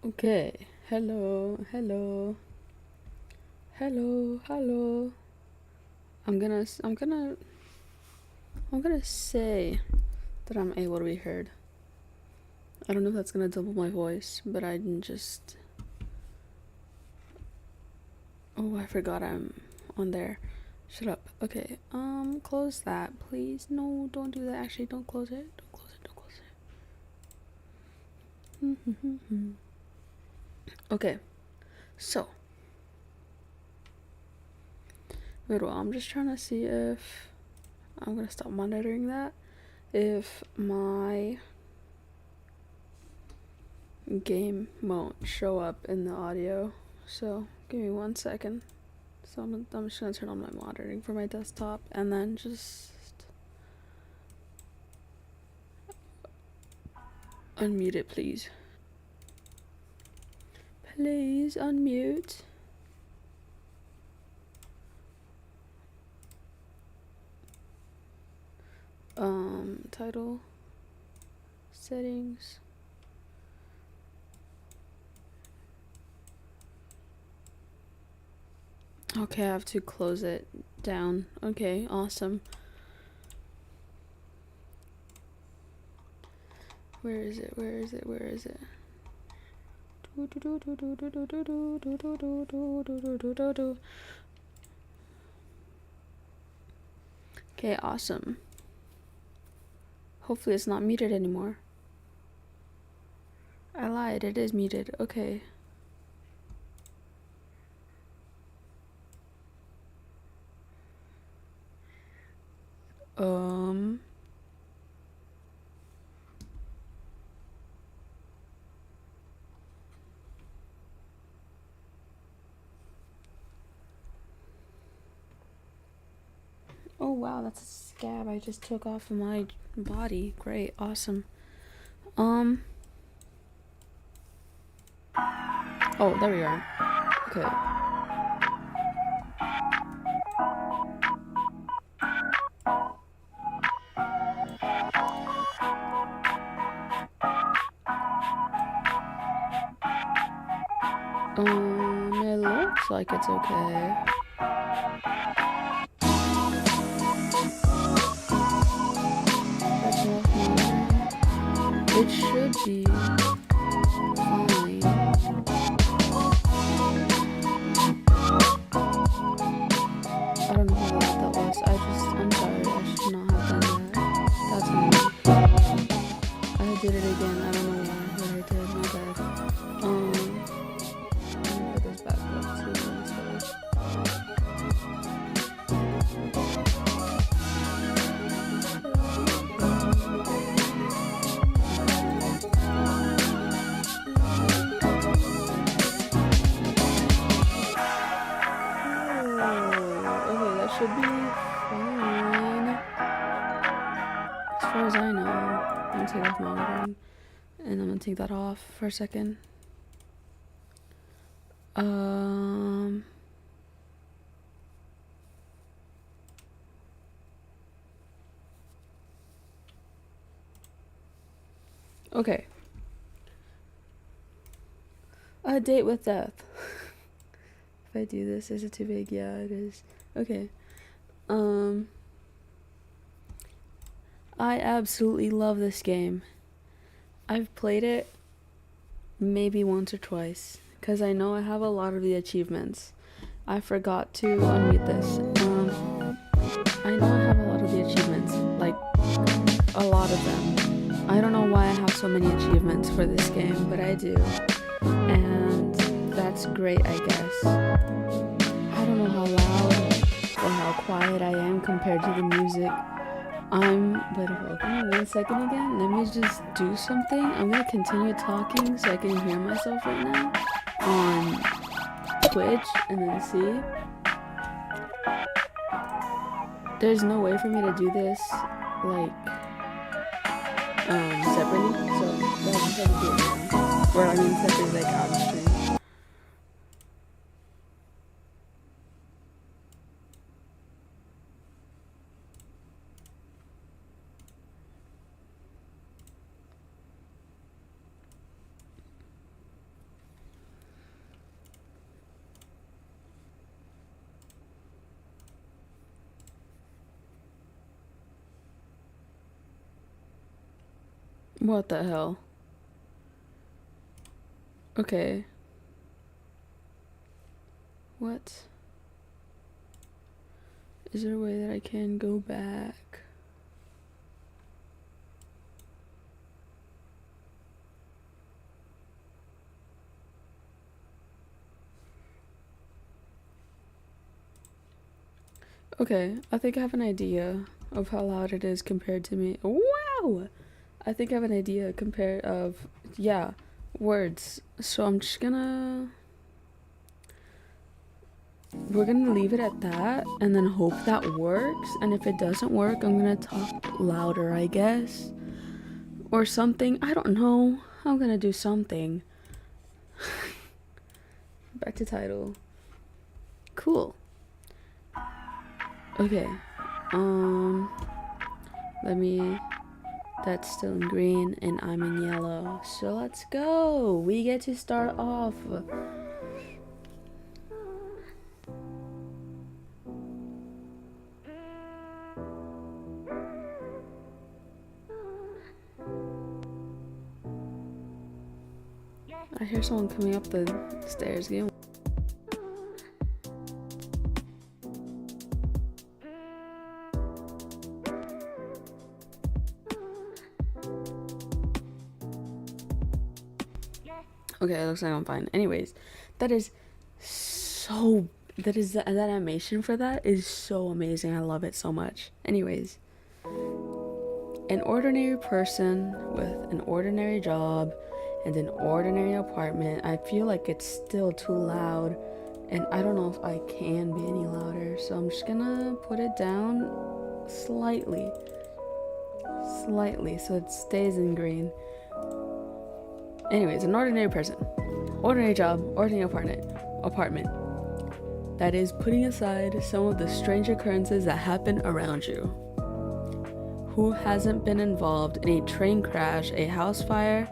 Okay. Hello, hello, hello, hello. I'm gonna, s- I'm gonna, I'm gonna say that I'm able to be heard. I don't know if that's gonna double my voice, but I didn't just. Oh, I forgot I'm on there. Shut up. Okay. Close that, please. No, don't do that. Actually, don't close it. Don't close it. Don't close it. Okay. So, wait, well, I'm just trying to see if I'm gonna stop monitoring that. If my game won't show up in the audio. So give me 1 second. So I'm just gonna turn on my monitoring for my desktop and then just unmute it, please. Please unmute. Title, settings. Okay, I have to close it down. Okay, awesome. Where is it? Where is it? Where is it? Okay, awesome. Hopefully it's not muted anymore. I lied, it is muted. Okay. Um. Oh wow, that's a scab I just took off of my body. Great, awesome. Um. Oh, there we are. Okay. It looks like it's okay. It should be fine. I don't know how loud that was. I'm sorry. I should not have done that. That's on me. I did it again. I don't know why, but I did. My bad. Let me put this back up too. Okay, that should be fine. As far as I know. I'm gonna take off monitoring. And I'm gonna take that off for a second. Okay. A date with death. If I do this, is it too big? Yeah, it is. Okay. I absolutely love this game. I've played it maybe once or twice because I know I have a lot of the achievements. I forgot to unmute this. I know I have a lot of the achievements, like a lot of them. I don't know why I have so many achievements for this game, but I do. And that's great, I guess. I don't know how loud or how quiet I am compared to the music. Wait, give me 1 second again. Let me just do something. I'm gonna continue talking so I can hear myself right now on Twitch and then see. There's no way for me to do this, like, separately, so I just have to do it now. Or, I mean, separately, like, out of stream. What the hell? Okay. What? Is there a way that I can go back? Okay, I think I have an idea of how loud it is compared to me. Wow! I think I have an idea compared of, yeah, words. So I'm just gonna... We're gonna leave it at that and then hope that works. And if it doesn't work, I'm gonna talk louder, I guess. Or something. I don't know. I'm gonna do something. Back to title. Cool. Okay. Let me... That's still in green and I'm in yellow. So let's go. We get to start off. I hear someone coming up the stairs. Give me... Okay, it looks like I'm fine. Anyways, that animation for that is so amazing. I love it so much. Anyways, an ordinary person with an ordinary job and an ordinary apartment. I feel like it's still too loud, and I don't know if I can be any louder, so I'm just gonna put it down slightly so it stays in green. Anyways, an ordinary person, ordinary job, ordinary apartment. That is putting aside some of the strange occurrences that happen around you. Who hasn't been involved in a train crash, a house fire,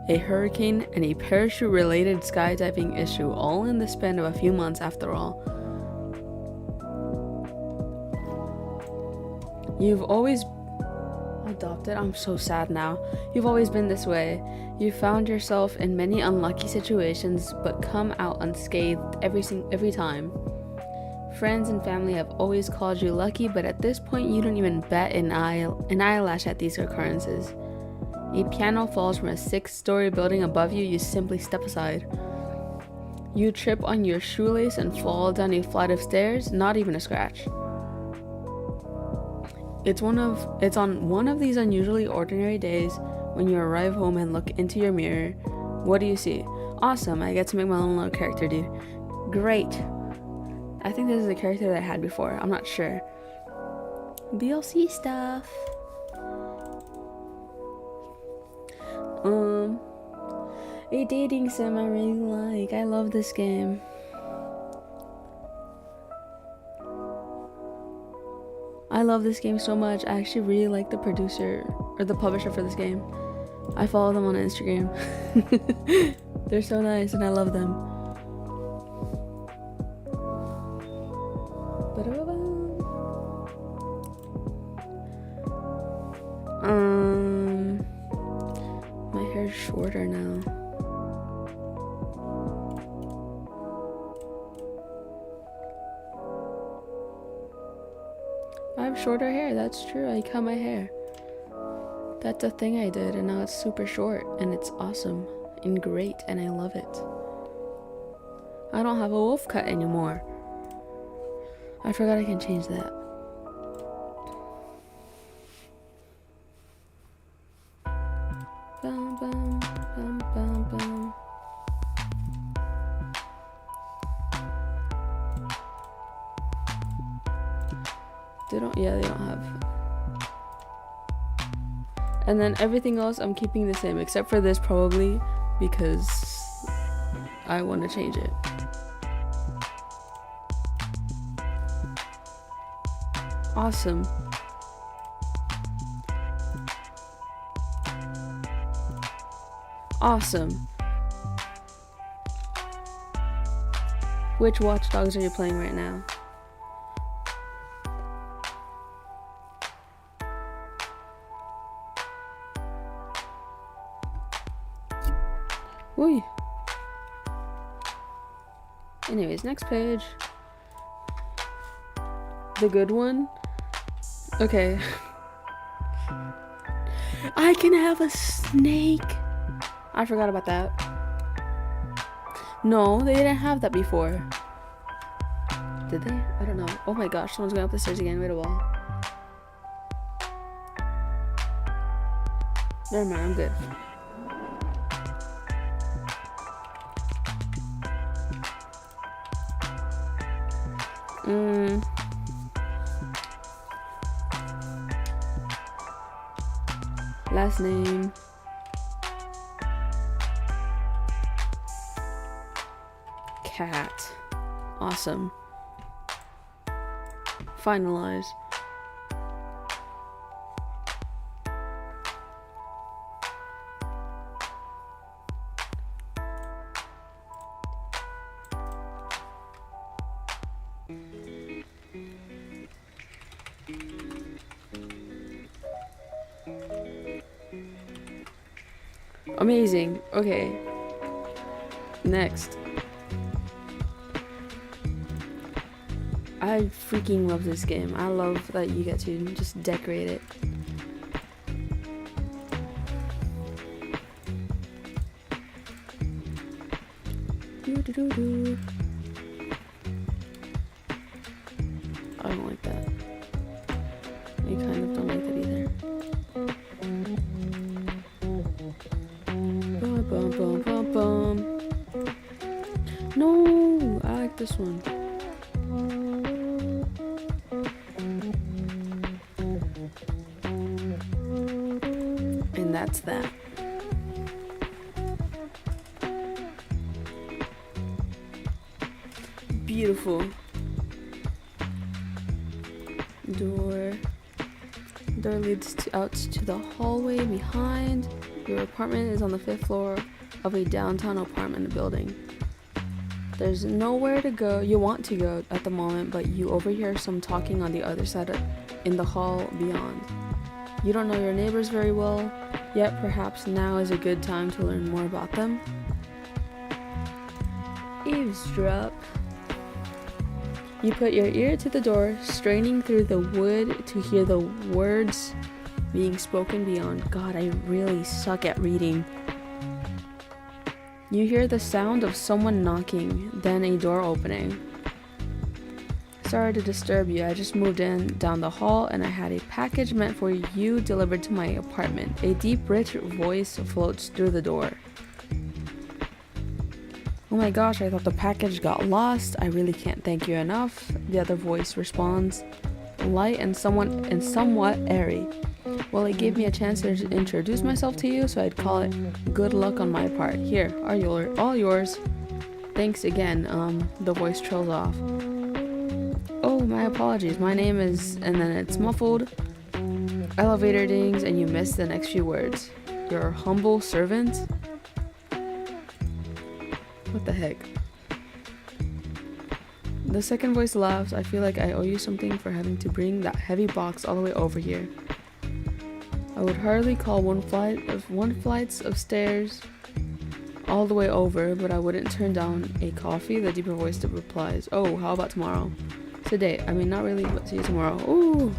a hurricane, and a parachute-related skydiving issue, all in the span of a few months after all? You've always adopted. I'm so sad now. You've always been this way. You found yourself in many unlucky situations, but come out unscathed every time. Friends and family have always called you lucky, but at this point you don't even bat an eyelash at these occurrences. A piano falls from a 6-story building above you, you simply step aside. You trip on your shoelace and fall down a flight of stairs, not even a scratch. It's on one of these unusually ordinary days when you arrive home and look into your mirror. What do you see? Awesome, I get to make my own little character, dude. Great. I think this is a character that I had before. I'm not sure. DLC stuff. A dating sim I really like. I love this game. I love this game so much. I actually really like the producer or the publisher for this game. I follow them on Instagram. They're so nice and I love them. My hair's shorter now. I have shorter hair, that's true. I cut my hair. That's a thing I did, and now it's super short, and it's awesome and great, and I love it. I don't have a wolf cut anymore. I forgot I can change that. Bum, bum, bum, bum, bum. They don't have. And then everything else I'm keeping the same, except for this probably, because I want to change it. Awesome. Awesome. Which Watch Dogs are you playing right now? Ooh. Anyways, next page. The good one. Okay. I can have a snake. I forgot about that. No, they didn't have that before. Did they? I don't know. Oh my gosh, someone's going up the stairs again. Wait a while. Never mind, I'm good. Last name. Cat. Awesome. Finalize. Amazing. Okay. Next. I freaking love this game. I love that you get to just decorate it. Doo-doo-doo-doo. I don't like that. I kind of don't like that either. Bum, bum, bum, bum, bum. No, I like this one. And that's that. Beautiful. Door leads out to the hallway behind. Your apartment is on the 5th floor of a downtown apartment building. There's nowhere to go. You want to go at the moment, but you overhear some talking on the other side in the hall beyond. You don't know your neighbors very well, yet perhaps now is a good time to learn more about them. Eavesdrop. You put your ear to the door, straining through the wood to hear the words being spoken beyond. God, I really suck at reading. You hear the sound of someone knocking, then a door opening. Sorry to disturb you, I just moved in down the hall and I had a package meant for you delivered to my apartment. A deep, rich voice floats through the door. Oh my gosh, I thought the package got lost. I really can't thank you enough. The other voice responds, light and somewhat airy. Well, it gave me a chance to introduce myself to you, so I'd call it good luck on my part. Here, all yours. Thanks again. The voice trails off. Oh, my apologies. My name is, and then it's muffled. Elevator dings, and you miss the next few words. Your humble servant? What the heck? The second voice laughs. I feel like I owe you something for having to bring that heavy box all the way over here. I would hardly call one flights of stairs all the way over, but I wouldn't turn down a coffee. The deeper voice replies, oh, how about tomorrow? Today. I mean, not really, but see you tomorrow. Ooh.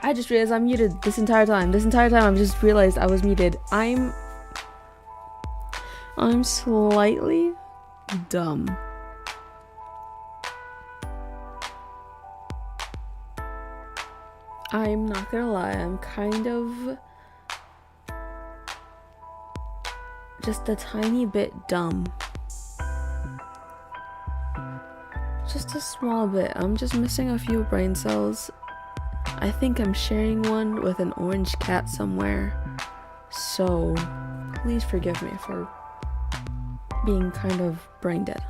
I just realized I'm muted this entire time. This entire time I've just realized I was muted. I'm slightly dumb. I'm not gonna lie, I'm kind of just a tiny bit dumb. Just a small bit. I'm just missing a few brain cells. I think I'm sharing one with an orange cat somewhere. So, please forgive me for being kind of brain dead.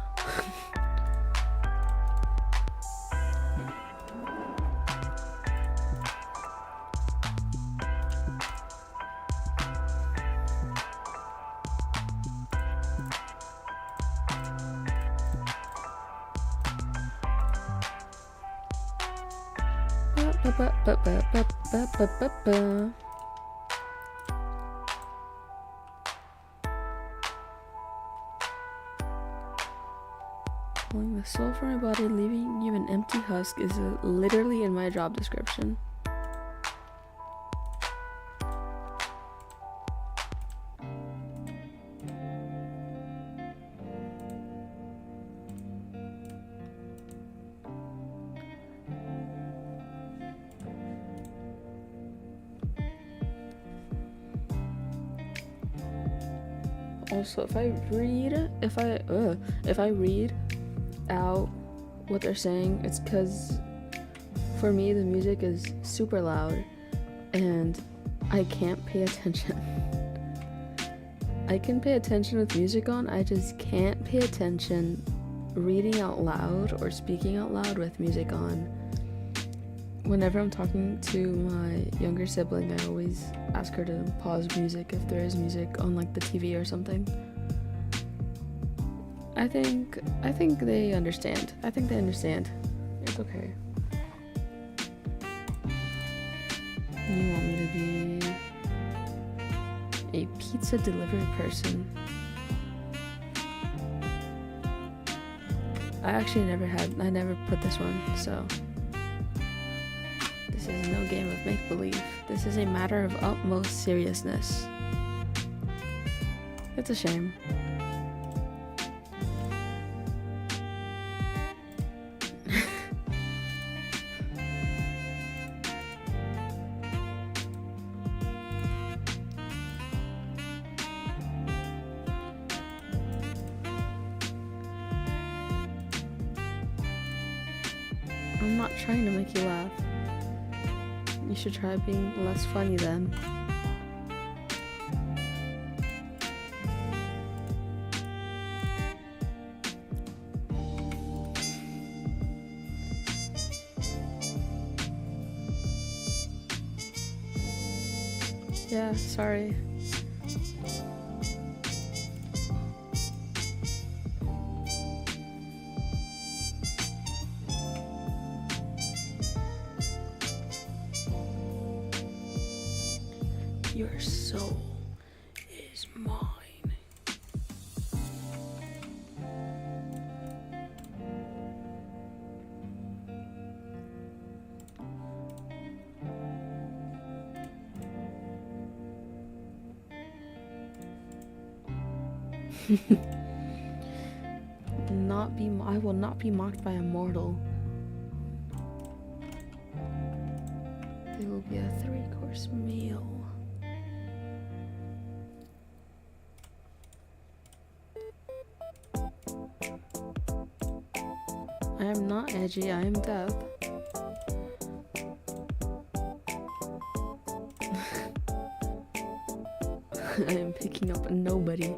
Pulling the soul from my body, leaving you an empty husk is literally in my job description. Also, if I read out what they're saying, it's because for me the music is super loud and I can't pay attention. I can pay attention with music on, I just can't pay attention reading out loud or speaking out loud with music on. Whenever I'm talking to my younger sibling, I always ask her to pause music if there is music on like the TV or something. I think they understand. It's okay. You want me to be a pizza delivery person? I never put this one, so this is no game of make-believe. This is a matter of utmost seriousness. It's a shame. I'm not trying to make you laugh. You should try being less funny then. Yeah, sorry. Your soul is mine. I will not be mocked by a mortal. It will be a 3-course meal. I am not edgy, I am deaf. I am picking up a nobody.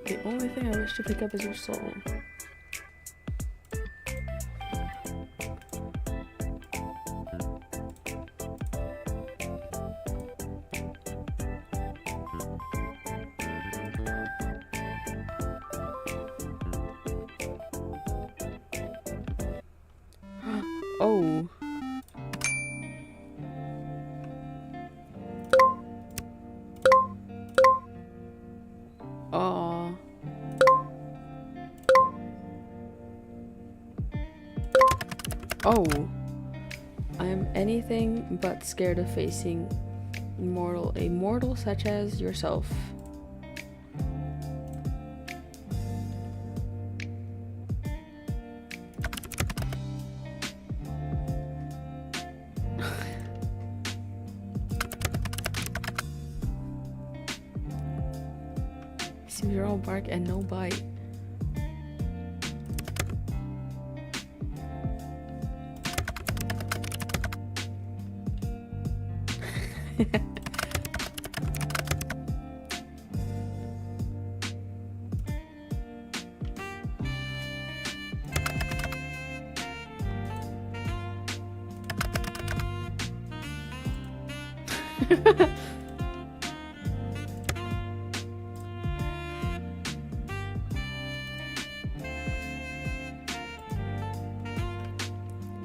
The only thing I wish to pick up is your soul. Oh. Aw. Oh, I am anything but scared of facing a mortal such as yourself. Zero bark and no bite.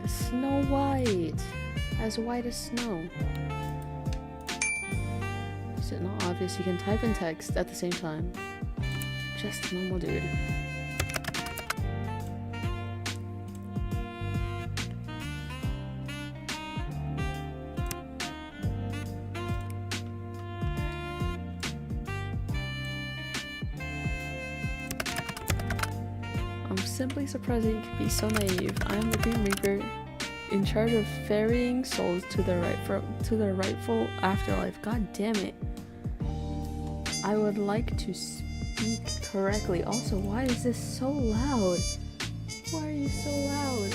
Snow White, as white as snow. Is it not obvious you can type and text at the same time? Just a normal dude. I'm simply surprised that you could be so naive. I am the Grim Reaper, in charge of ferrying souls to their rightful afterlife. God damn it. I would like to speak correctly. Also, why is this so loud? Why are you so loud?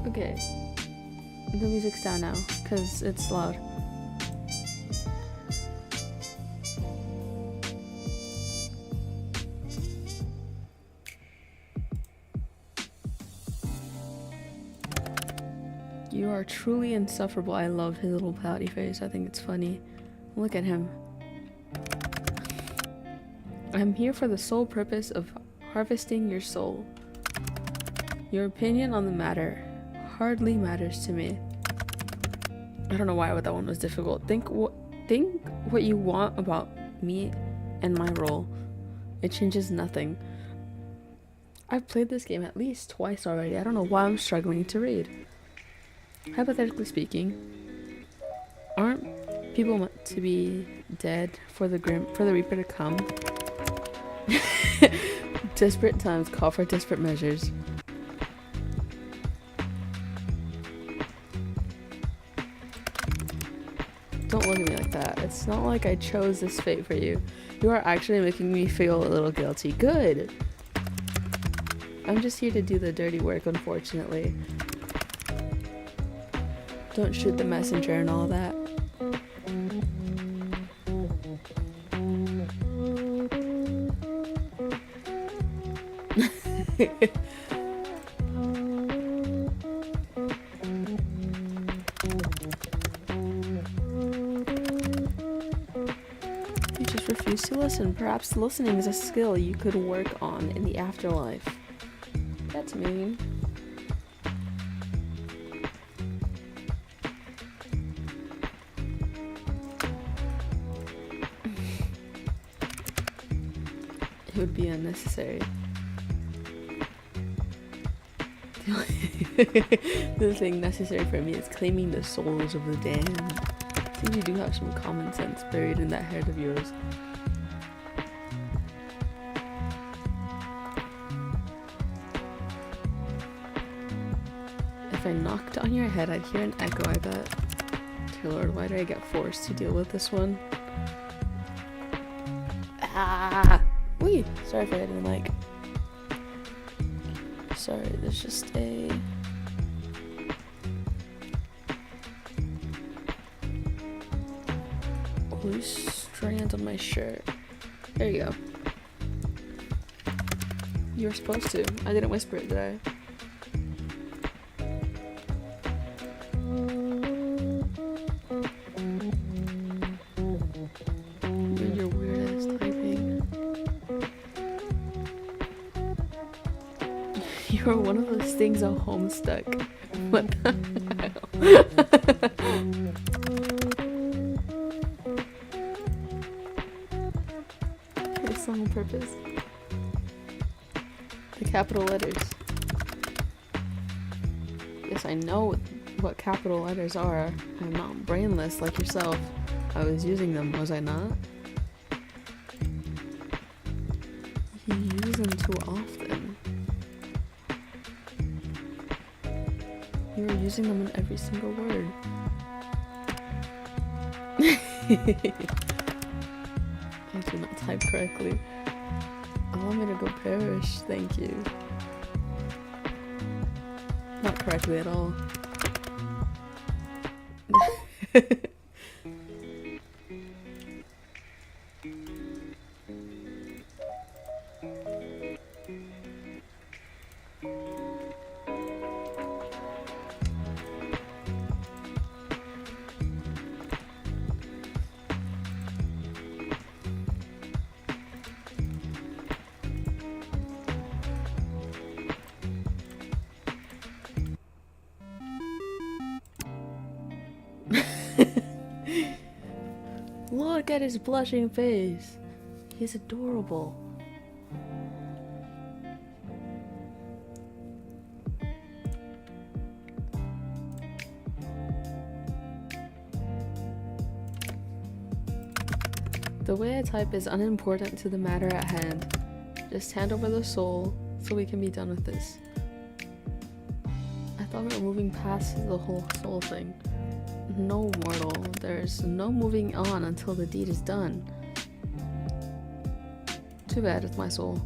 Okay. The music's down now, because it's loud. You are truly insufferable. I love his little pouty face. I think it's funny. Look at him. I'm here for the sole purpose of harvesting your soul. Your opinion on the matter hardly matters to me. I don't know why that one was difficult. Think what you want about me and my role. It changes nothing. I've played this game at least twice already. I don't know why I'm struggling to read. Hypothetically speaking, aren't people meant to be dead for the Reaper to come? Desperate times call for desperate measures. Don't look at me like that. It's not like I chose this fate for you. You are actually making me feel a little guilty. Good. I'm just here to do the dirty work, unfortunately. Don't shoot the messenger and all that. You just refuse to listen. Perhaps listening is a skill you could work on in the afterlife. That's mean. It would be unnecessary. The thing necessary for me is claiming the souls of the damned. Seems you do have some common sense buried in that head of yours. If I knocked on your head, I'd hear an echo, I bet. Dear Lord, why did I get forced to deal with this one? Ah! Wait, sorry for hitting the mic. Sorry, there's just a... loose strand on my shirt. There you go. You were supposed to. I didn't whisper it, did I? Your weird ass typing. You're one of those things at home stuck. What the hell? For the song on purpose. capital letters. Yes, I know what capital letters are. I'm not brainless like yourself. I was using them, was I not? You use them too often. You were using them in every single word. I do not type correctly. Allow me to go perish, thank you. Not correctly at all. Look at his blushing face. He's adorable. The way I type is unimportant to the matter at hand. Just hand over the soul so we can be done with this. I thought we were moving past the whole soul thing. No, mortal. There's no moving on until the deed is done. Too bad, it's my soul.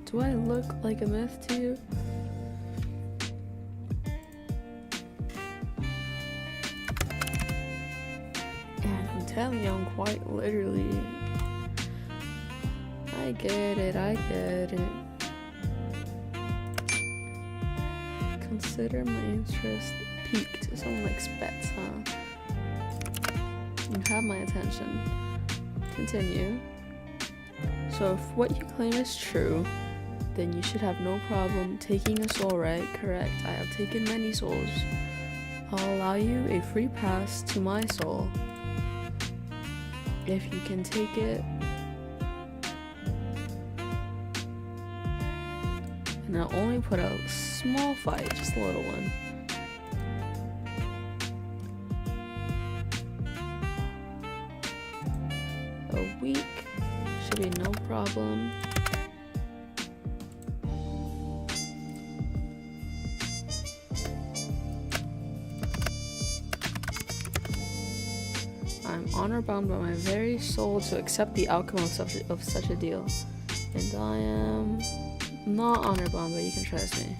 Do I look like a myth to you? And I'm telling you, I'm quite literally... I get it, I get it. Consider my interest piqued. Someone likes pets, huh? You have my attention. Continue. So if what you claim is true, then you should have no problem taking a soul, right? Correct. I have taken many souls. I'll allow you a free pass to my soul. If you can take it. And I'll only put a small fight, just a little one. A week should be no problem. I'm honor bound by my very soul to accept the outcome of such a deal. And I am not honor bound, but you can trust me.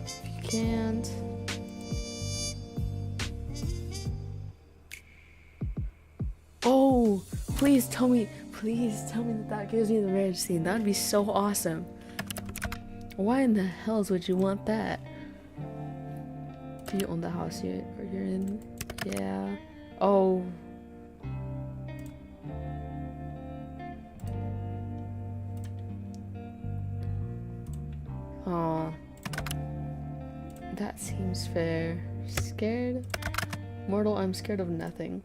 If you can't. Oh, please tell me that gives me the marriage scene. That would be so awesome. Why in the hells would you want that? Do you own the house you're in? Yeah. Oh. Aw. That seems fair. Scared? Mortal, I'm scared of nothing.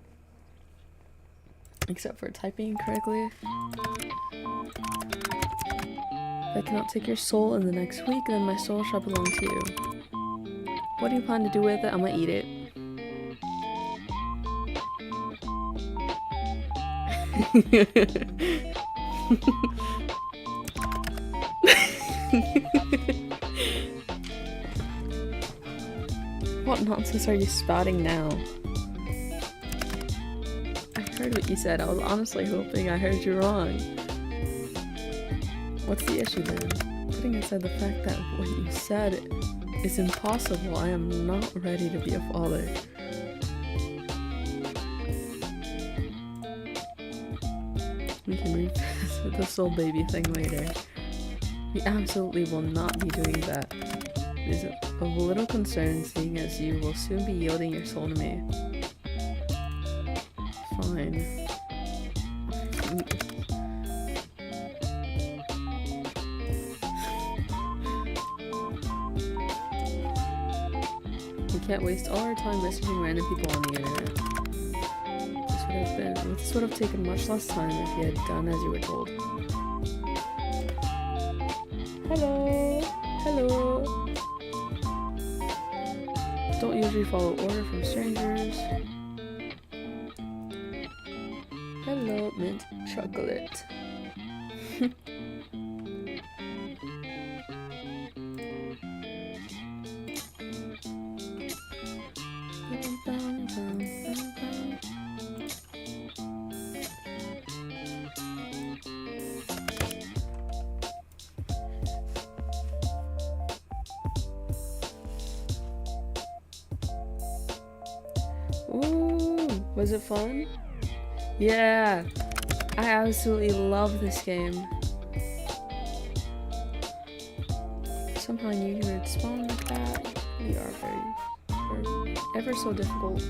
Except for typing incorrectly. If I cannot take your soul in the next week, then my soul shall belong to you. What do you plan to do with it? I'm gonna eat it. What nonsense are you spouting now? I heard what you said. I was honestly hoping I heard you wrong. What's the issue then? Putting aside the fact that what you said is impossible, I am not ready to be a father. We can revisit the soul baby thing later. We absolutely will not be doing that. It is of little concern, seeing as you will soon be yielding your soul to me. Fine. can't waste all our time messaging random people on the internet. This would have taken much less time if you had done as you were told. Hello. Hello. Don't usually follow order from strangers. Hello, mint chocolate. Ooh, was it fun? Yeah, I absolutely love this game. Somehow I knew you would spawn like that. We are very ever so difficult.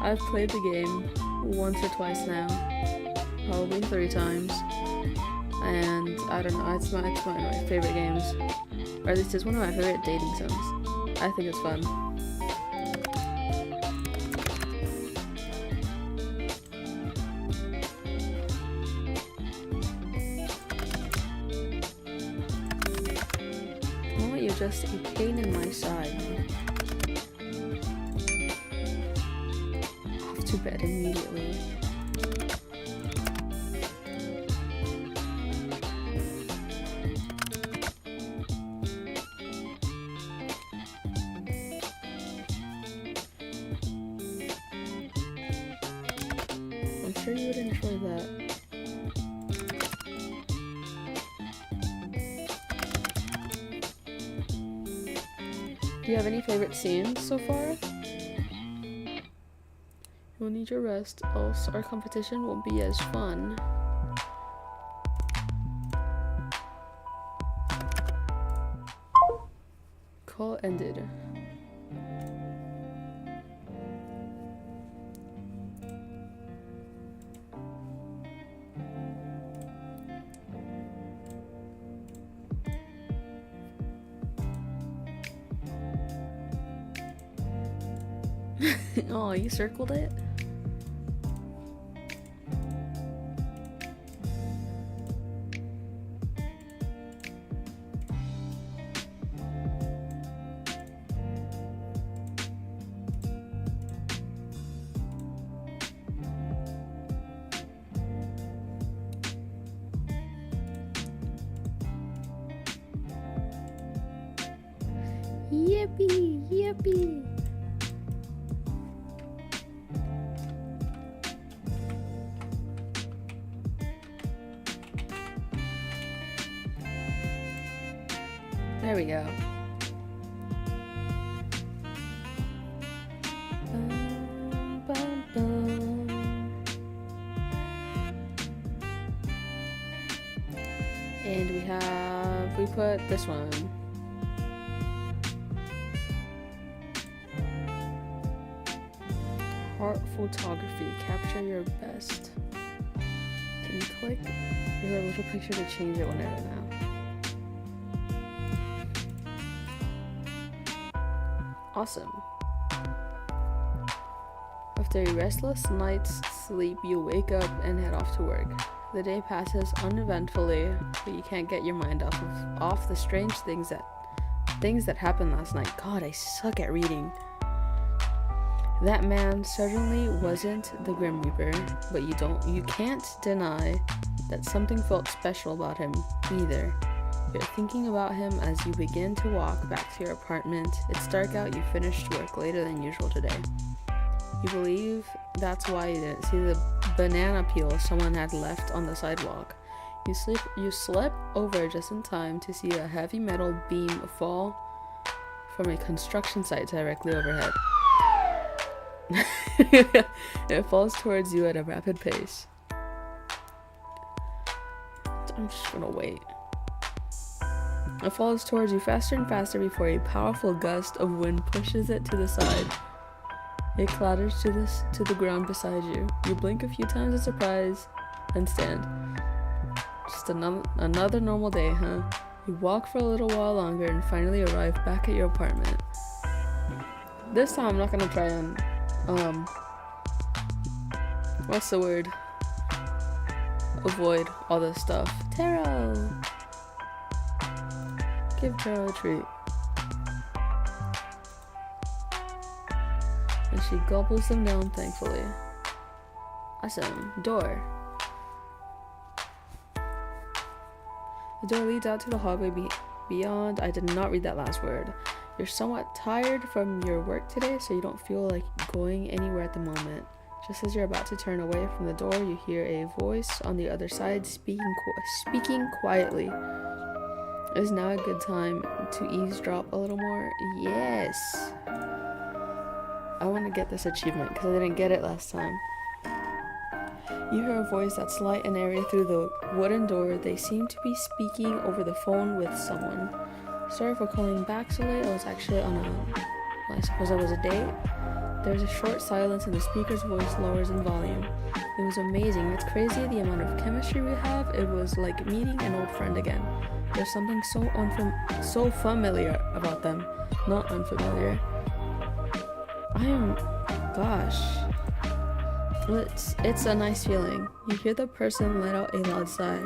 I've played the game once or twice now, probably 3 times, and I don't know, it's one of my favorite games, or at least it's one of my favorite dating sims. I think it's fun. Oh, you're just a pain in my side. Off to bed immediately. I'm sure you would enjoy that. Do you have any favorite scenes so far? You'll need your rest, else our competition won't be as fun. Call ended. Oh, you circled it? Yippee! Yippee! There we go. Bum, bum, bum. And we put this one. Heart photography, capture your best. Can you click your little picture to change it whenever now? Awesome. After a restless night's sleep, you wake up and head off to work. The day passes uneventfully, but you can't get your mind off the strange things that happened last night. God, I suck at reading. That man certainly wasn't the Grim Reaper, but you can't deny that something felt special about him either. You're thinking about him as you begin to walk back to your apartment. It's dark out, you finished work later than usual today. You believe that's why you didn't see the banana peel someone had left on the sidewalk. You slip over just in time to see a heavy metal beam fall from a construction site directly overhead. It falls towards you at a rapid pace. I'm just gonna wait. It falls towards you faster and faster before a powerful gust of wind pushes it to the side. It clatters to the ground beside you. You blink a few times in surprise and stand. Just another normal day, huh? You walk for a little while longer and finally arrive back at your apartment. This time I'm not gonna try and, what's the word? Avoid all this stuff. Taro! Give Taro a treat. And she gobbles them down thankfully. Awesome. Door. The door leads out to the hallway beyond. I did not read that last word. You're somewhat tired from your work today, so you don't feel like going anywhere at the moment. Just as you're about to turn away from the door, you hear a voice on the other side speaking quietly. Is now a good time to eavesdrop a little more? Yes! I want to get this achievement because I didn't get it last time. You hear a voice that's light and airy through the wooden door. They seem to be speaking over the phone with someone. Sorry for calling back so late. I was actually on I suppose I was a date. There's a short silence and the speaker's voice lowers in volume. It was amazing. It's crazy the amount of chemistry we have. It was like meeting an old friend again. There's something so familiar about them. Not unfamiliar. It's a nice feeling. You hear the person let out a loud sigh.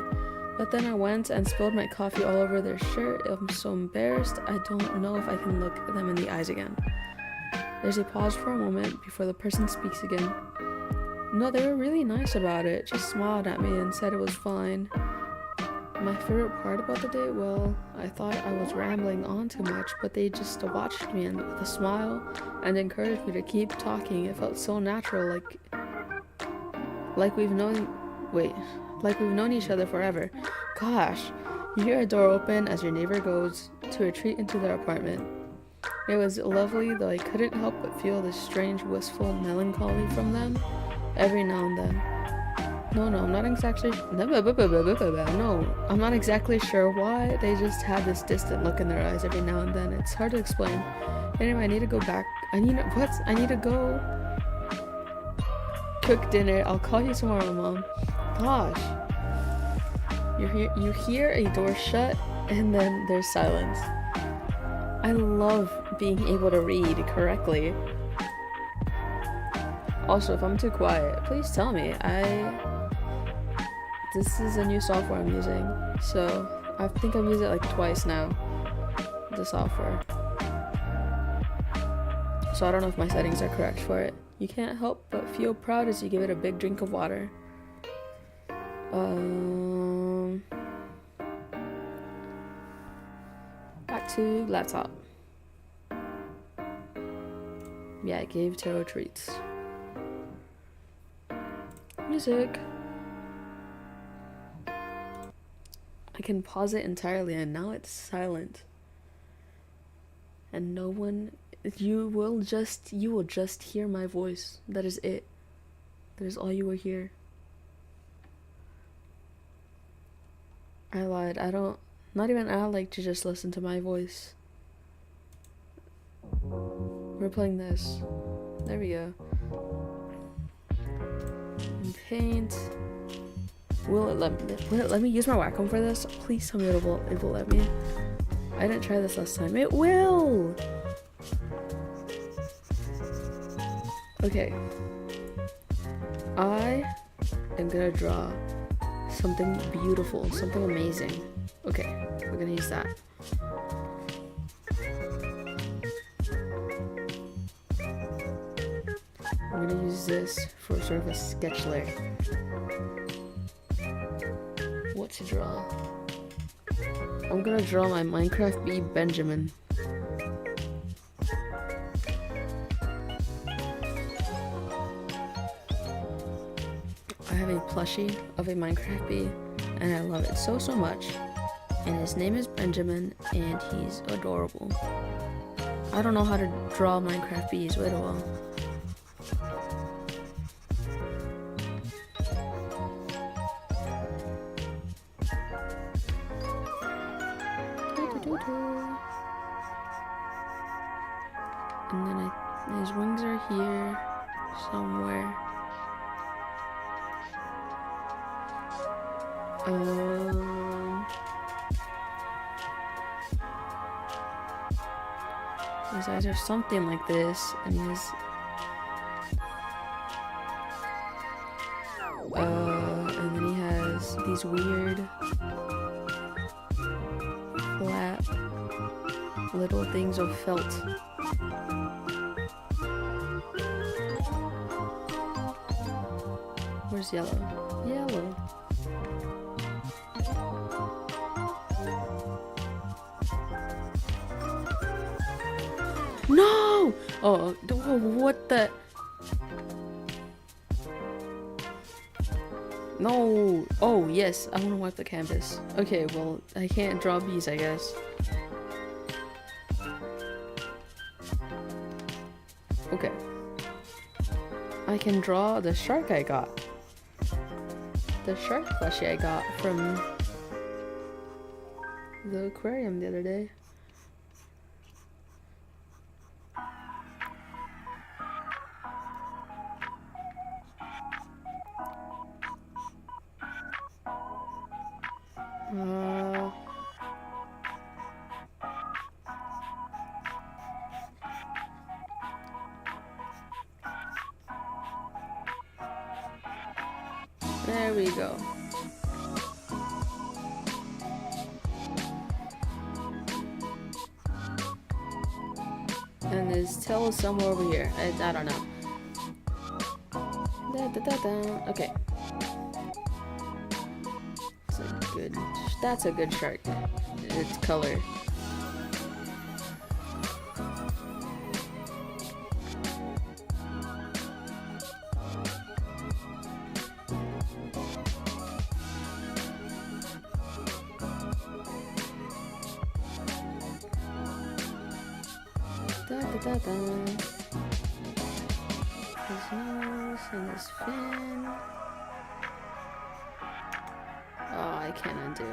But then I went and spilled my coffee all over their shirt. I'm so embarrassed. I don't know if I can look them in the eyes again. There's a pause for a moment before the person speaks again. No, they were really nice about it. Just smiled at me and said it was fine. My favorite part about the day, well, I thought I was rambling on too much, but they just watched me and with a smile and encouraged me to keep talking. It felt so natural, like we've known each other forever. Gosh, you hear a door open as your neighbor goes to retreat into their apartment. It was lovely, though I couldn't help but feel this strange, wistful melancholy from them every now and then. No, I'm not exactly sure why. They just had this distant look in their eyes every now and then. It's hard to explain. Anyway, I need to go back. I need to go cook dinner. I'll call you tomorrow, Mom. Gosh. You hear a door shut, and then there's silence. I love being able to read correctly. Also, if I'm too quiet, please tell me. This is a new software I'm using, so I think I've used it like twice now, the software. So I don't know if my settings are correct for it. You can't help but feel proud as you give it a big drink of water. Back to laptop. Yeah, I gave Taro treats. Music. I can pause it entirely and now it's silent. And no one, you will just hear my voice. That is it. That is all you will hear. I lied. Not even I like to just listen to my voice. We're playing this. There we go. And paint. Will it let me use my Wacom for this? Please tell me it will let me. I didn't try this last time. It will! Okay. I am gonna draw something beautiful, something amazing. Okay, we're gonna use that. I'm gonna use this for sort of a sketch layer. What to draw? I'm gonna draw my Minecraft bee Benjamin. I have a plushie of a Minecraft bee and I love it so much. And his name is Benjamin and he's adorable. I don't know how to draw Minecraft bees, wait a while. And then his wings are here somewhere. His eyes are something like this, and he has and then he has these weird flat little things of felt. Where's yellow? Yellow. No! Oh, what the? No! Oh, yes, I want to wipe the canvas. Okay, well, I can't draw bees, I guess. Okay. I can draw the shark I got. The shark plushie I got from the aquarium the other day. There we go. And his tail is somewhere over here. I don't know. Okay. That's a good shark. Its color. His nose and his fin. Oh, I can't undo.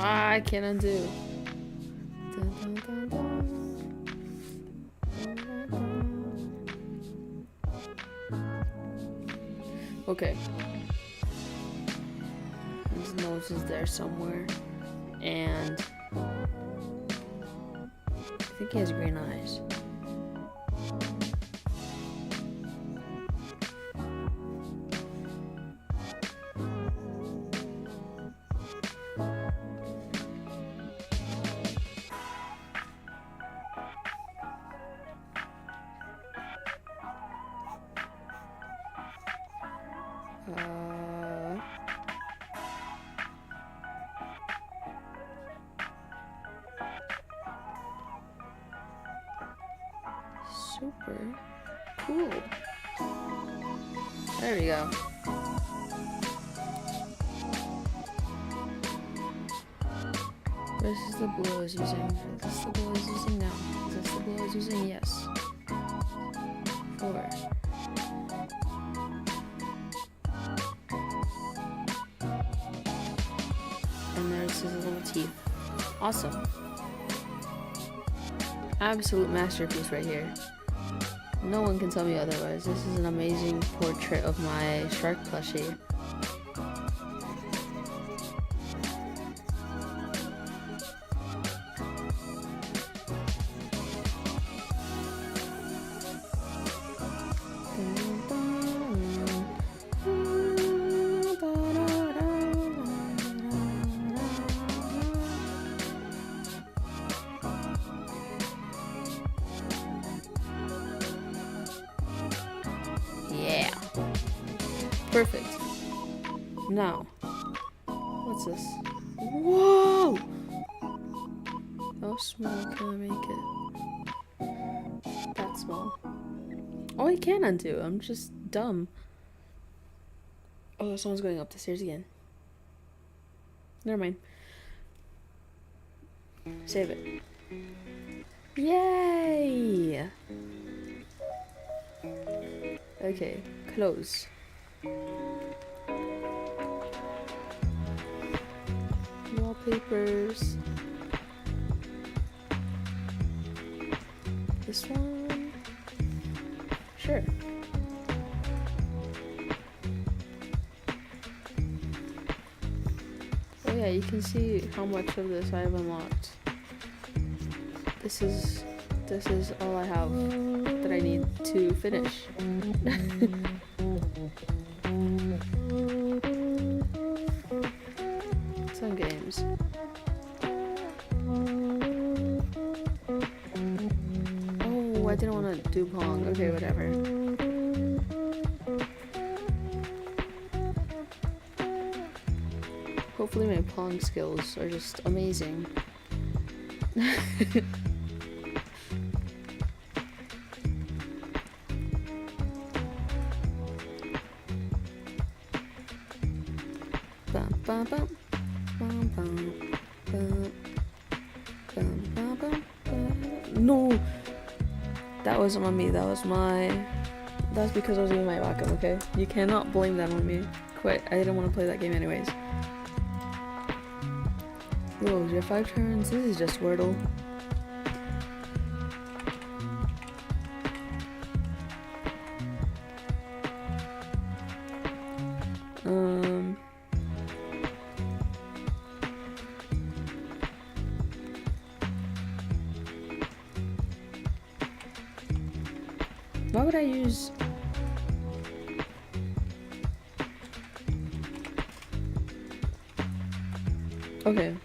I can't undo. Okay. His nose is there somewhere. And I think he has green eyes. Super cool. There we go. This is the blue I was using. Is this the blue I was using? No. Is this the blue I was using? Yes. 4. And there's his little teeth. Awesome. Absolute masterpiece right here. No one can tell me otherwise. This is an amazing portrait of my shark plushie. Yeah. Perfect. Now, what's this? Whoa! How small can I make it? That small. Oh, I can undo. I'm just dumb. Oh, someone's going up the stairs again. Never mind. Save it. Yay! Okay, close. papers. This one? Sure. Oh yeah, you can see how much of this I have unlocked. This is all I have that I need to finish. Some games. Oh, I didn't want to do Pong. Okay, whatever. Hopefully my Pong skills are just amazing. Bum, bum, bum, bum, bum, bum, bum, bum, bum. No, that wasn't on me. That's because I was doing my backup. Okay, you cannot blame that on me. Quit. I didn't want to play that game anyways. Whoa, your 5 turns. This is just Wordle. Why would I use... Okay.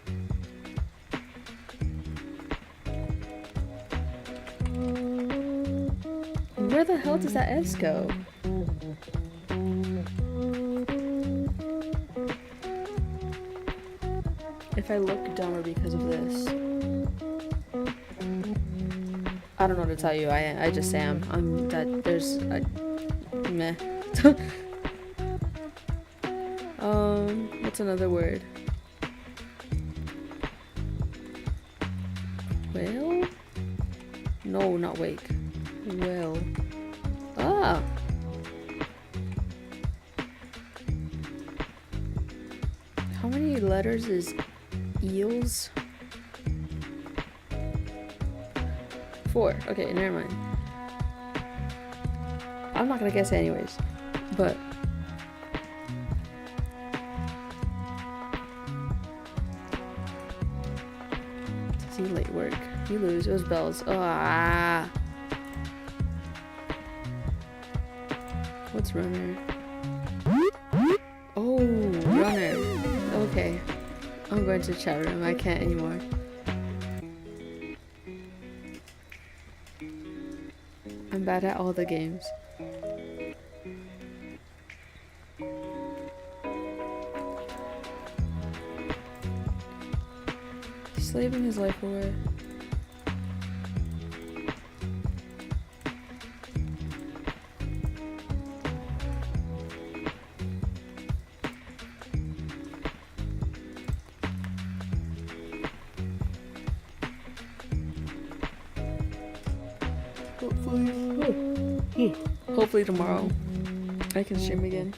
Where the hell does that S go? If I look dumber because of this... I don't know what to tell you. I just am. There's a meh. What's another word? Well? No, not wake. Well. Ah! How many letters is eels? 4. Okay, never mind. I'm not gonna guess it anyways, but see late work. You lose. It was bells. Ah. What's runner? Oh, runner. Okay. I'm going to chat room. I can't anymore. I'm bad at all the games. Slaving his life away. Hopefully tomorrow I can stream again.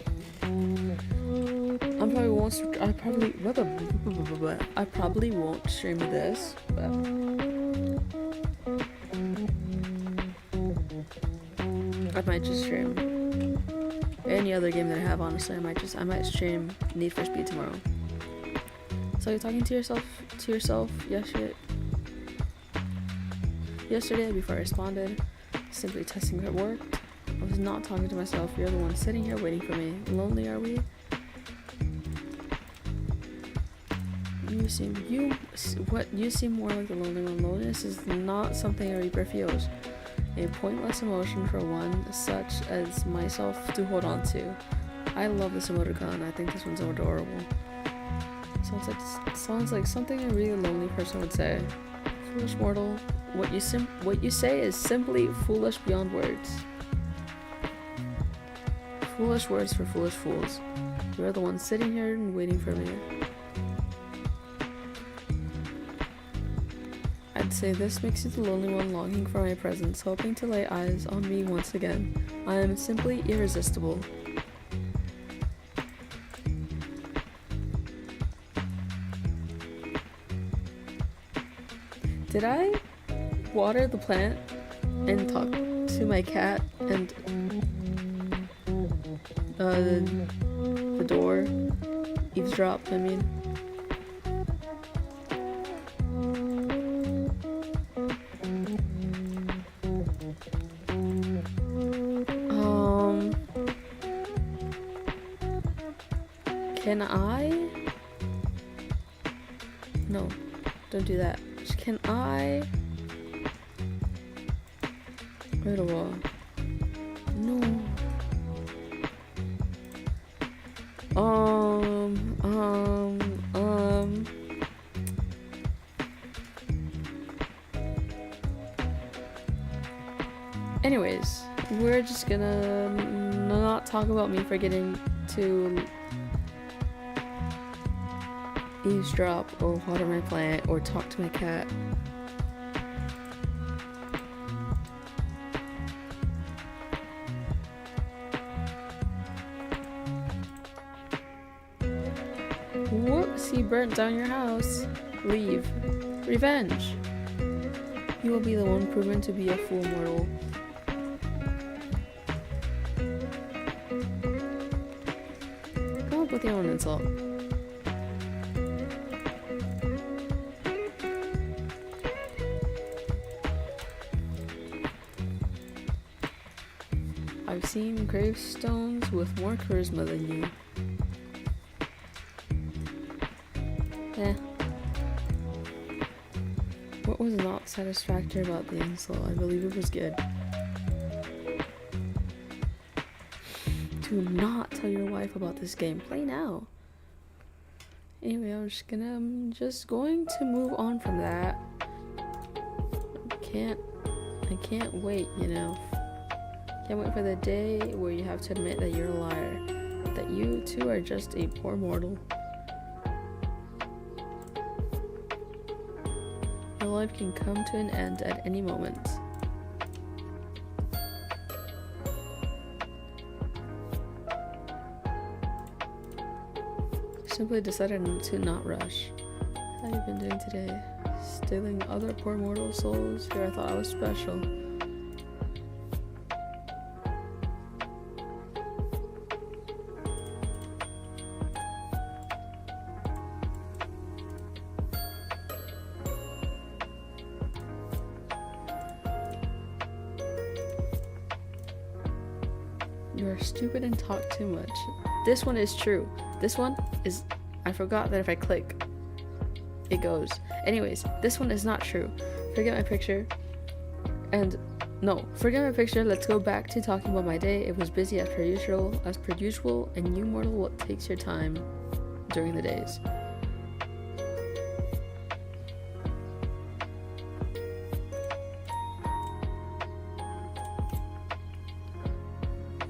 I probably won't stream this, but I might just stream any other game that I have. Honestly, I might stream Need for Speed tomorrow. So you're talking to yourself yesterday before I responded, simply testing if it worked. I was not talking to myself. You're the one sitting here waiting for me. Lonely, are we? You seem more like the lonely one. Loneliness is not something a reaper feels. A pointless emotion for one such as myself to hold on to. I love this emoticon. I think this one's so adorable. Sounds like something a really lonely person would say. Foolish mortal. What you say is simply foolish beyond words. Foolish words for foolish fools. You're the one sitting here and waiting for me. I'd say this makes you the lonely one longing for my presence, hoping to lay eyes on me once again. I am simply irresistible. Did I water the plant and talk to my cat and the door? Eavesdrop, I mean. Can I? No, don't do that. Can I? Wait a while. No. Anyways, we're just gonna not talk about me forgetting to eavesdrop or water my plant or talk to my cat. Whoops, he burnt down your house. Leave. Revenge. You will be the one proven to be a fool mortal. Come up with your own insult. I've seen gravestones with more charisma than you. What was not satisfactory about the insult? I believe it was good. Do not tell your wife about this game. Play now. Anyway, I'm just going to move on from that. I can't wait, you know. Can't wait for the day where you have to admit that you're a liar. That you too are just a poor mortal. Your life can come to an end at any moment. Simply decided to not rush. How have you been doing today? Stealing other poor mortal souls? Here I thought I was special. You are stupid and talk too much. This one is true. This one is... I forgot that if I click, it goes. Anyways, this one is not true. Forget my picture. And... no, forget my picture. Let's go back to talking about my day. It was busy as per usual, and you mortal, what takes your time during the days?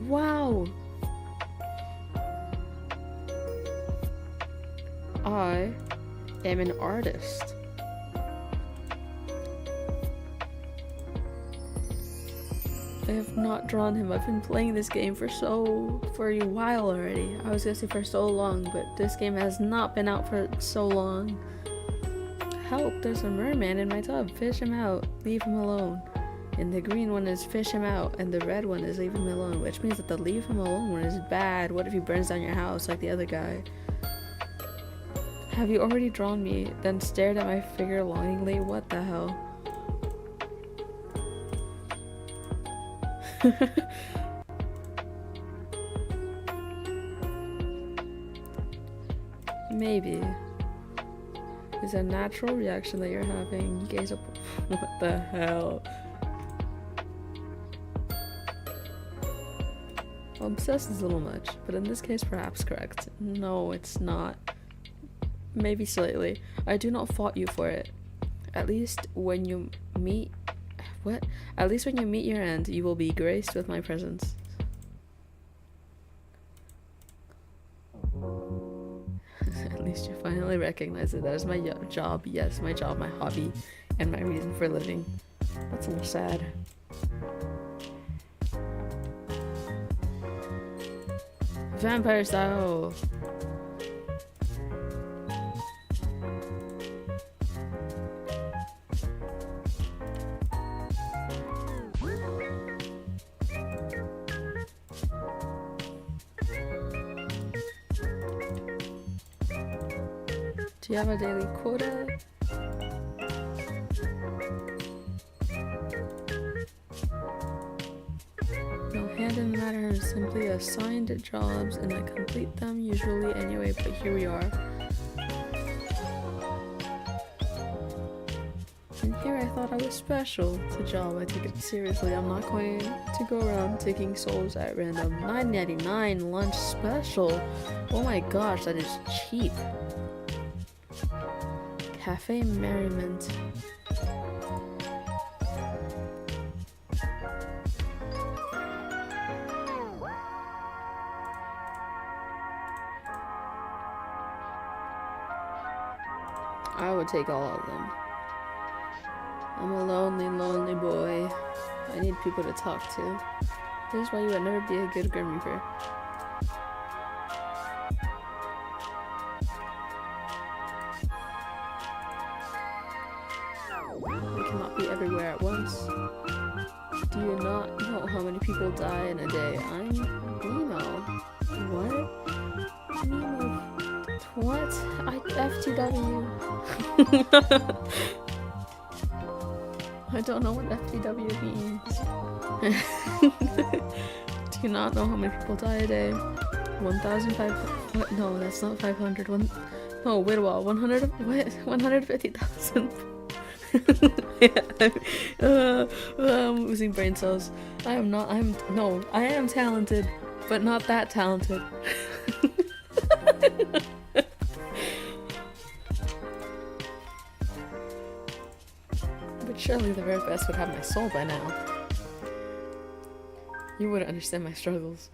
Wow! I am an artist. I have not drawn him. I've been playing this game for a while already. I was gonna say for so long, but this game has not been out for so long. Help, there's a merman in my tub. Fish him out. Leave him alone. And the green one is fish him out, and the red one is leave him alone, which means that the leave him alone one is bad. What if he burns down your house like the other guy? Have you already drawn me? Then stared at my figure longingly. What the hell? Maybe. It's a natural reaction that you're having. You gaze up. What the hell? Well, obsessed is a little much, but in this case perhaps correct. No, it's not. Maybe slightly. I do not fault you for it. At least when you meet... what? At least when you meet your end, you will be graced with my presence. At least you finally recognize it. That is my job. Yes, my job, my hobby, and my reason for living. That's a little sad. Vampire style. Do you have a daily quota? No, hand in matter is simply assigned jobs and I complete them usually anyway, but here we are. And here I thought I was special. It's a job, I take it seriously. I'm not going to go around taking souls at random. $9.99 lunch special. Oh my gosh, that is cheap. Cafe Merriment. I would take all of them. I'm a lonely, lonely boy. I need people to talk to. This is why you would never be a good Grim Reaper. We cannot be everywhere at once. Do you not know how many people die in a day? I'm Nemo. What? Nemo. What? FTW. I don't know what FTW means. Do you not know how many people die a day? 1,500. No, that's not 500. No, wait a while. 100. What? 150,000. I'm losing brain cells. I am talented, but not that talented. But surely the very best would have my soul by now. You wouldn't understand my struggles.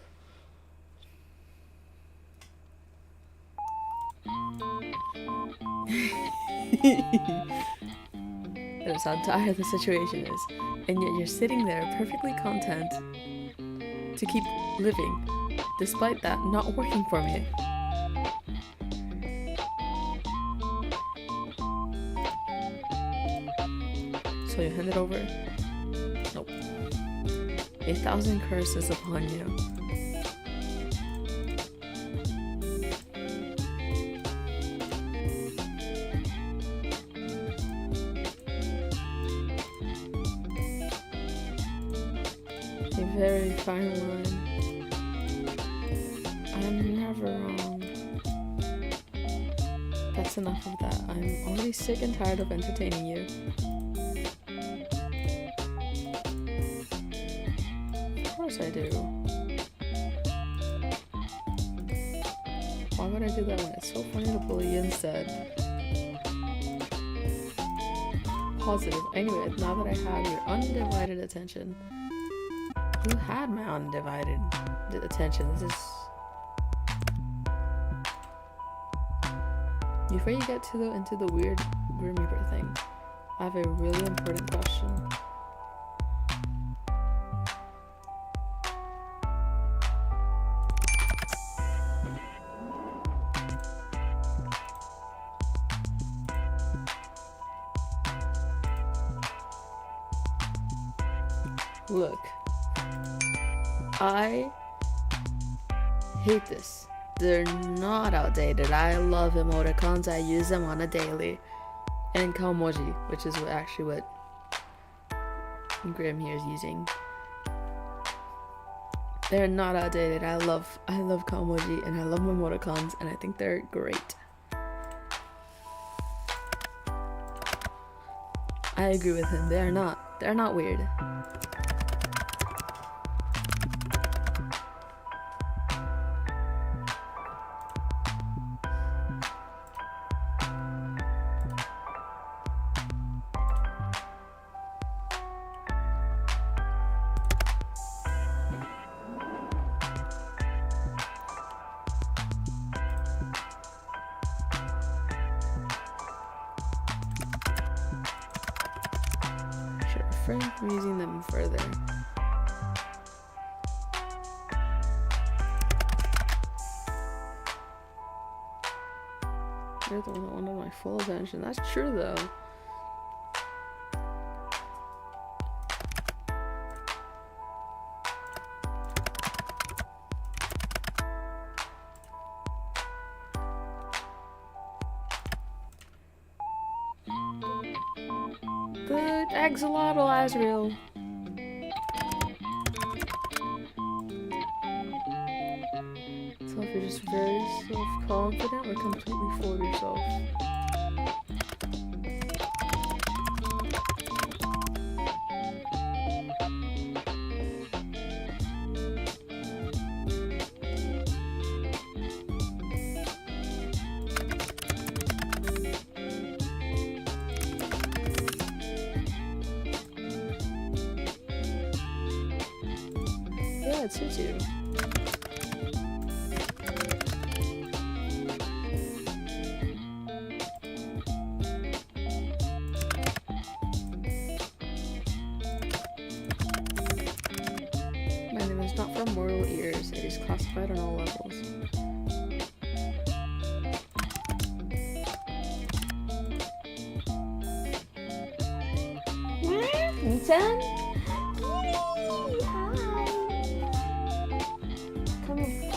That is how dire the situation is, and yet you're sitting there perfectly content to keep living, despite that not working for me. So you hand it over? Nope. 1,000 curses upon you. A very fine line. I'm never wrong. That's enough of that. I'm already sick and tired of entertaining you. Of course I do. Why would I do that when it's so funny to bully you instead? Positive. Anyway, now that I have your undivided attention. You had my undivided attention. This is... Before you get into the weird Grim Reaper thing, I have a really important question. Look, I hate this. They're not outdated. I love emoticons. I use them on a daily. And Kaomoji, which is what Grim here is using. They're not outdated. I love Kaomoji and I love emoticons and I think they're great. I agree with him. They're not weird. Refrain from using them further. You're the one that wanted my full attention. That's true though. Good axolotl, Azrael. So if you're just very self-confident or completely full of yourself. Yeah, it suits you. My name is not for mortal ears. It is classified on all levels. Michan? Come here.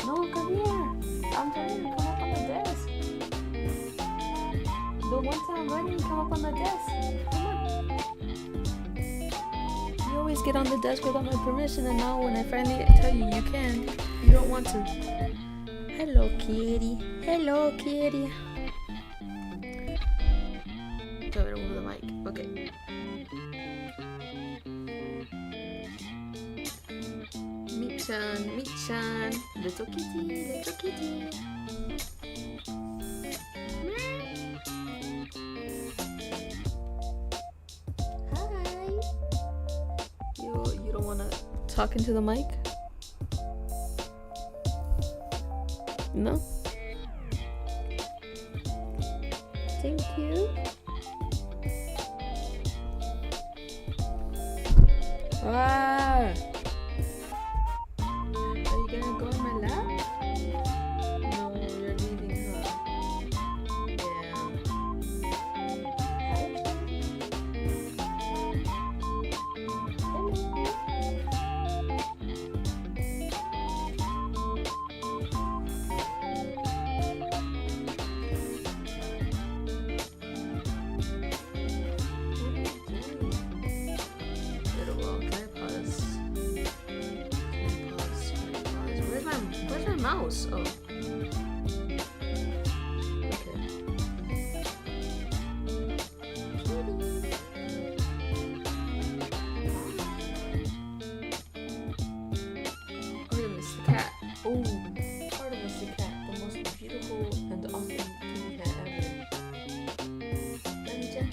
No, come here. I'm trying to come up on the desk. The one time running, come up on the desk. Come on. You always get on the desk without my permission, and now when I finally tell you you can, you don't want to. Hello, kitty. Hello, kitty. Do I remove the mic? Okay. Michan, little kitty. Hi. You don't wanna talk into the mic? No? Thank you. Ah! Are you gonna go in my lap? No, you're leaving, huh? Yeah. Where's my mouse? Oh. Okay. Artemis the cat. Oh, Artemis the cat, the most beautiful and awesome kitty cat ever. Lemmy-chan.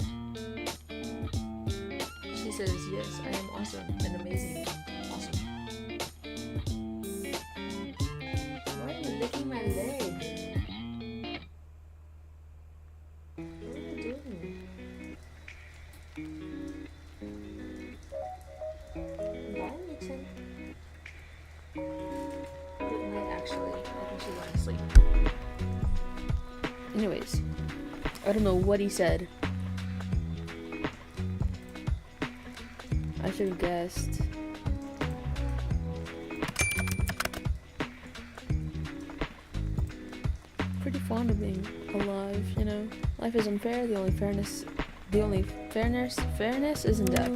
She says, yes, I am awesome and amazing. Awesome. Why are you licking my leg? What are you doing? Bye, Nixon. Good night, actually. I think she went to sleep. Anyways, I don't know what he said. I should have guessed. Pretty fond of being alive, you know. Life is unfair. The only fairness is in death.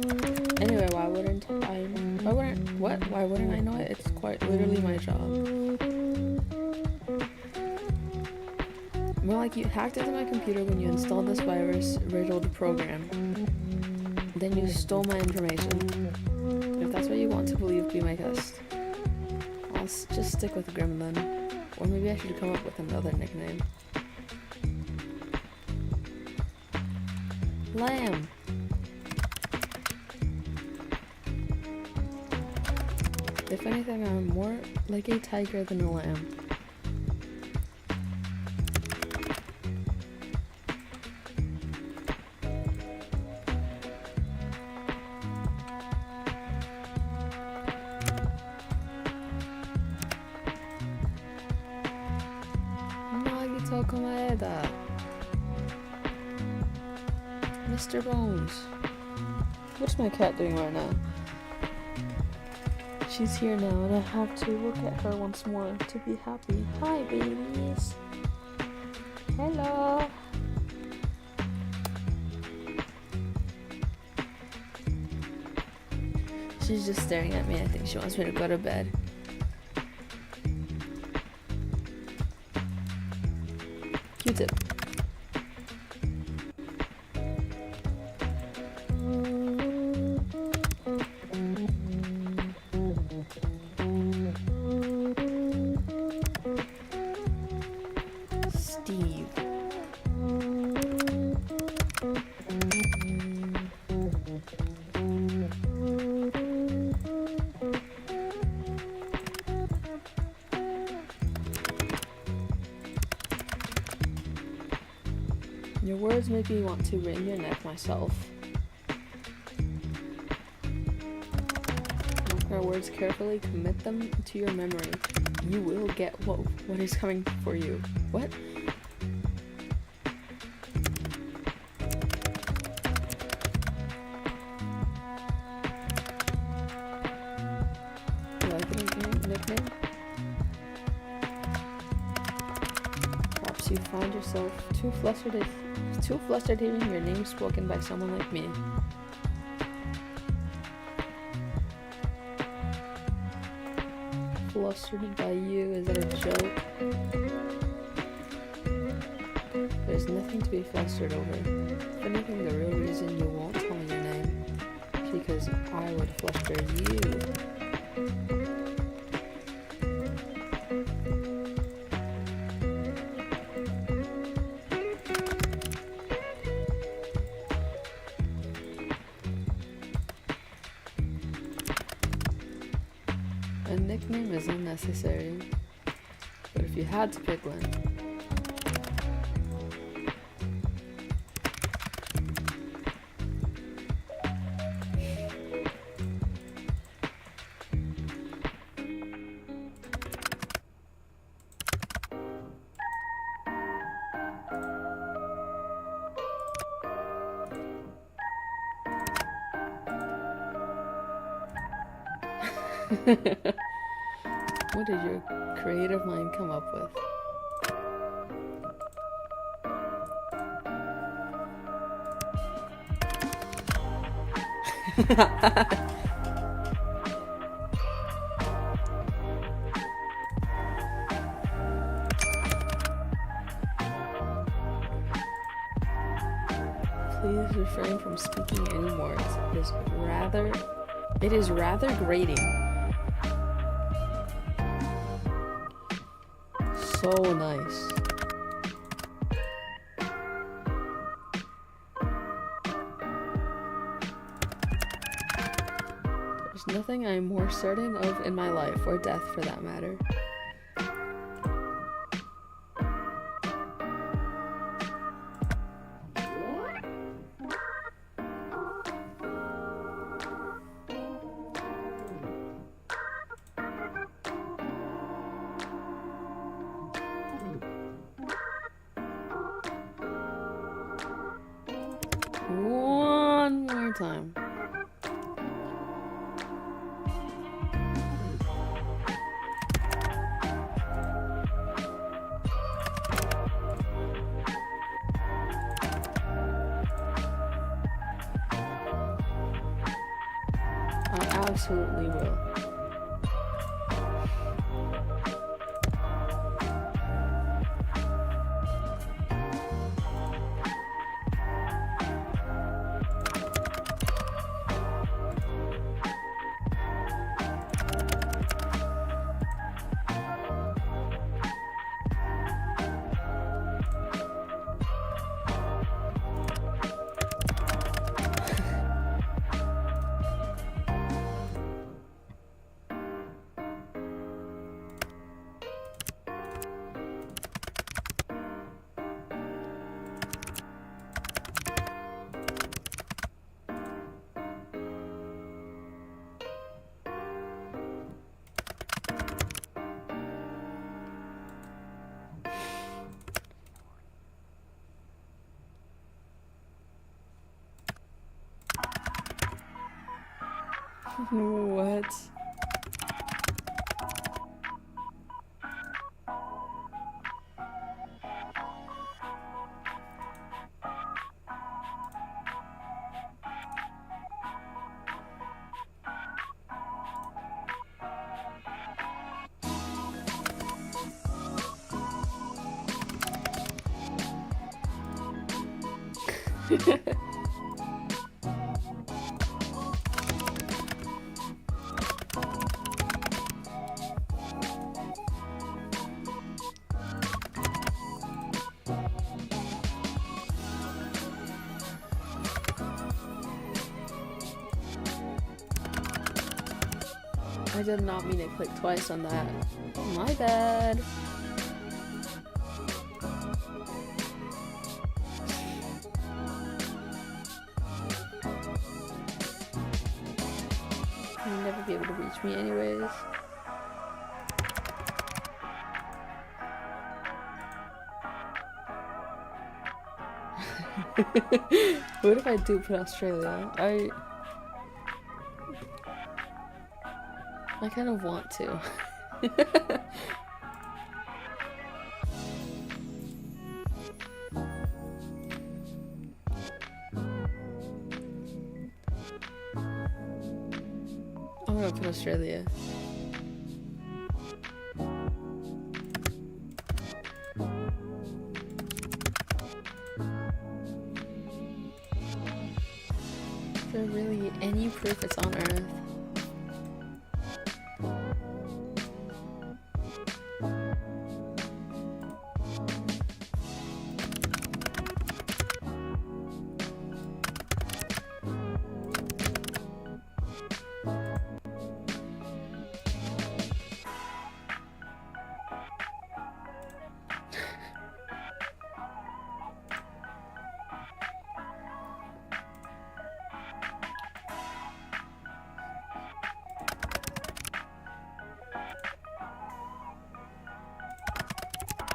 Anyway, why wouldn't I know it? It's quite literally my job. More like you hacked into my computer when you installed this virus riddled program. Then you stole my information. If that's what you want to believe, be my guest. I'll just stick with Grim then. Or maybe I should come up with another nickname. Lamb. If anything, I'm more like a tiger than a lamb. Nagito Komaeda. Mr. Bones. What's my cat doing right now? She's here now and I have to look at her once more to be happy. Hi, babies. Hello. She's just staring at me. I think she wants me to go to bed. Q-tip. Steve. Your words make me want to wring your neck myself. Mark our words carefully, commit them to your memory. You will get what is coming for you. What? Do you like a nickname? Perhaps you find yourself too flustered hearing your name spoken by someone like me. Flustered by you? Is that a joke? There's nothing to be flustered over. If anything, the real reason you won't tell me your name is because I would fluster you. A nickname is unnecessary, but if you had to pick one, what did your creative mind come up with? Please refrain from speaking anymore. It is rather grating. So nice. There's nothing I'm more certain of in my life, or death for that matter. One more time. I absolutely will. What? I did not mean to click twice on that. My bad. You'll never be able to reach me anyways. What if I do put Australia? I kind of want to. I'm gonna put Australia. Is there really any proof it's on Earth?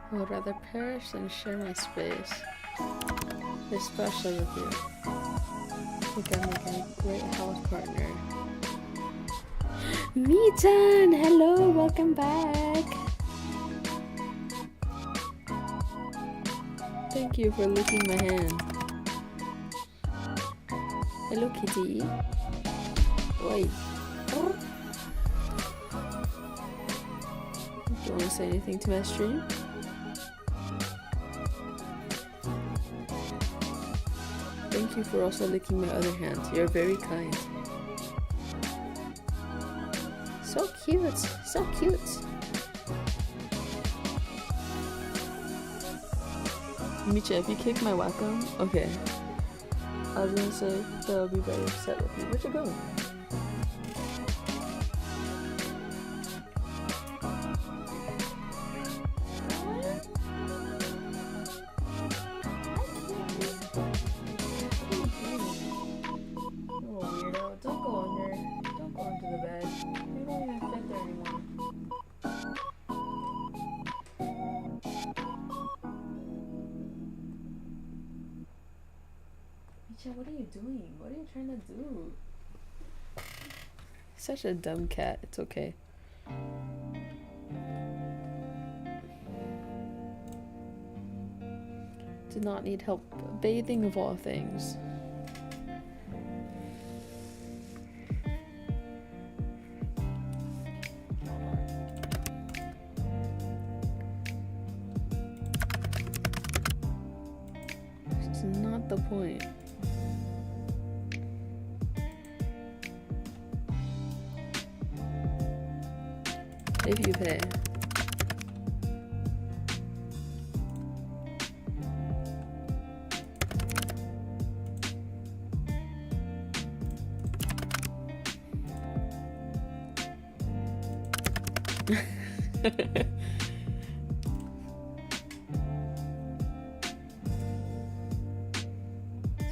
I would rather perish than share my space, especially with you. I think I make a great house partner. Mitan! Hello, welcome back! Thank you for licking my hand. Hello, kitty. Oi. Do you want to say anything to my stream? Thank you for also licking my other hand. You're very kind. So cute. So cute. Micha, if you kick my Wacom, okay. I was gonna say they'll be very upset with me. Where'd you go? What are you doing? What are you trying to do? Such a dumb cat. It's okay. Do not need help bathing of all things. It's not the point. If you pay.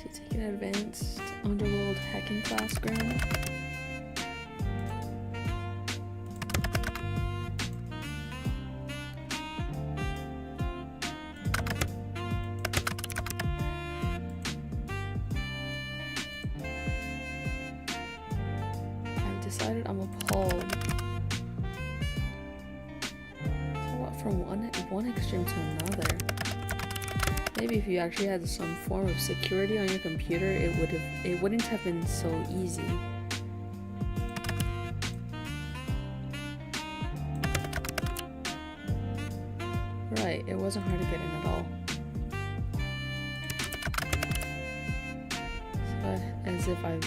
Should take an advanced underworld hacking class, Grandma. I'm appalled. So what, from one extreme to another? Maybe if you actually had some form of security on your computer, it wouldn't have been so easy. Right, it wasn't hard to get in at all. if I've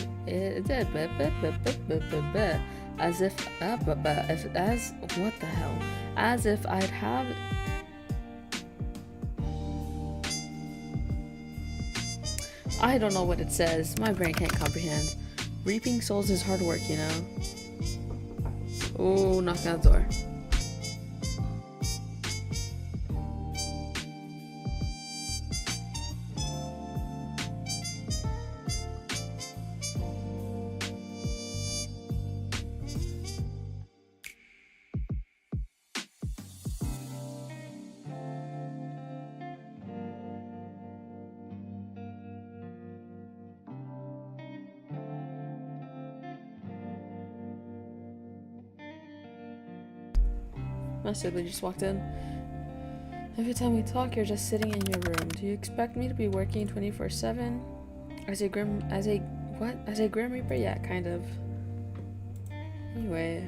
as if as what the hell? As if I'd have I don't know what it says. My brain can't comprehend. Reaping souls is hard work, you know. Oh, knocking on the door. My sibling just walked in. Every time we talk, you're just sitting in your room. Do you expect me to be working 24/7? As a Grim Reaper? Yeah, kind of. Anyway.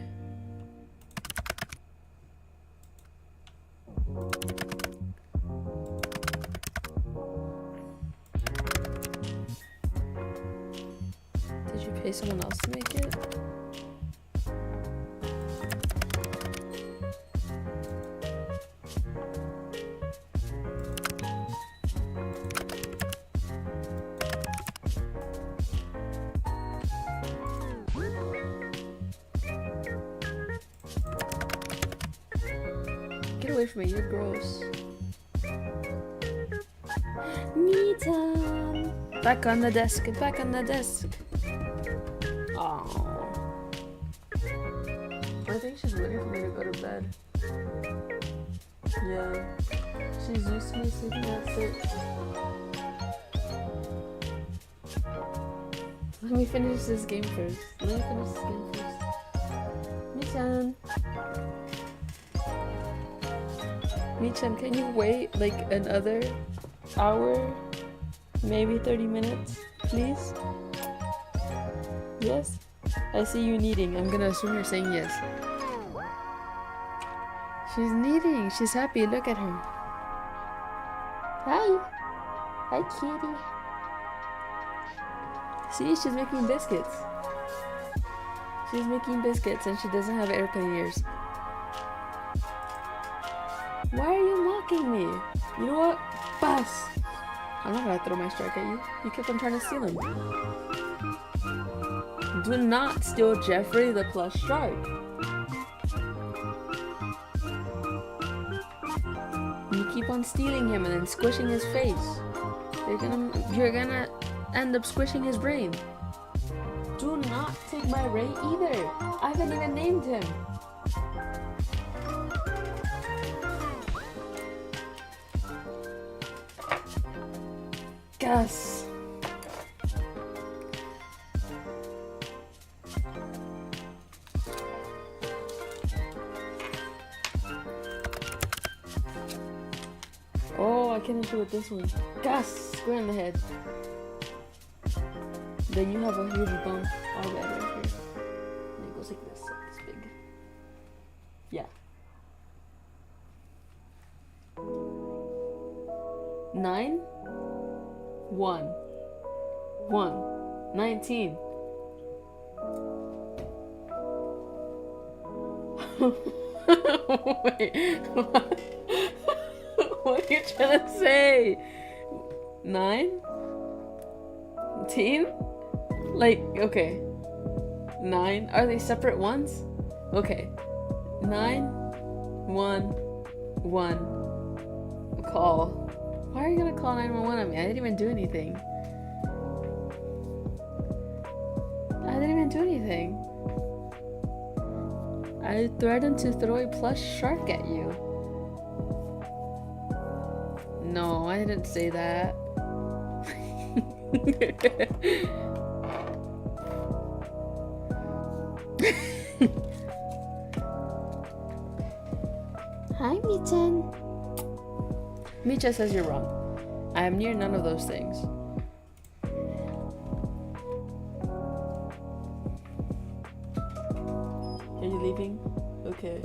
Did you pay someone else to make it? Get away from me, you're gross. Me time. Back on the desk, back on the desk. Oh. I think she's waiting for me to go to bed. Yeah. She's used to me sleeping at 6. Let me finish this game first. Michan. Michan, can you wait like another hour? Maybe 30 minutes, please? Yes? I see you kneading. I'm gonna assume you're saying yes. She's kneading. She's happy. Look at her. Hi. Hi, kitty. See, she's making biscuits. She's making biscuits and she doesn't have airplane ears. Why are you mocking me? You know what? Pass. I'm not gonna throw my strike at you. You kept on trying to steal him. Do not steal Jeffrey the plush shark. You keep on stealing him and then squishing his face. You're gonna end up squishing his brain. Do not take my Ray either. I haven't even named him. Gus. Oh, I can't do it this one. Gus, square in the head. Then you have a huge bump all the way right here. And it goes like this big. Yeah. 9 1 1 19. Wait, what? What are you trying to say? 9? 10? Like, okay. 9? Are they separate ones? Okay. 9 1 1. Call. Why are you gonna call 911 on me? I didn't even do anything. I threatened to throw a plush shark at you. No, I didn't say that. Hi, Michan. Micha says you're wrong. I am near none of those things. Are you leaving? Okay.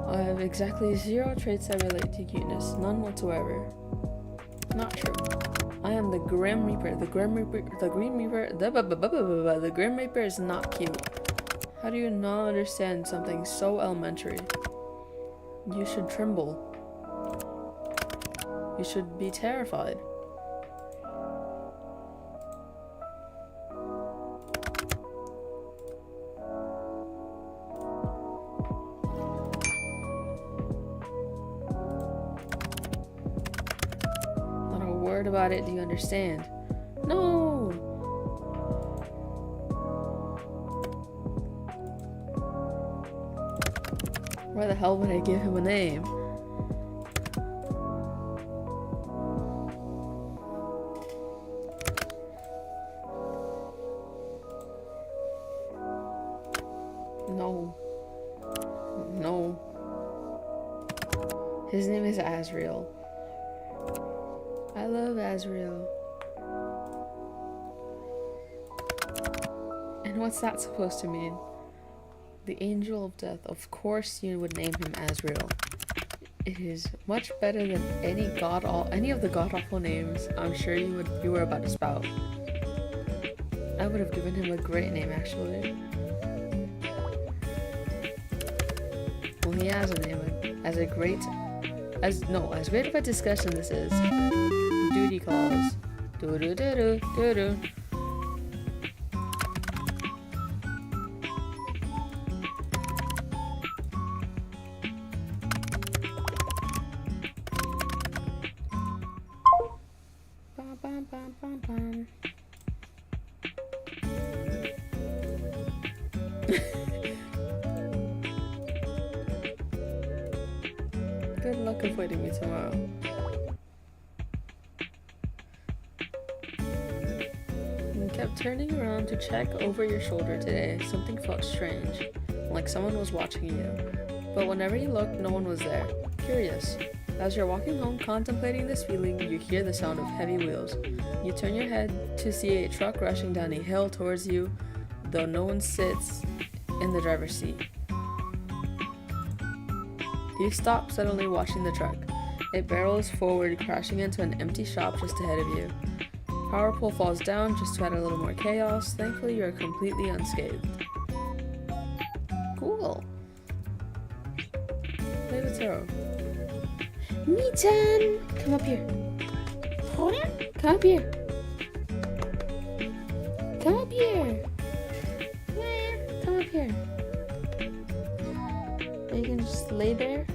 I have exactly 0 traits that relate to cuteness. None whatsoever. Not true. I am the Grim Reaper. The Grim Reaper is not cute. How do you not understand something so elementary? You should tremble. You should be terrified. Not a word about it, do you understand? No! Why the hell would I give him a name? No. No. His name is Azrael. I love Azrael. And what's that supposed to mean? The Angel of Death. Of course you would name him Azrael. It is much better than any of the god-awful names I'm sure you were about to spout. I would have given him a great name, actually. Well, he has a name. As great of a discussion this is. Duty calls. Do-do-do-do-do-do. Bum, bum, bum, bum. Good luck avoiding me tomorrow. You kept turning around to check over your shoulder today. Something felt strange, like someone was watching you. But whenever you looked, no one was there. Curious. As you're walking home contemplating this feeling, you hear the sound of heavy wheels. You turn your head to see a truck rushing down a hill towards you, though no one sits in the driver's seat. You stop suddenly watching the truck. It barrels forward, crashing into an empty shop just ahead of you. Power pole falls down just to add a little more chaos. Thankfully, you are completely unscathed. Cool. Play the tarot. Mii-chan! Come up here. Come up here. Come up here. Come up here. You can just lay there.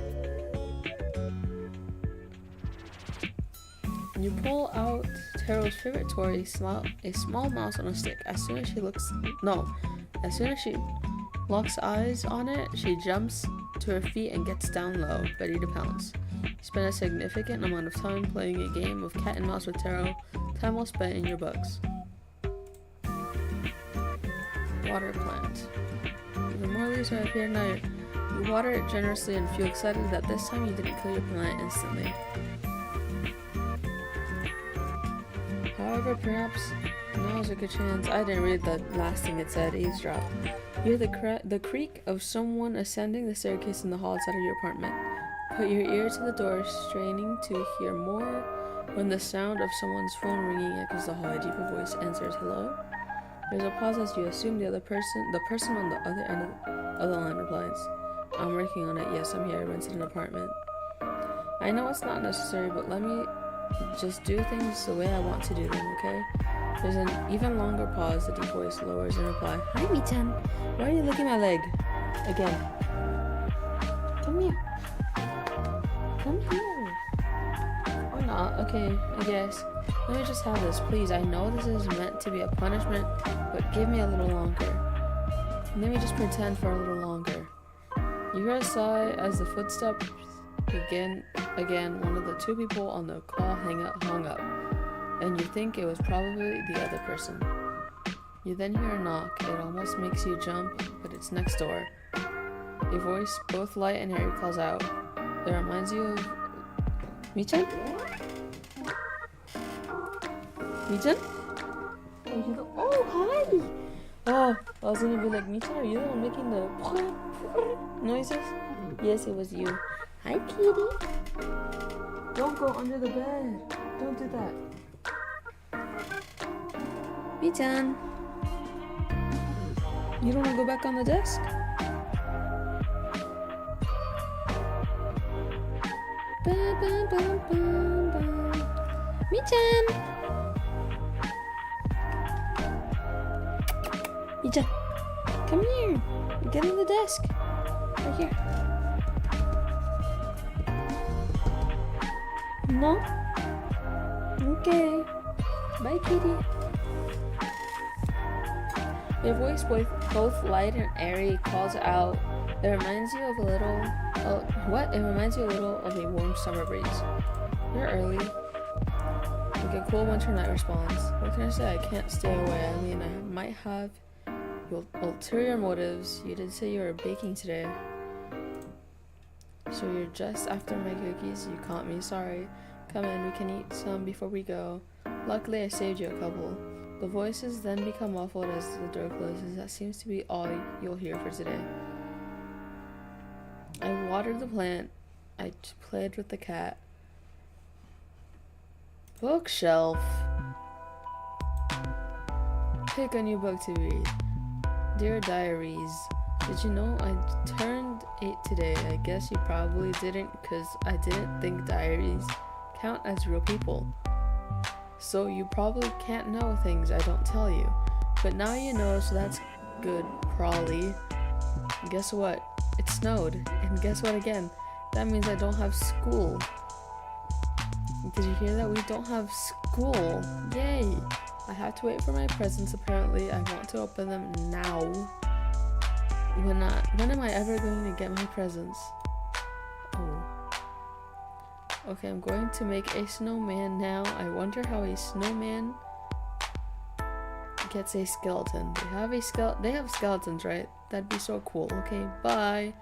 You pull out Taro's favorite toy, a small mouse on a stick. As soon as she locks eyes on it, she jumps to her feet and gets down low, ready to pounce. You spend a significant amount of time playing a game of cat and mouse with Taro, time well spent in your books. Water plant. The more leaves are up here now. You water it generously and feel excited that this time you didn't kill your plant instantly. However, perhaps now's a good chance. I didn't read the last thing it said. Eavesdrop. You hear the creak of someone ascending the staircase in the hall outside of your apartment. Put your ear to the door, straining to hear more, when the sound of someone's phone ringing echoes the hall. A deeper voice answers, "Hello?" There's a pause as you assume the person on the other end of the line replies, "I'm working on it. Yes, I'm here. I rented an apartment." I know it's not necessary, but let me just do things the way I want to do them, okay? There's an even longer pause. The deep voice lowers in reply, "Hi, Mii-chan. Why are you licking my leg? Again. Come here. Come here. Or not. Okay, I guess. Let me just have this, please. I know this is meant to be a punishment, but give me a little longer. Let me just pretend for a little longer." You hear a sigh as the footsteps begin again. One of the two people on the call hung up, and you think it was probably the other person. You then hear a knock. It almost makes you jump, but it's next door. A voice, both light and airy, calls out. It reminds you of Mii-chan? Mii-chan? Oh, hi! Oh, I was gonna be like, Mii-chan, are you the one making the noises? Yes, it was you. Hi, kitty. Don't go under the bed. Don't do that. Mi-chan. You don't want to go back on the desk? Mi-chan. Mi-chan. Come here. Get on the desk. Right here. No? Okay. Bye, kitty. Your voice, both light and airy, calls out. It reminds you of a little... It reminds you a little of a warm summer breeze. You're early. Like a cool winter night responds. What can I say? I can't stay away. I mean, I might have ulterior motives. You did say you were baking today. So you're just after my cookies? You caught me. Sorry. Come in. We can eat some before we go. Luckily, I saved you a couple. The voices then become muffled as the door closes. That seems to be all you'll hear for today. I watered the plant. I played with the cat. Bookshelf. Pick a new book to read. Dear Diaries. Did you know I turned 8 today? I guess you probably didn't, because I didn't think diaries count as real people. So you probably can't know things I don't tell you. But now you know, so that's good, Crawley. Guess what? It snowed. And guess what again? That means I don't have school. Did you hear that? We don't have school. Yay! I have to wait for my presents apparently. I want to open them now. When am I ever going to get my presents? Oh. Okay, I'm going to make a snowman now. I wonder how a snowman gets a skeleton. They have skeletons, right? That'd be so cool. Okay, bye.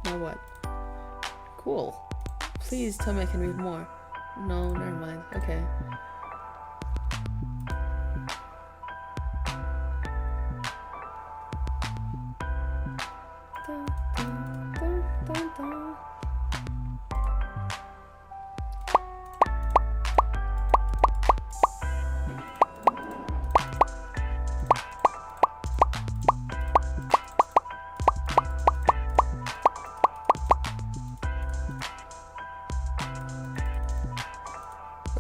Now what? Cool. Please tell me I can read more. No, never mind. Okay. Dun, dun, dun, dun, dun.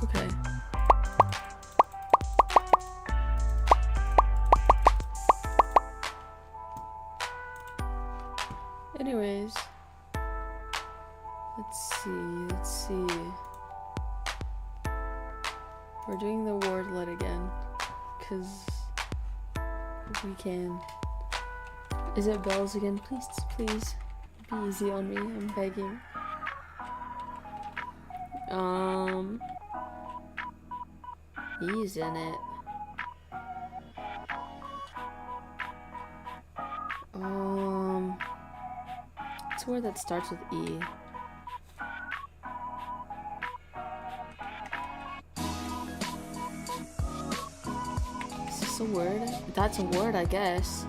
Okay. Anyways, let's see. We're doing the wordlet again, cause we can. Is it bells again? Please, be easy on me. I'm begging. E's in it. It's a word that starts with E. Is this a word? That's a word, I guess.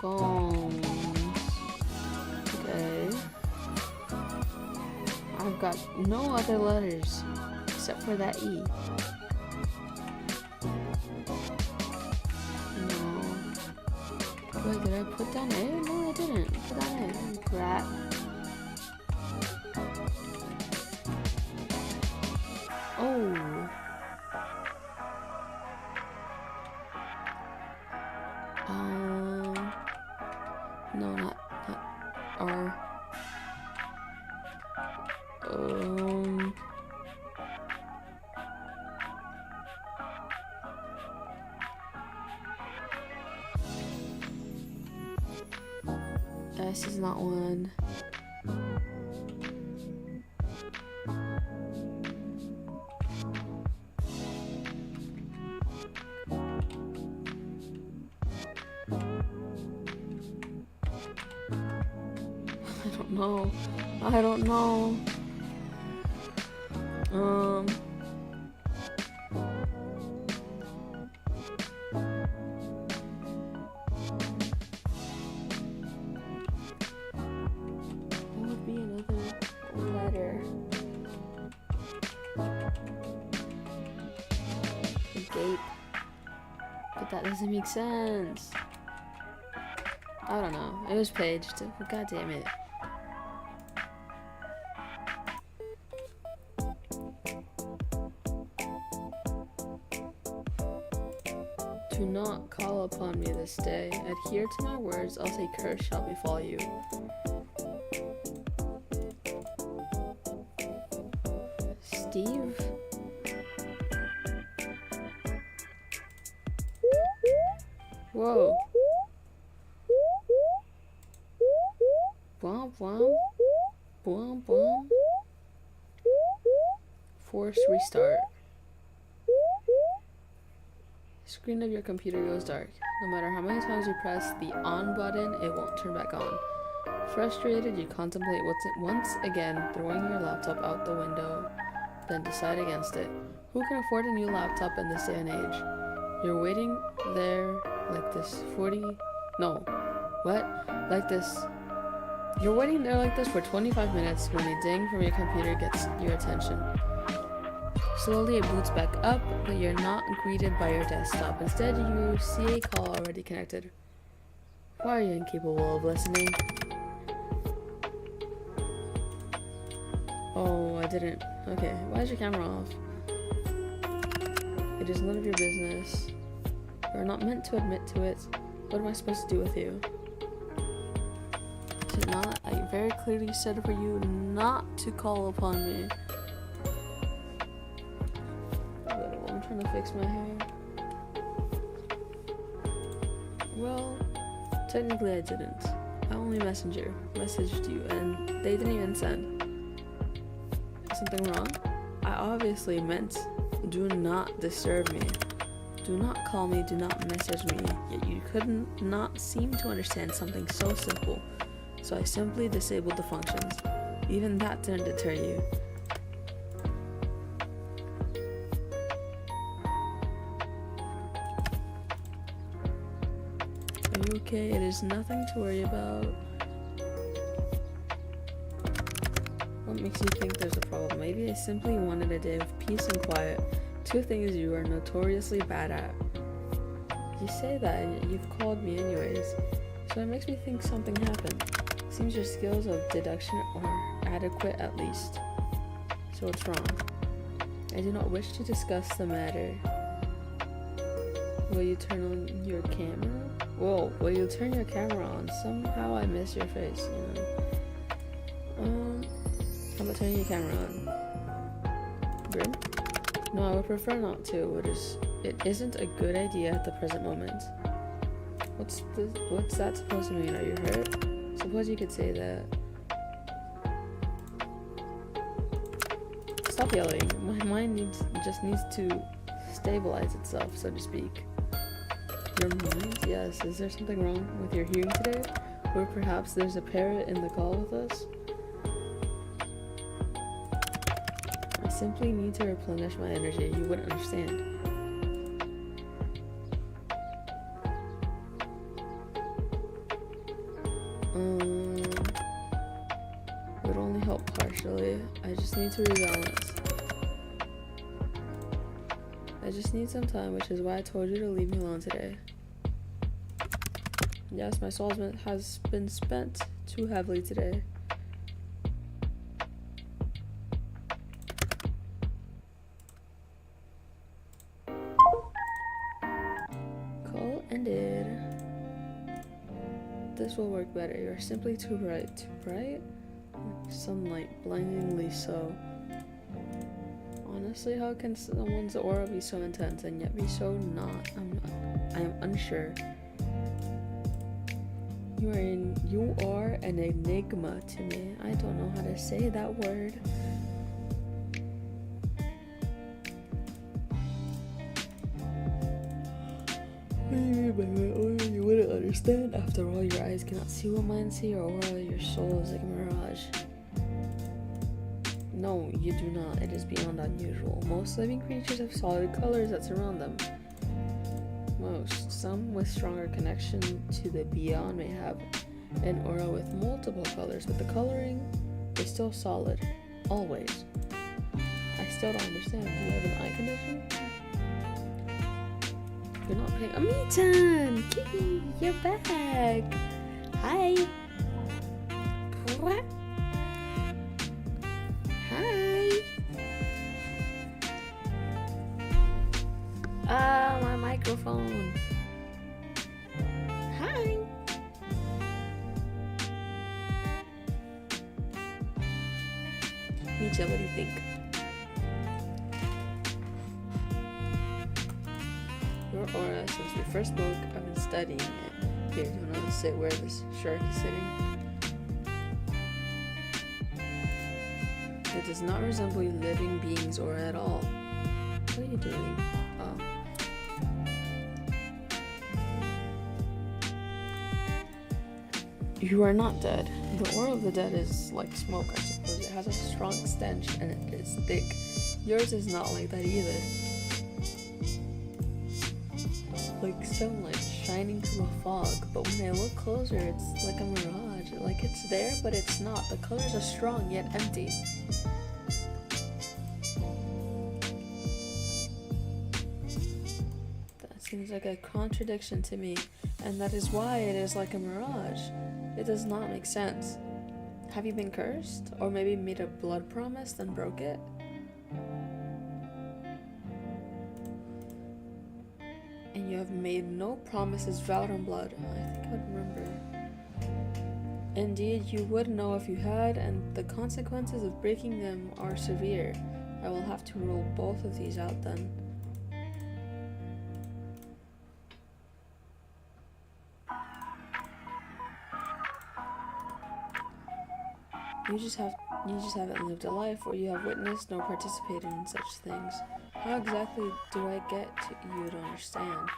Bones. Okay. I've got no other letters except for that E. No. Wait, did I put down A? No, I didn't. Put down A. Brat. Oh. No, not R. S is not one. I don't know. Um. What would be another letter? Gape. But that doesn't make sense. I don't know. It was paged. God damn it. Do not call upon me this day. Adhere to my words, else a curse shall befall you. Steve? Whoa. Bwomp womp. Bwomp womp. Force restart. Screen of your computer goes dark. No matter how many times you press the on button, it won't turn back on. Frustrated, you contemplate once again throwing your laptop out the window, then decide against it. Who can afford a new laptop in this day and age? You're waiting there like this You're waiting there like this for 25 minutes when a ding from your computer gets your attention. Slowly it boots back up, but you're not greeted by your desktop. Instead, you see a call already connected. Why are you incapable of listening? Oh, I didn't. Okay, why is your camera off? It is none of your business. You're not meant to admit to it. What am I supposed to do with you? Is it not? I very clearly said for you not to call upon me. I'm trying to fix my hair. Well, technically I didn't. I only messaged you, and they didn't even send. Something wrong? I obviously meant do not disturb me. Do not call me, do not message me, yet you couldn't not seem to understand something so simple. So I simply disabled the functions. Even that didn't deter you. Are you okay? It is nothing to worry about. What makes you think there's a problem? Maybe I simply wanted a day of peace and quiet. Two things you are notoriously bad at. You say that, and yet you've called me anyways. So it makes me think something happened. Seems your skills of deduction are adequate at least. So what's wrong? I do not wish to discuss the matter. Will you turn on your camera? Whoa, will you turn your camera on? Somehow I miss your face, you know. How about turning your camera on? Grim? No, I would prefer not to. It isn't a good idea at the present moment. What's that supposed to mean? Are you hurt? Suppose you could say that. Stop yelling. My mind just needs to stabilize itself, so to speak. Your mind? Yes. Is there something wrong with your hearing today? Or perhaps there's a parrot in the call with us? I simply need to replenish my energy. You wouldn't understand. It would only help partially. I just need to rebalance. I just need some time, which is why I told you to leave me alone today. Yes, my soul has been spent too heavily today. Call ended. This will work better. You're simply too bright. Too bright? Sunlight, blindingly so. Honestly, how can someone's aura be so intense and yet be so not? I am unsure. You are an enigma to me. I don't know how to say that word. You wouldn't understand. After all, your eyes cannot see what mine see. Your aura, your soul is like a mirage. No, No, you do not. It is beyond unusual. Most living creatures have solid colors that surround them. Most. Some with stronger connection to the beyond may have an aura with multiple colors, but the coloring is still solid. Always. I still don't understand. Do you have an eye condition? You're not paying. Ami-chan! Kiki, you're back! Hi! What? Hi! Ah, my microphone! Hi! Micha, what do you think? Your aura, since we first spoke, I've been studying it. Here, do you want to sit where this shark is sitting? It does not resemble a living being's aura at all. What are you doing? Oh. You are not dead. The aura of the dead is like smoke, I suppose. It has a strong stench and it is thick. Yours is not like that either. Like sunlight shining through a fog, but when I look closer, it's like a mirage. Like it's there, but it's not. The colors are strong yet empty. That seems like a contradiction to me, and that is why it is like a mirage. It does not make sense. Have you been cursed? Or maybe made a blood promise, then broke it? And you have made no promises vowed on blood. I think I would remember. Indeed, you would know if you had, and the consequences of breaking them are severe. I will have to rule both of these out then. You just haven't lived a life where you have witnessed nor participated in such things. How exactly do I get to you to understand?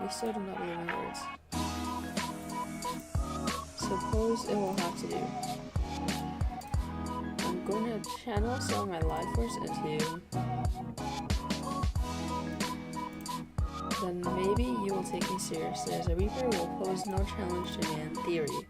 You still do not believe my words. Suppose it will have to do. I'm going to channel some of my life force into you. Then maybe you will take me seriously, as a Reaper will pose no challenge to me in theory.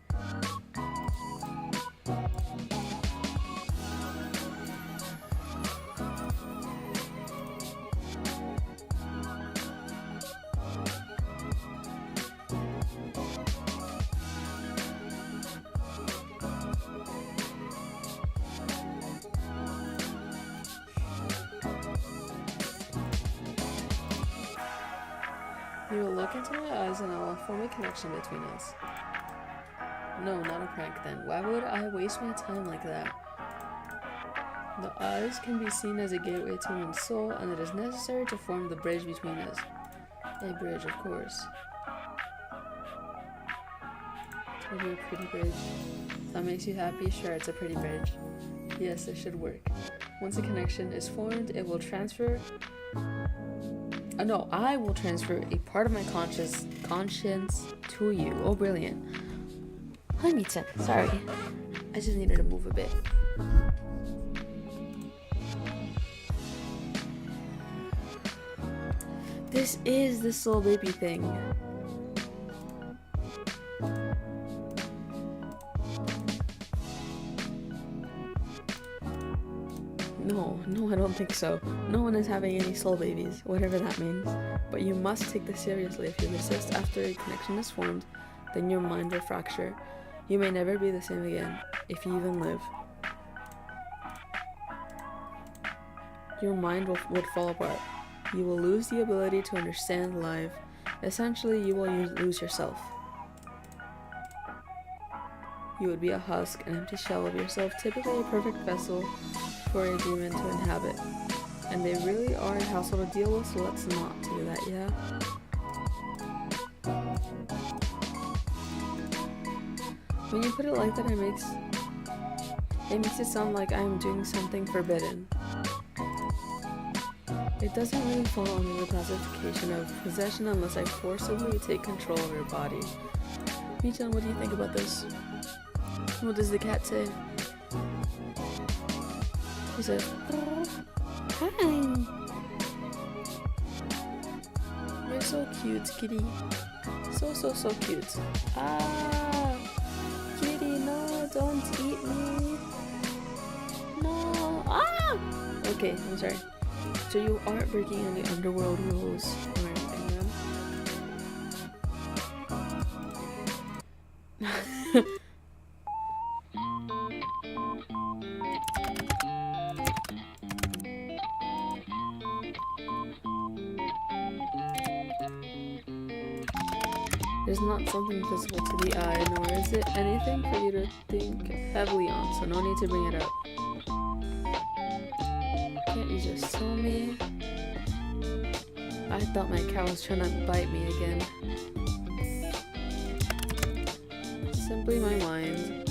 You will look into my eyes and I will form a connection between us. No, not a prank then. Why would I waste my time like that? The eyes can be seen as a gateway to one's soul, and it is necessary to form the bridge between us. A bridge, of course. It'll be a pretty bridge. If that makes you happy, sure, it's a pretty bridge. Yes, it should work. Once a connection is formed, it will transfer... no, I will transfer a part of my conscience to you. Oh, brilliant. Hi, Mitsa. Sorry. I just needed to move a bit. This is the soul baby thing. No, I don't think so. No one is having any soul babies, whatever that means. But you must take this seriously. If you resist after a connection is formed, then your mind will fracture. You may never be the same again, if you even live. Your mind would fall apart. You will lose the ability to understand life. Essentially, you will lose yourself. You would be a husk, an empty shell of yourself, typically a perfect vessel for a demon to inhabit. And they really are a hassle to deal with, so let's not do that, yeah? When you put it like that, it makes it sound like I am doing something forbidden. It doesn't really fall under the classification of possession unless I forcibly take control of your body. Michan, what do you think about this? What does the cat say? He said, hi. You're so cute, kitty. So cute. Ah, kitty, no, don't eat me. No. Ah. Okay, I'm sorry. So you aren't breaking any underworld rules or anything, then? It's not something visible to the eye, nor is it anything for you to think heavily on, so no need to bring it up. Can't you just tell me? I thought my cow was trying to bite me again. Simply my mind.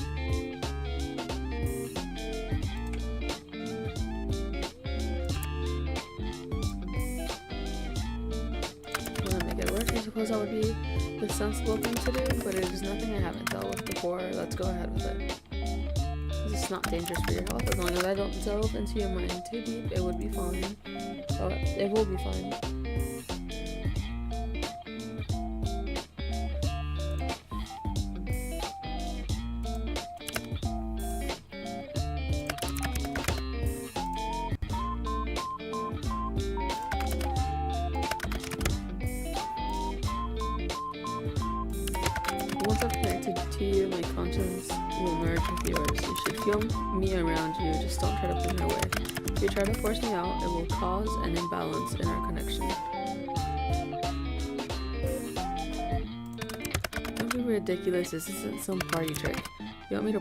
I suppose that would be the sensible thing to do, but it is nothing I haven't dealt with before. Let's go ahead with it. It's not dangerous for your health. As long as I don't delve into your mind too deep, it would be fine. Oh, it will be fine. Once I've connected to you, my conscience will merge with yours. You should feel me around you, just don't try to push me away. If you try to force me out, it will cause an imbalance in our connection. Don't be ridiculous, this isn't some party trick. You want me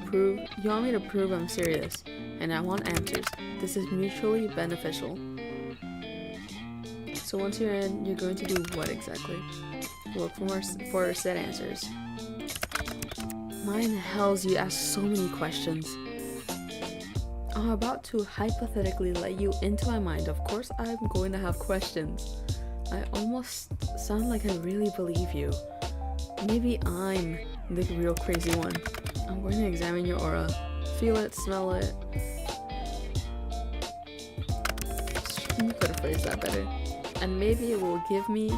to prove I'm serious, and I want answers. This is mutually beneficial. So once you're in, you're going to do what exactly? Look for said answers. Mine hells, you ask so many questions. I'm about to hypothetically let you into my mind. Of course I'm going to have questions. I almost sound like I really believe you. Maybe I'm the real crazy one. I'm going to examine your aura. Feel it, smell it. You could have phrased that better. And maybe it will give me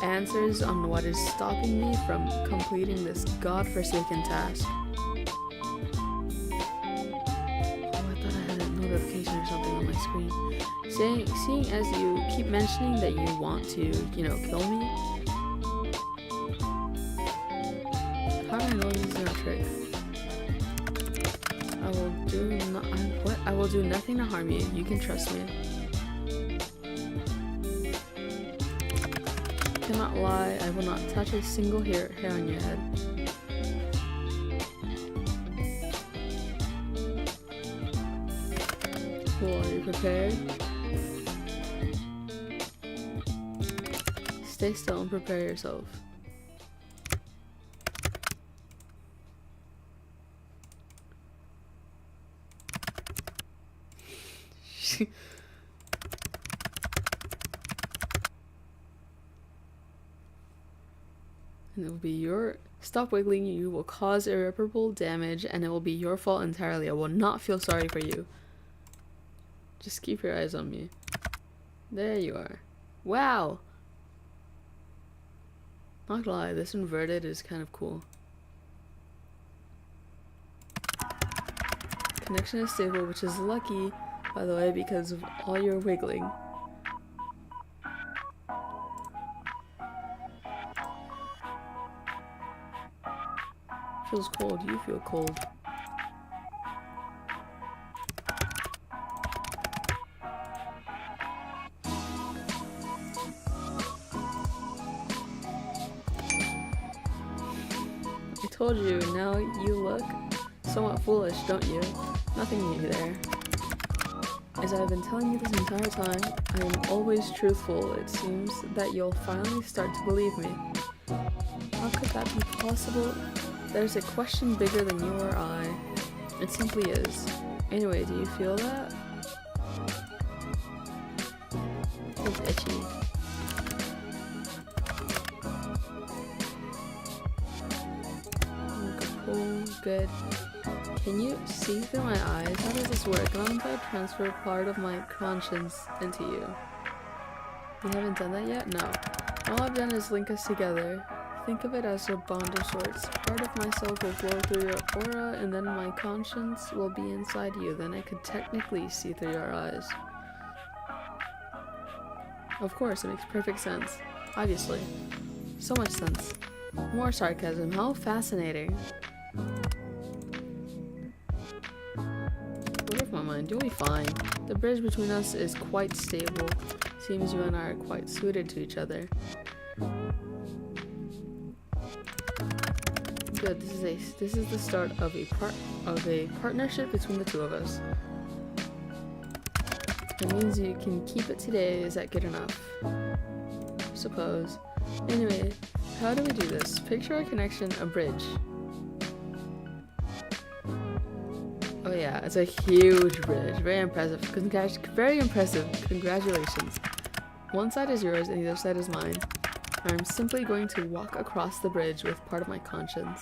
answers on what is stopping me from completing this godforsaken task. Oh, I thought I had a notification or something on my screen. Seeing as you keep mentioning that you want to, kill me. How do I know this is not a trick? I will do nothing to harm you. You can trust me. Cannot lie, I will not touch a single hair on your head. Cool, are you prepared? Stay still and prepare yourself. And it will be stop wiggling, you will cause irreparable damage, and it will be your fault entirely. I will not feel sorry for you. Just keep your eyes on me. There you are. Wow! Not gonna lie, this inverted is kind of cool. Connection is stable, which is lucky, by the way, because of all your wiggling. Feels cold. You feel cold. I told you. Now you look somewhat foolish, don't you? Nothing new there. As I've been telling you this entire time, I am always truthful. It seems that you'll finally start to believe me. How could that be possible? There's a question bigger than you or I. It simply is. Anyway, do you feel that? Feels itchy. good. Can you see through my eyes? How does this work? How if I transfer part of my conscience into you? You haven't done that yet? No. All I've done is link us together. Think of it as a bond of sorts. Part of myself will flow through your aura, and then my conscience will be inside you. Then I could technically see through your eyes. Of course, it makes perfect sense. Obviously. So much sense. More sarcasm. How fascinating. What if my mind? You'll be fine. The bridge between us is quite stable. Seems you and I are quite suited to each other. Good. This is the start of a partnership between the two of us. It means you can keep it today. Is that good enough? I suppose. Anyway, how do we do this? Picture our connection, a bridge. Oh yeah, it's a huge bridge. Very impressive. Very impressive. Congratulations. One side is yours and the other side is mine. I'm simply going to walk across the bridge with part of my conscience.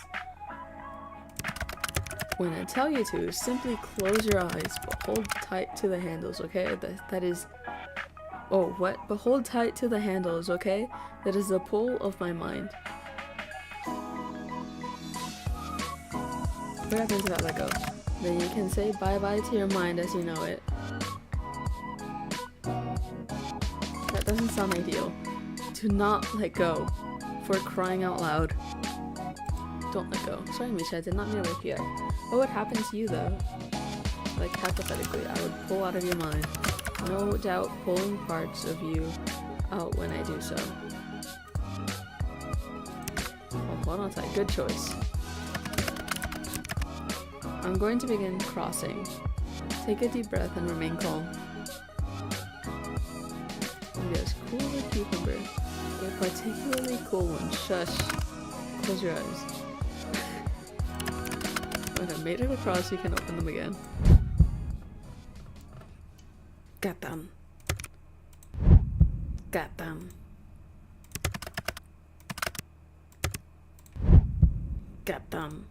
When I tell you to, simply close your eyes, but hold tight to the handles, okay? That is... Oh, what? But hold tight to the handles, okay? That is the pull of my mind. What happens if I let go? Then you can say bye-bye to your mind as you know it. That doesn't sound ideal. Do not let go. For crying out loud. Don't let go. Sorry, Misha, I did not mean to wake you up. What would happen to you, though? Like, hypothetically, I would pull out of your mind. No doubt pulling parts of you out when I do so. Oh, hold on tight. Good choice. I'm going to begin crossing. Take a deep breath and remain calm. Yes, cool as a cucumber. A particularly cool one. Shush. Close your eyes. When I made it across, you can open them again. Got them. Got them. Got them.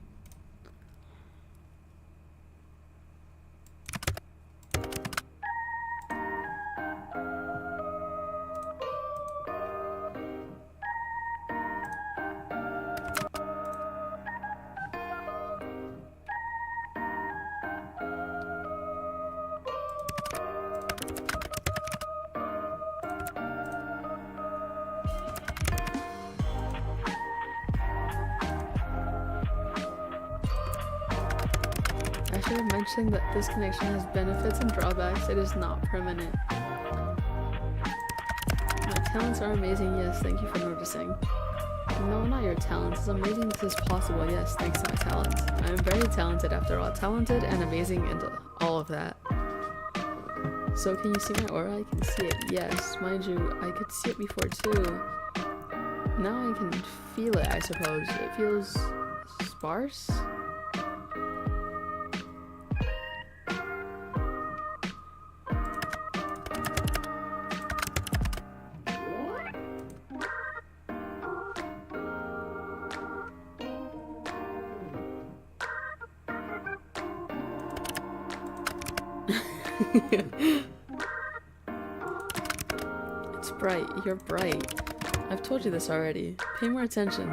I should have mentioned that this connection has benefits and drawbacks. It is not permanent. My talents are amazing. Yes, thank you for noticing. No, not your talents. It's amazing this is possible. Yes, thanks to my talents. I am very talented after all. Talented and amazing and all of that. So can you see my aura? I can see it. Yes, mind you, I could see it before too. Now I can feel it, I suppose. It feels sparse. It's bright. You're bright. I've told you this already. Pay more attention.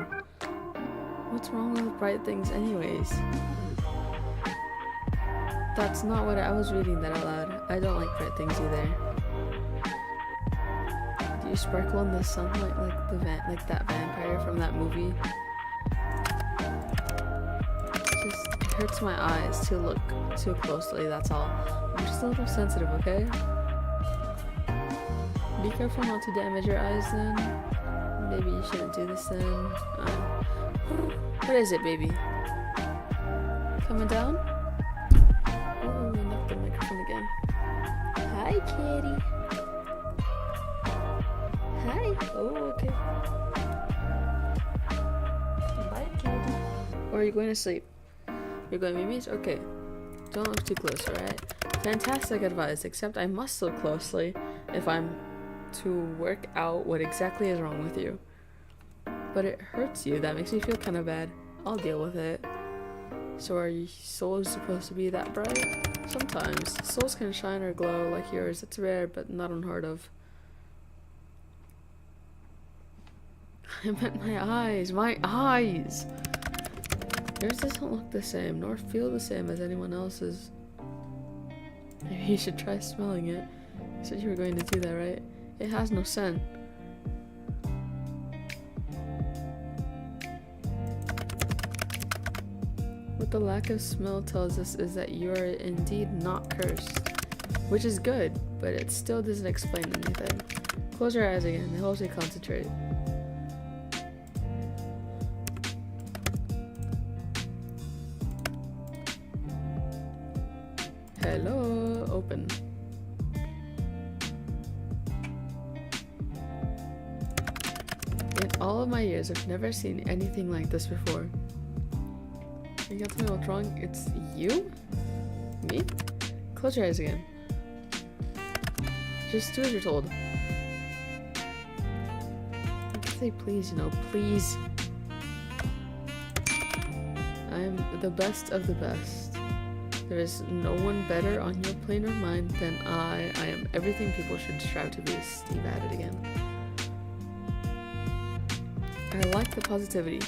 What's wrong with bright things anyways? That's not what I was reading that out loud. I don't like bright things either. Do you sparkle in the sunlight like that vampire from that movie? It hurts my eyes to look too closely, that's all. I'm just a little sensitive, okay? Be careful not to damage your eyes then. Maybe you shouldn't do this then. What is it, baby? Coming down? Oh, I knocked the microphone again. Hi, kitty. Hi. Oh, okay. Bye, kitty. Or are you going to sleep? You're going mimi's? Okay. Don't look too close, alright? Fantastic advice, except I must look closely if I'm to work out what exactly is wrong with you. But it hurts you. That makes me feel kind of bad. I'll deal with it. So are your souls supposed to be that bright? Sometimes. Souls can shine or glow like yours. It's rare, but not unheard of. I meant my eyes. My eyes! Yours doesn't look the same, nor feel the same as anyone else's. Maybe you should try smelling it. You said you were going to do that, right? It has no scent. What the lack of smell tells us is that you are indeed not cursed. Which is good, but it still doesn't explain anything. Close your eyes again. It helps you concentrate. Hello, open. In all of my years, I've never seen anything like this before. You gotta tell me what's wrong? It's you? Me? Close your eyes again. Just do as you're told. I can say please, you know, please. I am the best of the best. There is no one better on your plane of mind than I. I am everything people should strive to be. Steve at it again. I like the positivity.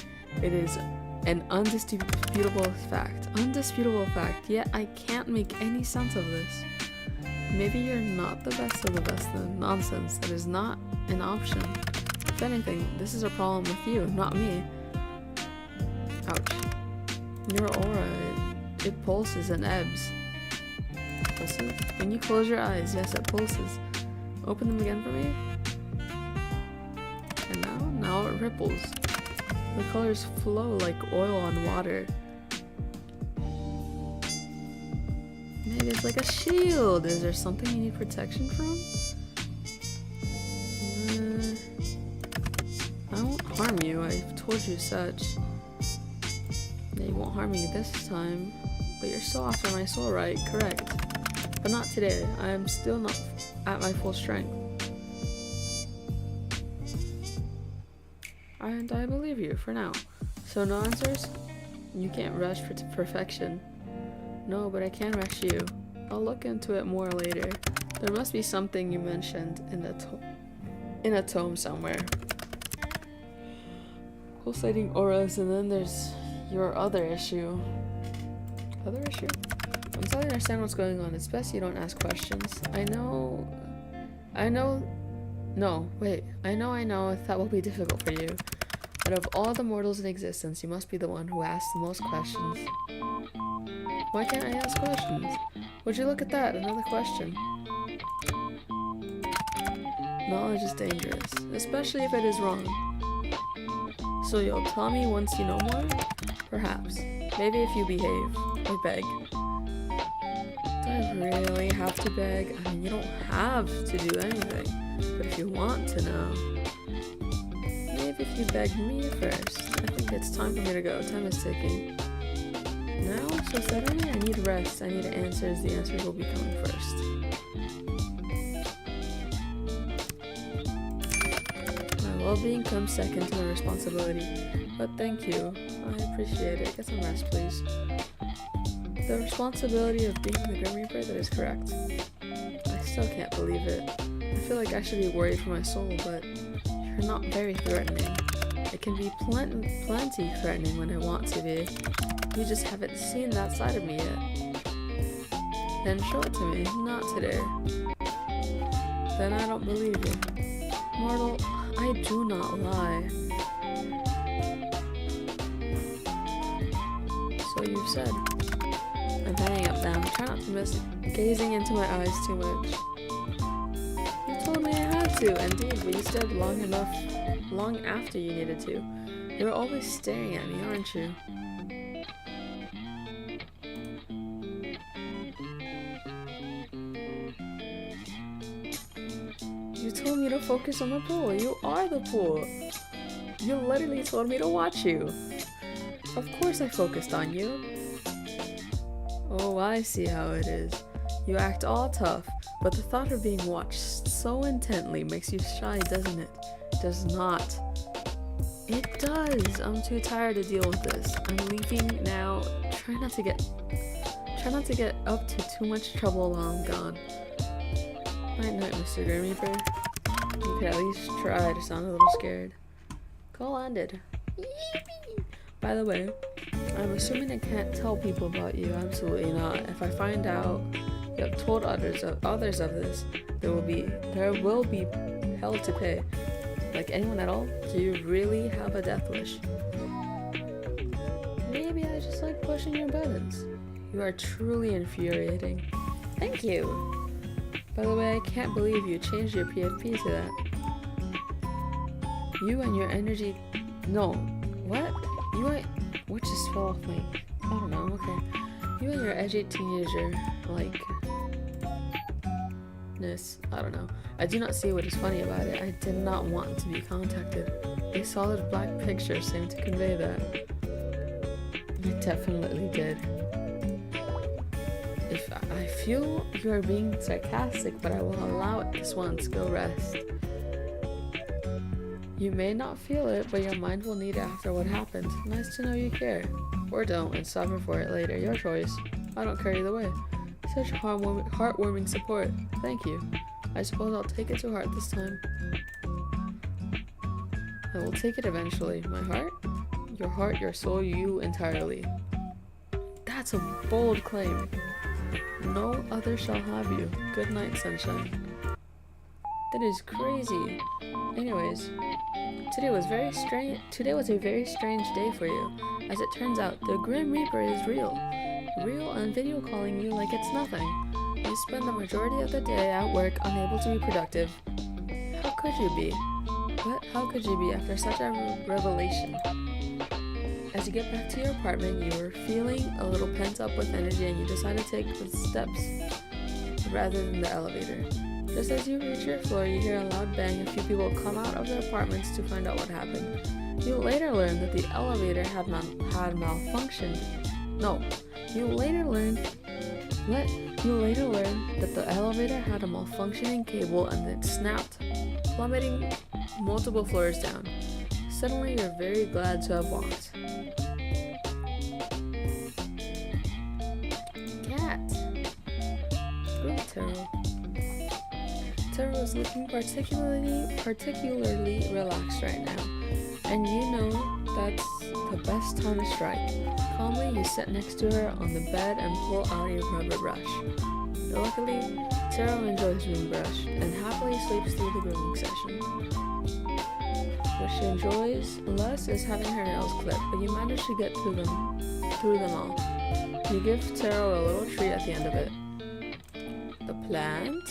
It is an undisputable fact. Undisputable fact. Yet I can't make any sense of this. Maybe you're not the best of the best then. Nonsense. That is not an option. If anything, this is a problem with you, not me. Ouch. Your aura, it pulses and ebbs. Pulses? When you close your eyes, yes, it pulses. Open them again for me. And now it ripples. The colors flow like oil on water. Maybe it's like a shield. Is there something you need protection from? I won't harm you. I've told you such. They won't harm me this time. But you're still after my soul, right? Correct. But not today. I am still not at my full strength. And I believe you for now. So no answers? You can't rush for perfection. No, but I can rush you. I'll look into it more later. There must be something you mentioned in a tome somewhere. Pulsating auras, and then there's your other issue. Other issue? Once I understand what's going on, it's best you don't ask questions. I know that will be difficult for you. Out of all the mortals in existence, you must be the one who asks the most questions. Why can't I ask questions? Would you look at that? Another question. Knowledge is dangerous, especially if it is wrong. So you'll tell me once you know more? Perhaps. Maybe if you behave. Or beg. Do I really have to beg? I mean, you don't have to do anything. But if you want to know, maybe if you beg me first. I think it's time for me to go. Time is ticking. Now, so suddenly I need rest. I need answers. The answers will be coming first. My well-being comes second to my responsibility. But thank you. I appreciate it. Get some rest, please. The responsibility of being the Grim Reaper, that is correct. I still can't believe it. I feel like I should be worried for my soul, but you're not very threatening. It can be plenty threatening when I want to be. You just haven't seen that side of me yet. Then show it to me, not today. Then I don't believe you. Mortal, I do not lie. So you've said. I'm hanging up now. Try not to miss gazing into my eyes too much. You told me I had to, indeed, but you said long enough, long after you needed to. You're always staring at me, aren't you? You told me to focus on the pool. You are the pool. You literally told me to watch you. Of course I focused on you. Oh, I see how it is. You act all tough, but the thought of being watched so intently makes you shy, doesn't it? Does not. It does. I'm too tired to deal with this. I'm leaving now. Try not to get up to too much trouble while I'm gone. Night night, Mr. Grim Reaper. You could at least try to sound a little scared. Call ended. By the way, I'm assuming I can't tell people about you. Absolutely not. If I find out you have told others of this, there will be hell to pay. Like anyone at all? Do you really have a death wish? Maybe I just like pushing your buttons. You are truly infuriating. Thank you. By the way, I can't believe you changed your PFP to that. You and your energy. No. What? What just fell off my. I don't know. Okay. You and your edgy teenager ness. I don't know. I do not see what is funny about it. I did not want to be contacted. A solid black picture seemed to convey that. It definitely did. If I feel you are being sarcastic, but I will allow it this once. Go rest. You may not feel it, but your mind will need it after what happened. Nice to know you care. Or don't, and suffer for it later. Your choice. I don't care either way. Such heartwarming support. Thank you. I suppose I'll take it to heart this time. I will take it eventually. My heart? Your heart, your soul, you entirely. That's a bold claim. No other shall have you. Good night, sunshine. That is crazy. Anyways, today was a very strange day for you. As it turns out, the Grim Reaper is real and video calling you like it's nothing. You spend the majority of the day at work unable to be productive. How could you be? How could you be after such a revelation? As you get back to your apartment, you were feeling a little pent up with energy and you decide to take the steps rather than the elevator. Just as you reach your floor, you hear a loud bang. A few people come out of their apartments to find out what happened. You later learn that the elevator had malfunctioned. No, you later learn that the elevator had a malfunctioning cable and it snapped, plummeting multiple floors down. Suddenly, you're very glad to have walked. Cat. Good, Taro. Taro is looking particularly relaxed right now, and you know that's the best time to strike. Calmly, you sit next to her on the bed and pull out your rubber brush. Luckily, Taro enjoys being brushed and happily sleeps through the grooming session. What she enjoys less is having her nails clipped, but you manage to get through them all. You give Taro a little treat at the end of it. The plant?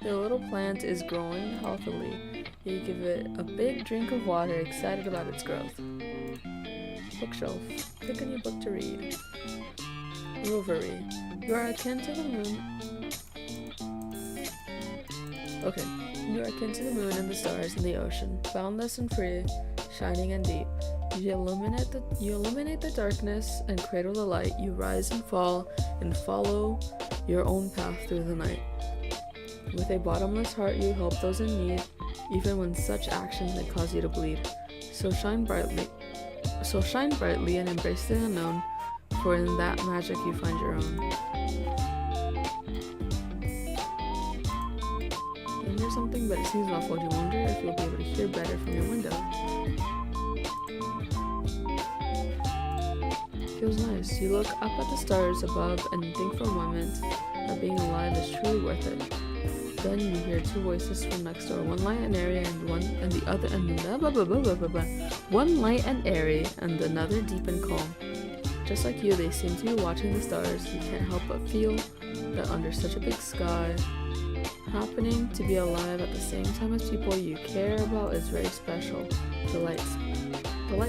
The little plant is growing healthily. You give it a big drink of water, excited about its growth. Bookshelf. Pick a new book to read. Rovery. You are akin to the moon. Okay. You are akin to the moon and the stars and the ocean, boundless and free, shining and deep. You illuminate the darkness and cradle the light. You rise and fall and follow your own path through the night. With a bottomless heart, you help those in need, even when such actions may cause you to bleed. So shine brightly and embrace the unknown, for in that magic you find your own. You hear something, but it seems muffled. You wonder if you'll be able to hear better from your window. Feels nice. You look up at the stars above and think for a moment that being alive is truly worth it. Then you hear two voices from next door, one light and airy one light and airy and another deep and calm. Just like you, they seem to be watching the stars. You can't help but feel that under such a big sky, happening to be alive at the same time as people you care about is very special. The light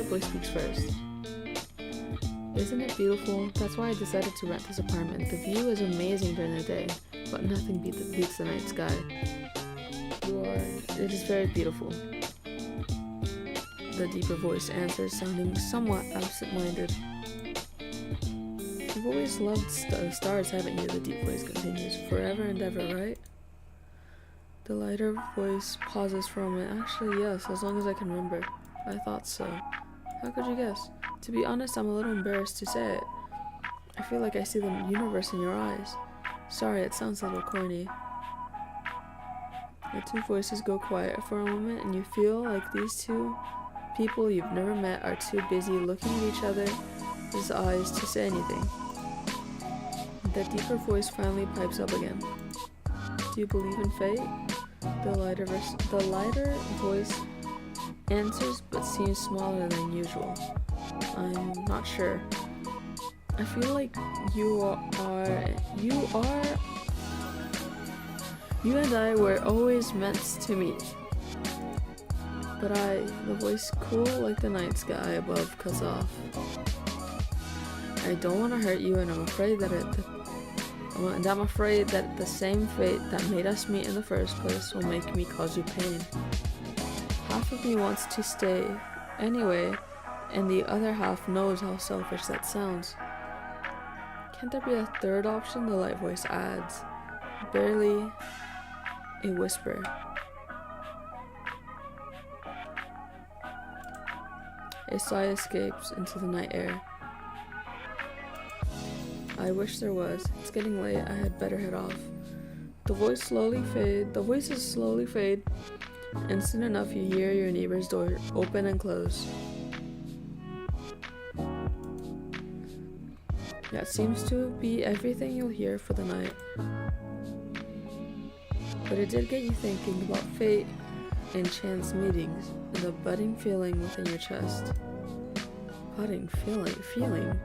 voice speaks first. Isn't it beautiful? That's why I decided to rent this apartment. The view is amazing during the day, but nothing beats the night sky. It is very beautiful. The deeper voice answers, sounding somewhat absent-minded. You've always loved stars, haven't you? The deep voice continues. Forever and ever, right? The lighter voice pauses for a moment. Actually, yes, as long as I can remember. I thought so. How could you guess? To be honest, I'm a little embarrassed to say it. I feel like I see the universe in your eyes. Sorry, it sounds a little corny. The two voices go quiet for a moment, and you feel like these two people you've never met are too busy looking at each other's eyes to say anything. The deeper voice finally pipes up again. Do you believe in fate? The lighter voice answers, but seems smaller than usual. I'm not sure. I feel like you and I were always meant to meet. But the voice cool like the night sky above cuts off. I don't want to hurt you, and I'm afraid that the same fate that made us meet in the first place will make me cause you pain. Half of me wants to stay anyway, and the other half knows how selfish that sounds. Can't there be a third option? The light voice adds, barely a whisper. A sigh escapes into the night air. I wish there was. It's getting late. I had better head off. The voices slowly fade, and soon enough you hear your neighbor's door open and close. That seems to be everything you'll hear for the night. But it did get you thinking about fate and chance meetings and the budding feeling within your chest. Budding feeling.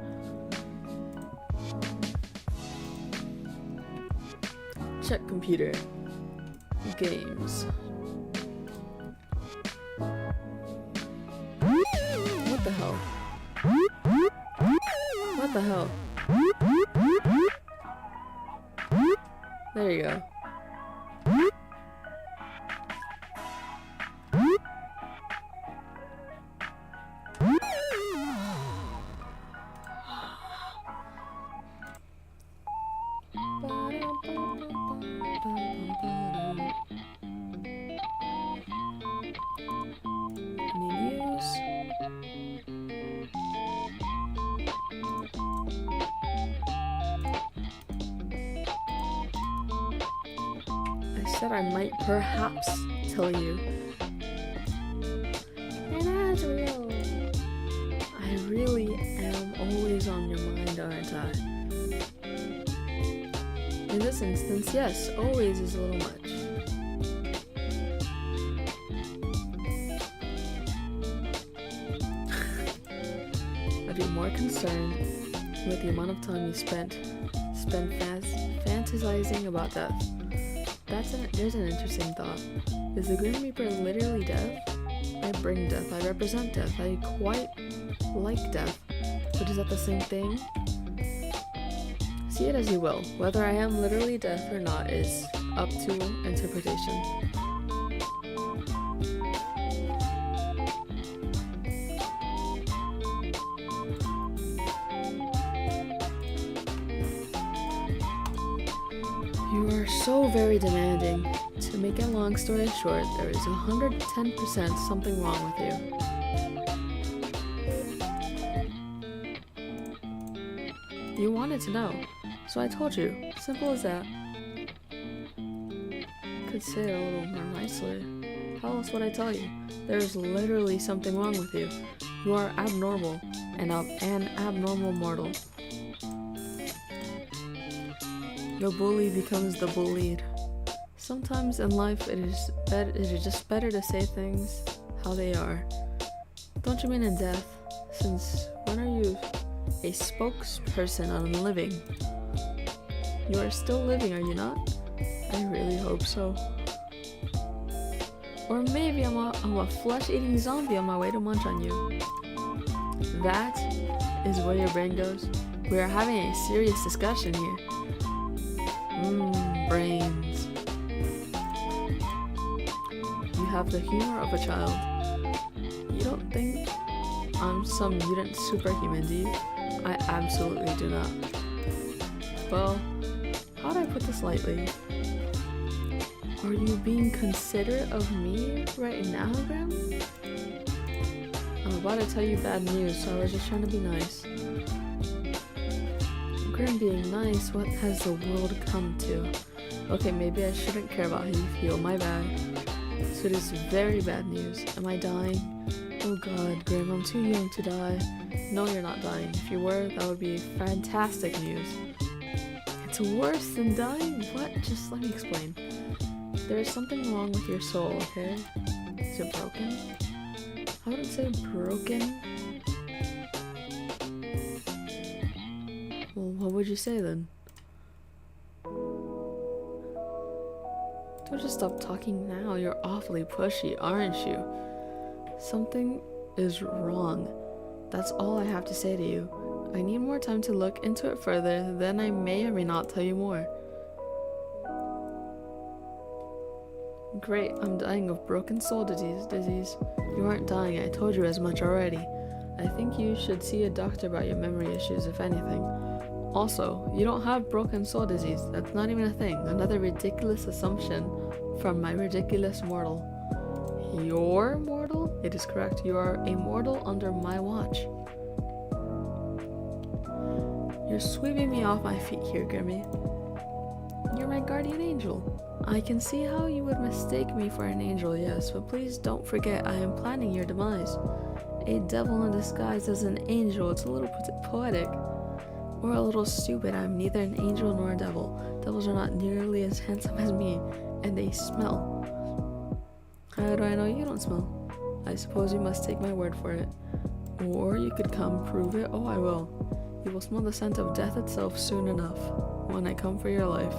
Check computer. Games. What the hell? What the hell? There you go. Any news? I said I might perhaps tell you. And as real. I really am always on your mind, aren't I? In this instance, yes, always is a little much. I'd be more concerned with the amount of time you spent fantasizing about death. There's an interesting thought. Is the Grim Reaper literally death? I bring death, I represent death, I quite like death, but is that the same thing? See it as you will. Whether I am literally death or not is up to interpretation. You are so very demanding. To make a long story short, there is 110% something wrong with you. You wanted to know, so I told you. Simple as that. Could say it a little more nicely. How else would I tell you? There's literally something wrong with you. You are abnormal, and an abnormal mortal. The bully becomes the bullied. Sometimes in life it is just better to say things how they are. Don't you mean in death? Since when are you a spokesperson on living? You are still living, are you not? I really hope so. Or maybe I'm a flesh-eating zombie on my way to munch on you. That is where your brain goes. We are having a serious discussion here. Brains. You have the humor of a child. You don't think I'm some mutant superhuman, do you? I absolutely do not. Well, how do I put this lightly? Are you being considerate of me right now, Grim? I'm about to tell you bad news, so I was just trying to be nice. Grim being nice, what has the world come to? Okay, maybe I shouldn't care about how you feel, my bad. So it is very bad news. Am I dying? Oh god, Grim, I'm too young to die. No, you're not dying. If you were, that would be fantastic news. It's worse than dying? What? Just let me explain. There is something wrong with your soul, okay? Is it broken? I wouldn't say broken. Well, what would you say then? Don't just stop talking now. You're awfully pushy, aren't you? Something is wrong. That's all I have to say to you. I need more time to look into it further, then I may or may not tell you more. Great, I'm dying of broken soul disease. You aren't dying, I told you as much already. I think you should see a doctor about your memory issues, if anything. Also, you don't have broken soul disease. That's not even a thing. Another ridiculous assumption from my ridiculous mortal. You're mortal? It is correct. You are a mortal under my watch. You're sweeping me off my feet here, Grimmy. You're my guardian angel. I can see how you would mistake me for an angel, yes, but please don't forget I am planning your demise. A devil in disguise as an angel, it's a little poetic. Or a little stupid. I'm neither an angel nor a devil. Devils are not nearly as handsome as me, and they smell. How do I know you don't smell? I suppose you must take my word for it. Or you could come prove it. Oh, I will. You will smell the scent of death itself soon enough, when I come for your life.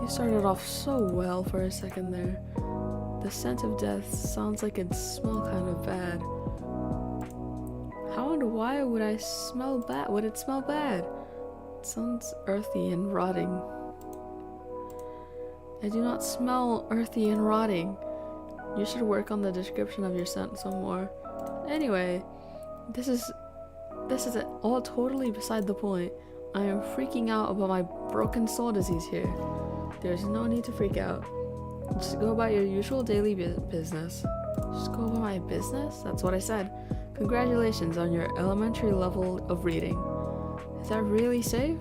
You started off so well for a second there. The scent of death sounds like it'd smell kind of bad. How and why would I smell bad? Would it smell bad? It sounds earthy and rotting. I do not smell earthy and rotting. You should work on the description of your scent some more. Anyway, this is all totally beside the point. I am freaking out about my broken soul disease here. There's no need to freak out. Just go about your usual daily business. Just go about my business? That's what I said. Congratulations on your elementary level of reading. Is that really safe?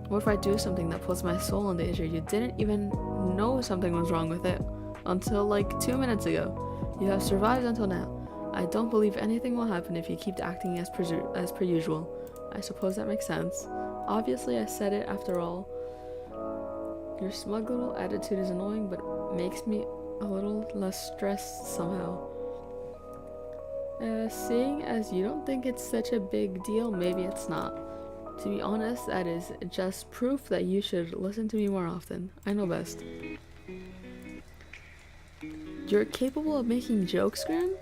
What if I do something that puts my soul in danger? You didn't even know something was wrong with it until like 2 minutes ago. You have survived until now. I don't believe anything will happen if you keep acting as per usual. I suppose that makes sense. Obviously I said it after all. Your smug little attitude is annoying, but makes me a little less stressed somehow. Seeing as you don't think it's such a big deal, maybe it's not. To be honest, that is just proof that you should listen to me more often. I know best. You're capable of making jokes, Grim?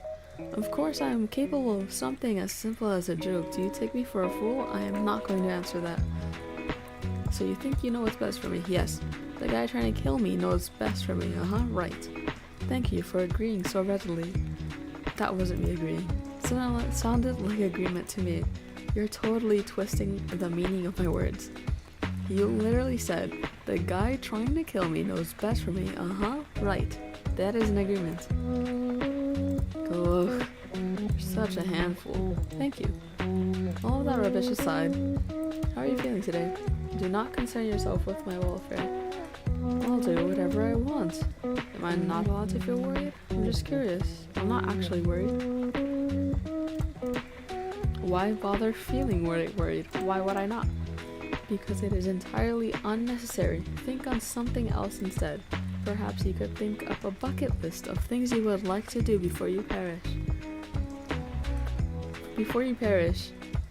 Of course I am capable of something as simple as a joke. Do you take me for a fool? I am not going to answer that. So you think you know what's best for me? Yes. The guy trying to kill me knows best for me. Right. Thank you for agreeing so readily. That wasn't me agreeing. It sounded like agreement to me. You're totally twisting the meaning of my words. You literally said, the guy trying to kill me knows best for me. Right. That is an agreement. Ugh. You're such a handful. Thank you. All of that rubbish aside, how are you feeling today? Do not concern yourself with my welfare. I'll do whatever I want. Am I not allowed to feel worried? I'm just curious. I'm not actually worried. Why bother feeling worried? Why would I not? Because it is entirely unnecessary. Think on something else instead. Perhaps you could think up a bucket list of things you would like to do before you perish.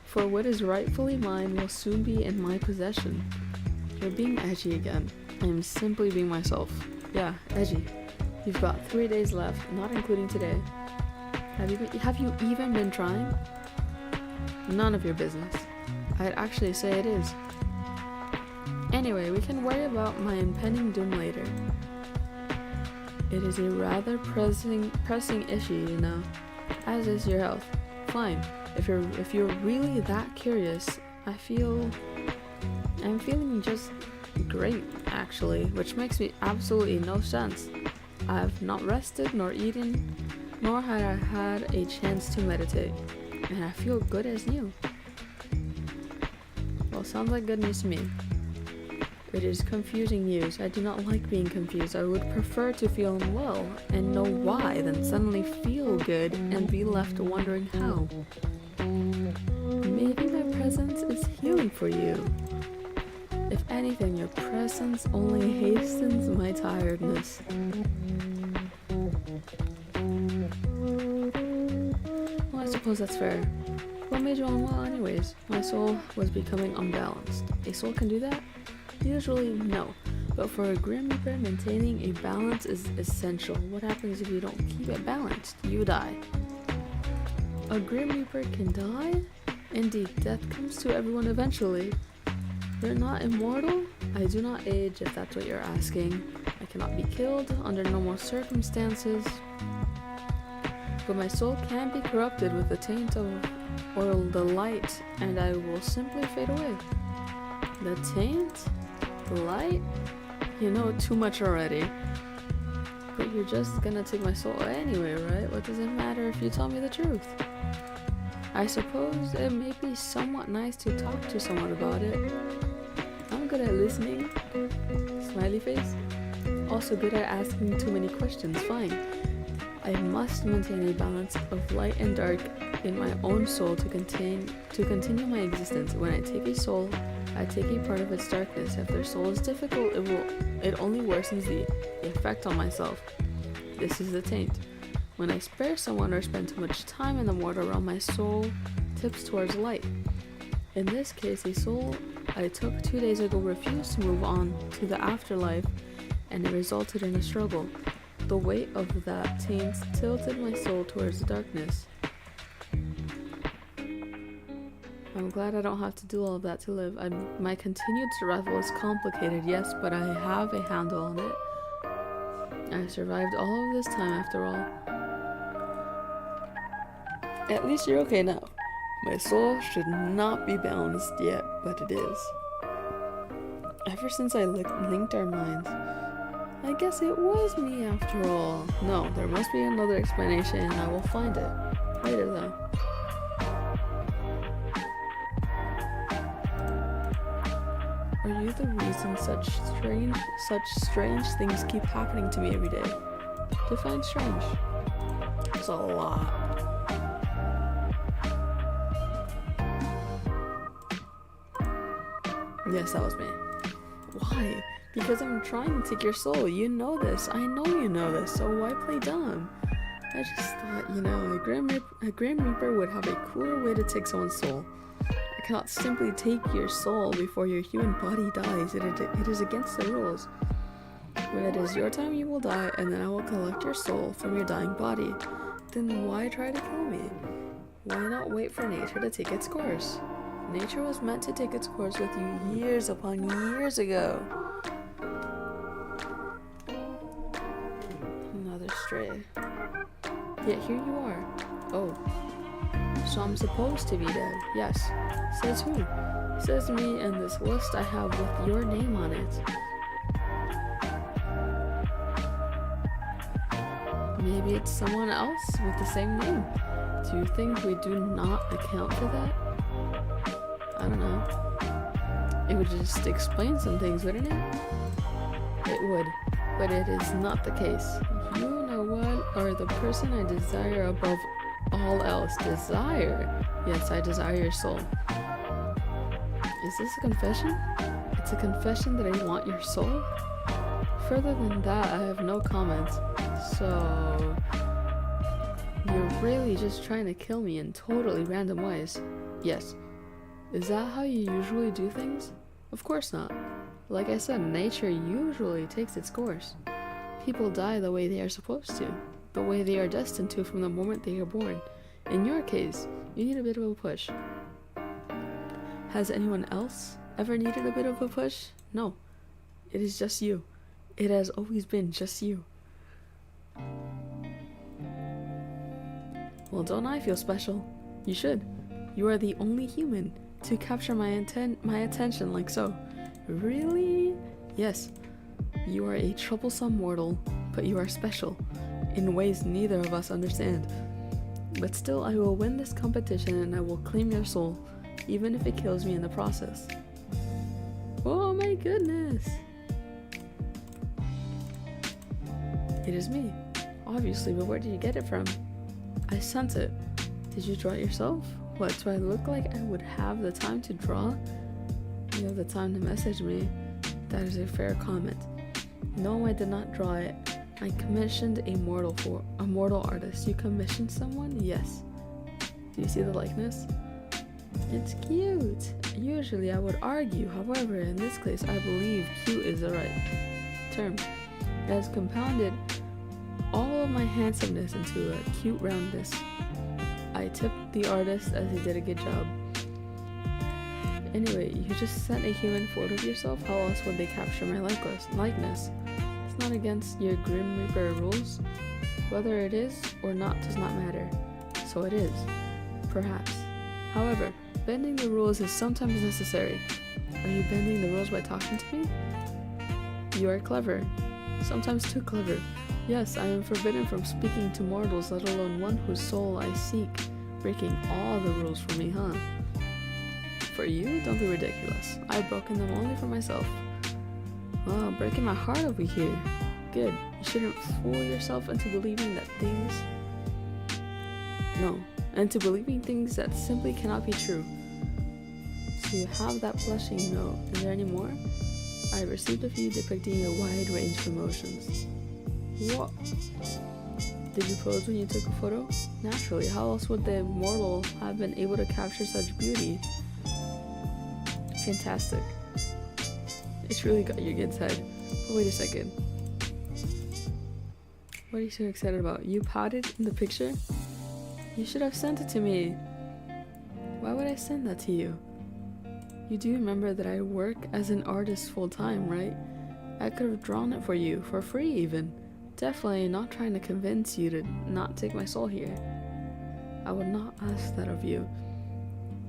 For what is rightfully mine will soon be in my possession. You're being edgy again. I am simply being myself. Yeah, edgy. You've got 3 days left, not including today. Have you even been trying? None of your business. I'd actually say it is. Anyway, we can worry about my impending doom later. It is a rather pressing issue, you know, as is your health. Fine. If you're really that curious, I'm feeling just great, actually, which makes me absolutely no sense. I've not rested nor eaten. nor had I had a chance to meditate, and I feel good as new. Well, sounds like good news to me. It is confusing news. I do not like being confused. I would prefer to feel unwell and know why than suddenly feel good and be left wondering how. Maybe my presence is healing for you. If anything, your presence only hastens my tiredness. Well, I suppose that's fair. What made you unwell anyways? My soul was becoming unbalanced. A soul can do that? Usually, no. But for a Grim Reaper, maintaining a balance is essential. What happens if you don't keep it balanced? You die. A Grim Reaper can die? Indeed, death comes to everyone eventually. They're not immortal? I do not age, if that's what you're asking. I cannot be killed under normal circumstances. But my soul can be corrupted with the taint of or the light, and I will simply fade away. The taint? The light? You know too much already. But you're just gonna take my soul anyway, right? What does it matter if you tell me the truth? I suppose it may be somewhat nice to talk to someone about it. I'm good at listening. Smiley face. Also good at asking too many questions. Fine. I must maintain a balance of light and dark in my own soul to continue my existence. When I take a soul, I take a part of its darkness. If their soul is difficult, it only worsens the effect on myself. This is the taint. When I spare someone or spend too much time in the mortal realm, my soul tips towards light. In this case, a soul I took 2 days ago refused to move on to the afterlife, and it resulted in a struggle. The weight of that taint tilted my soul towards the darkness. I'm glad I don't have to do all of that to live. My continued survival is complicated, yes, but I have a handle on it. I survived all of this time after all. At least you're okay now. My soul should not be balanced yet, but it is. Ever since I linked our minds, I guess it was me after all. No, there must be another explanation and I will find it. Later though. Are you the reason such strange things keep happening to me every day? Define strange. It's a lot. Yes, that was me. Why? Because I'm trying to take your soul. You know this. I know you know this. So why play dumb? I just thought, a Grim Reaper would have a cooler way to take someone's soul. I cannot simply take your soul before your human body dies. It is against the rules. When it is your time, you will die, and then I will collect your soul from your dying body. Then why try to kill me? Why not wait for nature to take its course? Nature was meant to take its course with you years upon years ago. Another stray. Yet here you are. Oh. So I'm supposed to be dead. Yes. Says who? Says me and this list I have with your name on it. Maybe it's someone else with the same name. Do you think we do not account for that? I don't know. It would just explain some things, wouldn't it? It would, but it is not the case. You know what? Are the person I desire above all else. Desire? Yes, I desire your soul. Is this a confession? It's a confession that I want your soul? Further than that, I have no comments. So, you're really just trying to kill me in totally random ways? Yes. Is that how you usually do things? Of course not. Like I said, nature usually takes its course. People die the way they are supposed to, the way they are destined to from the moment they are born. In your case, you need a bit of a push. Has anyone else ever needed a bit of a push? No. It is just you. It has always been just you. Well, don't I feel special? You should. You are the only human to capture my attention like so. Really? Yes. You are a troublesome mortal, but you are special. in ways neither of us understand. But still, I will win this competition and I will claim your soul, even if it kills me in the process. Oh my goodness! It is me. Obviously, but where did you get it from? I sent it. Did you draw it yourself? What, do I look like I would have the time to draw? You have the time to message me. That is a fair comment. No, I did not draw it. I commissioned a mortal artist. You commissioned someone? Yes. Do you see the likeness? It's cute. Usually I would argue, however, in this case I believe cute is the right term. It has compounded all of my handsomeness into a cute roundness. I tipped the artist as he did a good job. Anyway, you just sent a human photo of yourself. How else would they capture my likeness? It's not against your Grim Reaper rules. Whether it is or not does not matter. So it is. Perhaps. However, bending the rules is sometimes necessary. Are you bending the rules by talking to me? You are clever. Sometimes too clever. Yes, I am forbidden from speaking to mortals, let alone one whose soul I seek, breaking all the rules for me, huh? For you? Don't be ridiculous. I've broken them only for myself. Oh, breaking my heart over here. Good. You shouldn't fool yourself into believing that things... No, into believing things that simply cannot be true. So you have that blushing note. Is there any more? I received a few depicting a wide range of emotions. What? Did you pose when you took a photo? Naturally, how else would the mortal have been able to capture such beauty? Fantastic. It's really got your kid's head. But wait a second. What are you so excited about? You pouted in the picture? You should have sent it to me. Why would I send that to you? You do remember that I work as an artist full-time, right? I could have drawn it for you, for free even. Definitely not trying to convince you to not take my soul here. I would not ask that of you.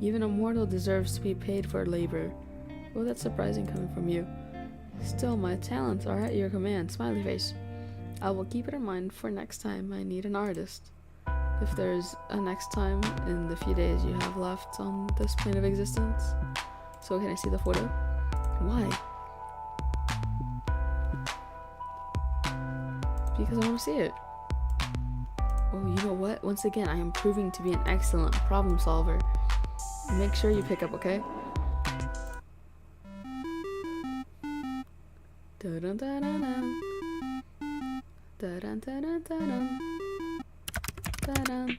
Even a mortal deserves to be paid for labor. Well, that's surprising coming from you. Still, my talents are at your command. Smiley face. I will keep it in mind for next time I need an artist. If there's a next time in the few days you have left on this plane of existence. So can I see the photo? Why? Because I want to see it. Oh, you know what? Once again, I am proving to be an excellent problem solver. Make sure you pick up, okay? Da-dun-da-dun-dun. Da-dun-da-dun-dun-dun. Da-dun.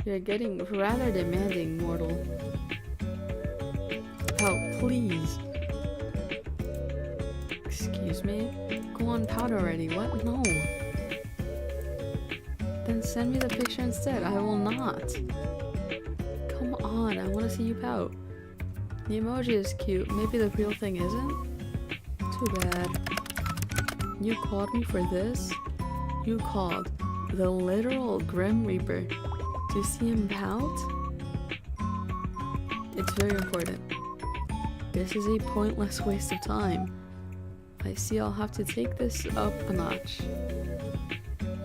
You're getting rather demanding, mortal. Oh, please. Excuse me? Go on, pout already. What? No. Then send me the picture instead. I will not. Come on, I want to see you pout. The emoji is cute. Maybe the real thing isn't? Too bad. You called me for this? You called the literal Grim Reaper to see him pout? It's very important. This is a pointless waste of time. I see I'll have to take this up a notch.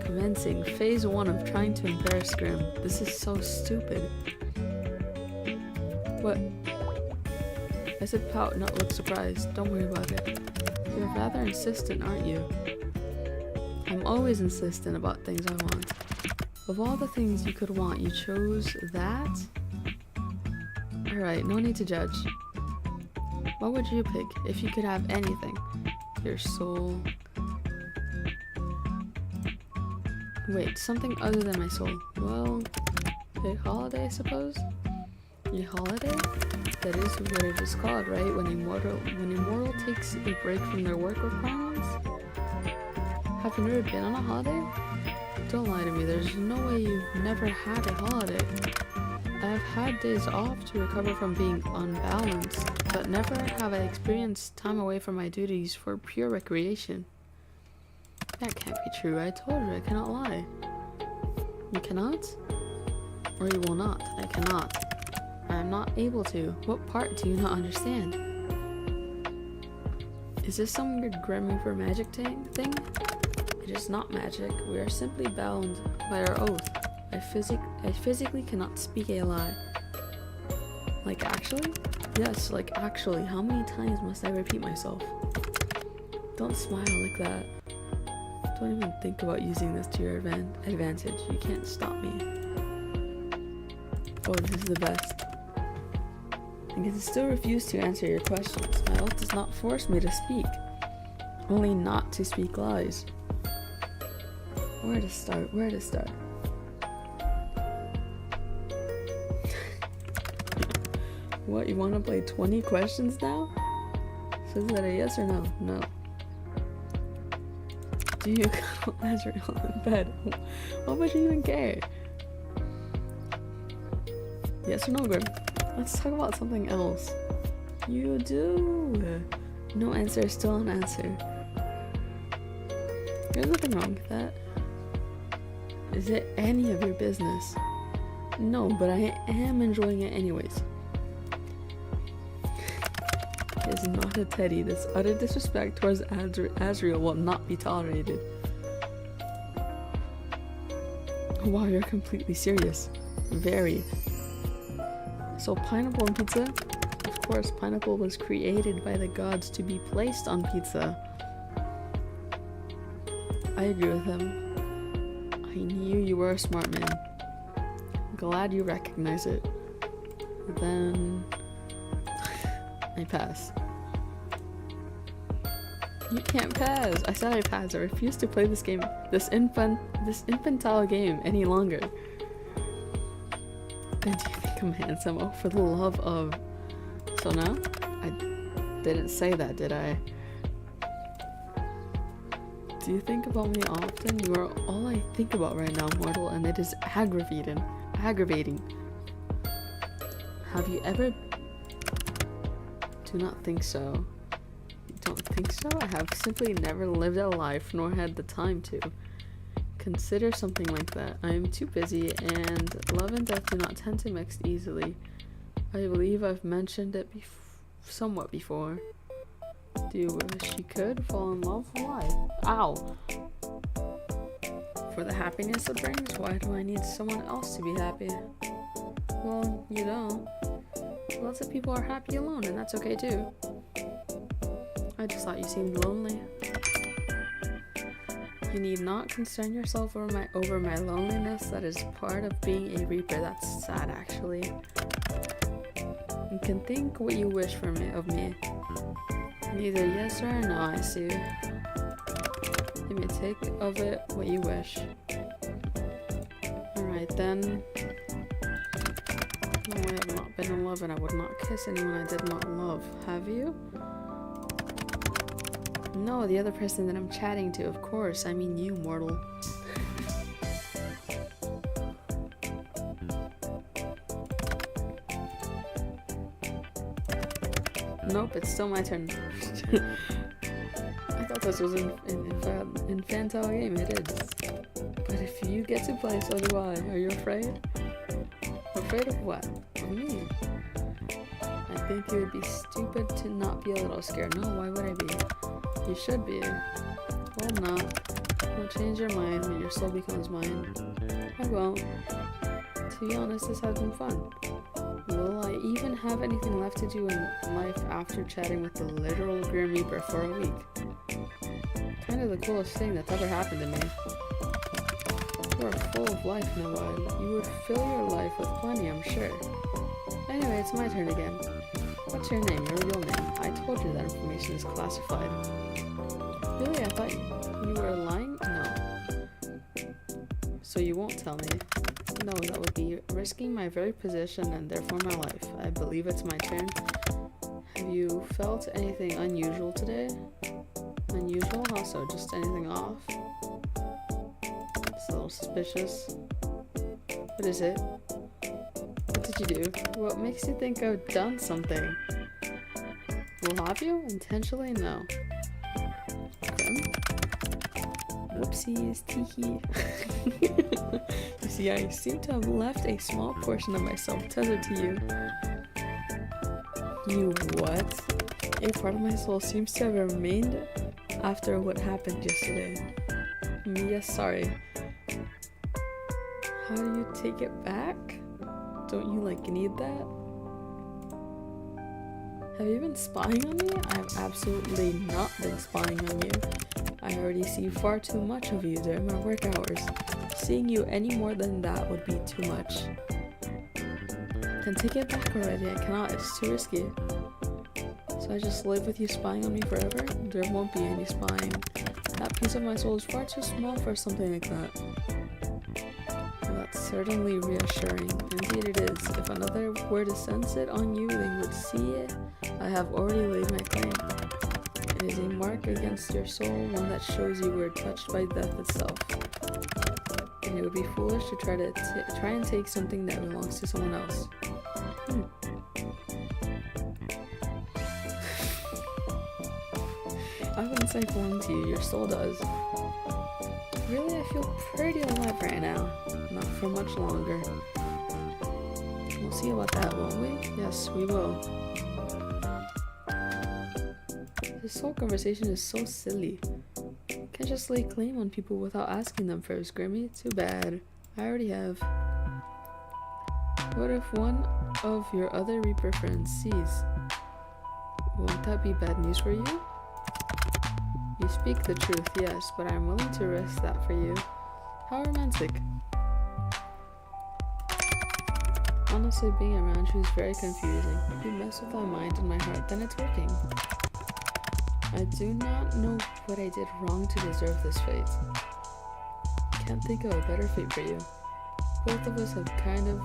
Commencing phase 1 of trying to embarrass Grim. This is so stupid. What? I said pout, not look surprised. Don't worry about it. You're rather insistent, aren't you? I'm always insistent about things I want. Of all the things you could want, you chose that? Alright, no need to judge. What would you pick if you could have anything? Your soul. Wait, something other than my soul. Well, a holiday, I suppose? A holiday? That is what it is called, right? When a mortal takes a break from their work requirements? Have you never been on a holiday? Don't lie to me, there's no way you've never had a holiday. I have had days off to recover from being unbalanced, but never have I experienced time away from my duties for pure recreation. That can't be true. I told you I cannot lie. You cannot? Or you will not. I cannot. I am not able to. What part do you not understand? Is this some weird Grim Reaper magic thing? It is not magic. We are simply bound by our oath. I physically cannot speak a lie. Like actually? Yes, like actually. How many times must I repeat myself? Don't smile like that. Don't even think about using this to your advantage. You can't stop me. Oh, this is the best. I can still refuse to answer your questions. My oath does not force me to speak. Only not to speak lies. Where to start? Where to start? What, you want to play 20 questions now? So is that a yes or no? No. Do you cuddle Azrael in bed? Why would you even care? Yes or no, Grim? Let's talk about something else. You do. No answer is still an answer. There's nothing wrong with that. Is it any of your business? No, but I am enjoying it anyways. He is not a teddy. This utter disrespect towards Azrael will not be tolerated. Wow, you're completely serious. Very. So pineapple on pizza? Of course, pineapple was created by the gods to be placed on pizza. I agree with him. I knew you were a smart man. Glad you recognize it. Then I pass. You can't pass. I said I pass. I refuse to play this game, this infantile game any longer. Then do you think I'm handsome? Oh, for the love of... So now? I didn't say that, did I? Do you think about me often? You are all I think about right now, mortal, and it is aggravating. Have you ever... Do not think so. You don't think so? I have simply never lived a life, nor had the time to. Consider something like that. I am too busy, and love and death do not tend to mix easily. I believe I've mentioned it somewhat before. Do you wish you could fall in love? Why? Ow! For the happiness it brings? Why do I need someone else to be happy? Well, you don't. Lots of people are happy alone, and that's okay too. I just thought you seemed lonely. You need not concern yourself over my loneliness. That is part of being a reaper. That's sad, actually. You can think what you wish of me. Neither yes or no, I see. You may take of it what you wish. Alright then. No, I have not been in love, and I would not kiss anyone I did not love. Have you? No, the other person that I'm chatting to, of course. I mean you, mortal. Nope, it's still my turn. I thought this was an infantile game. It is. But if you get to play, so do I. Are you afraid? Afraid of what? Of me? I think you would be stupid to not be a little scared. No, why would I be? You should be. Well, not. You'll change your mind when your soul becomes mine. I won't. To be honest, this has been fun. Will I even have anything left to do in life after chatting with the literal Grim Reaper for a week? Kind of the coolest thing that's ever happened to me. You are full of life, Nawad. You would fill your life with plenty, I'm sure. Anyway, it's my turn again. What's your name? Your real name? I told you that information is classified. Really? I thought you were lying? No. So you won't tell me? No, that would be risking my very position and therefore my life. I believe it's my turn. Have you felt anything unusual today? Unusual? How so? Just anything off? It's a little suspicious. What is it? What did you do? What makes you think I've done something? Well, have you? Intentionally? No. Okay. Whoopsies, teehee. You see, I seem to have left a small portion of myself tethered to you. You what? A part of my soul seems to have remained after what happened yesterday. Yes, sorry. How do you take it back? Don't you need that? Have you been spying on me? I've absolutely not been spying on you. I already see far too much of you during my work hours. Seeing you any more than that would be too much. Then take it back already. I cannot. It's too risky. So I just live with you spying on me forever? There won't be any spying. That piece of my soul is far too small for something like that. Well, that's certainly reassuring. Indeed it is. If another were to sense it on you, they would see it. I have already laid my claim. It is a mark against your soul, one that shows you were touched by death itself. And it would be foolish to try and take something that belongs to someone else. I wouldn't say belong to you, your soul does. Really, I feel pretty alive right now. Not for much longer. We'll see about that, won't we? Yes, we will. This whole conversation is so silly. Can't just lay claim on people without asking them first, Grimmy. Too bad. I already have. What if one of your other Reaper friends sees? Won't that be bad news for you? You speak the truth, yes, but I'm willing to risk that for you. How romantic. Honestly, being around you is very confusing. If you mess with my mind and my heart, then it's working. I do not know what I did wrong to deserve this fate. Can't think of a better fate for you. Both of us have kind of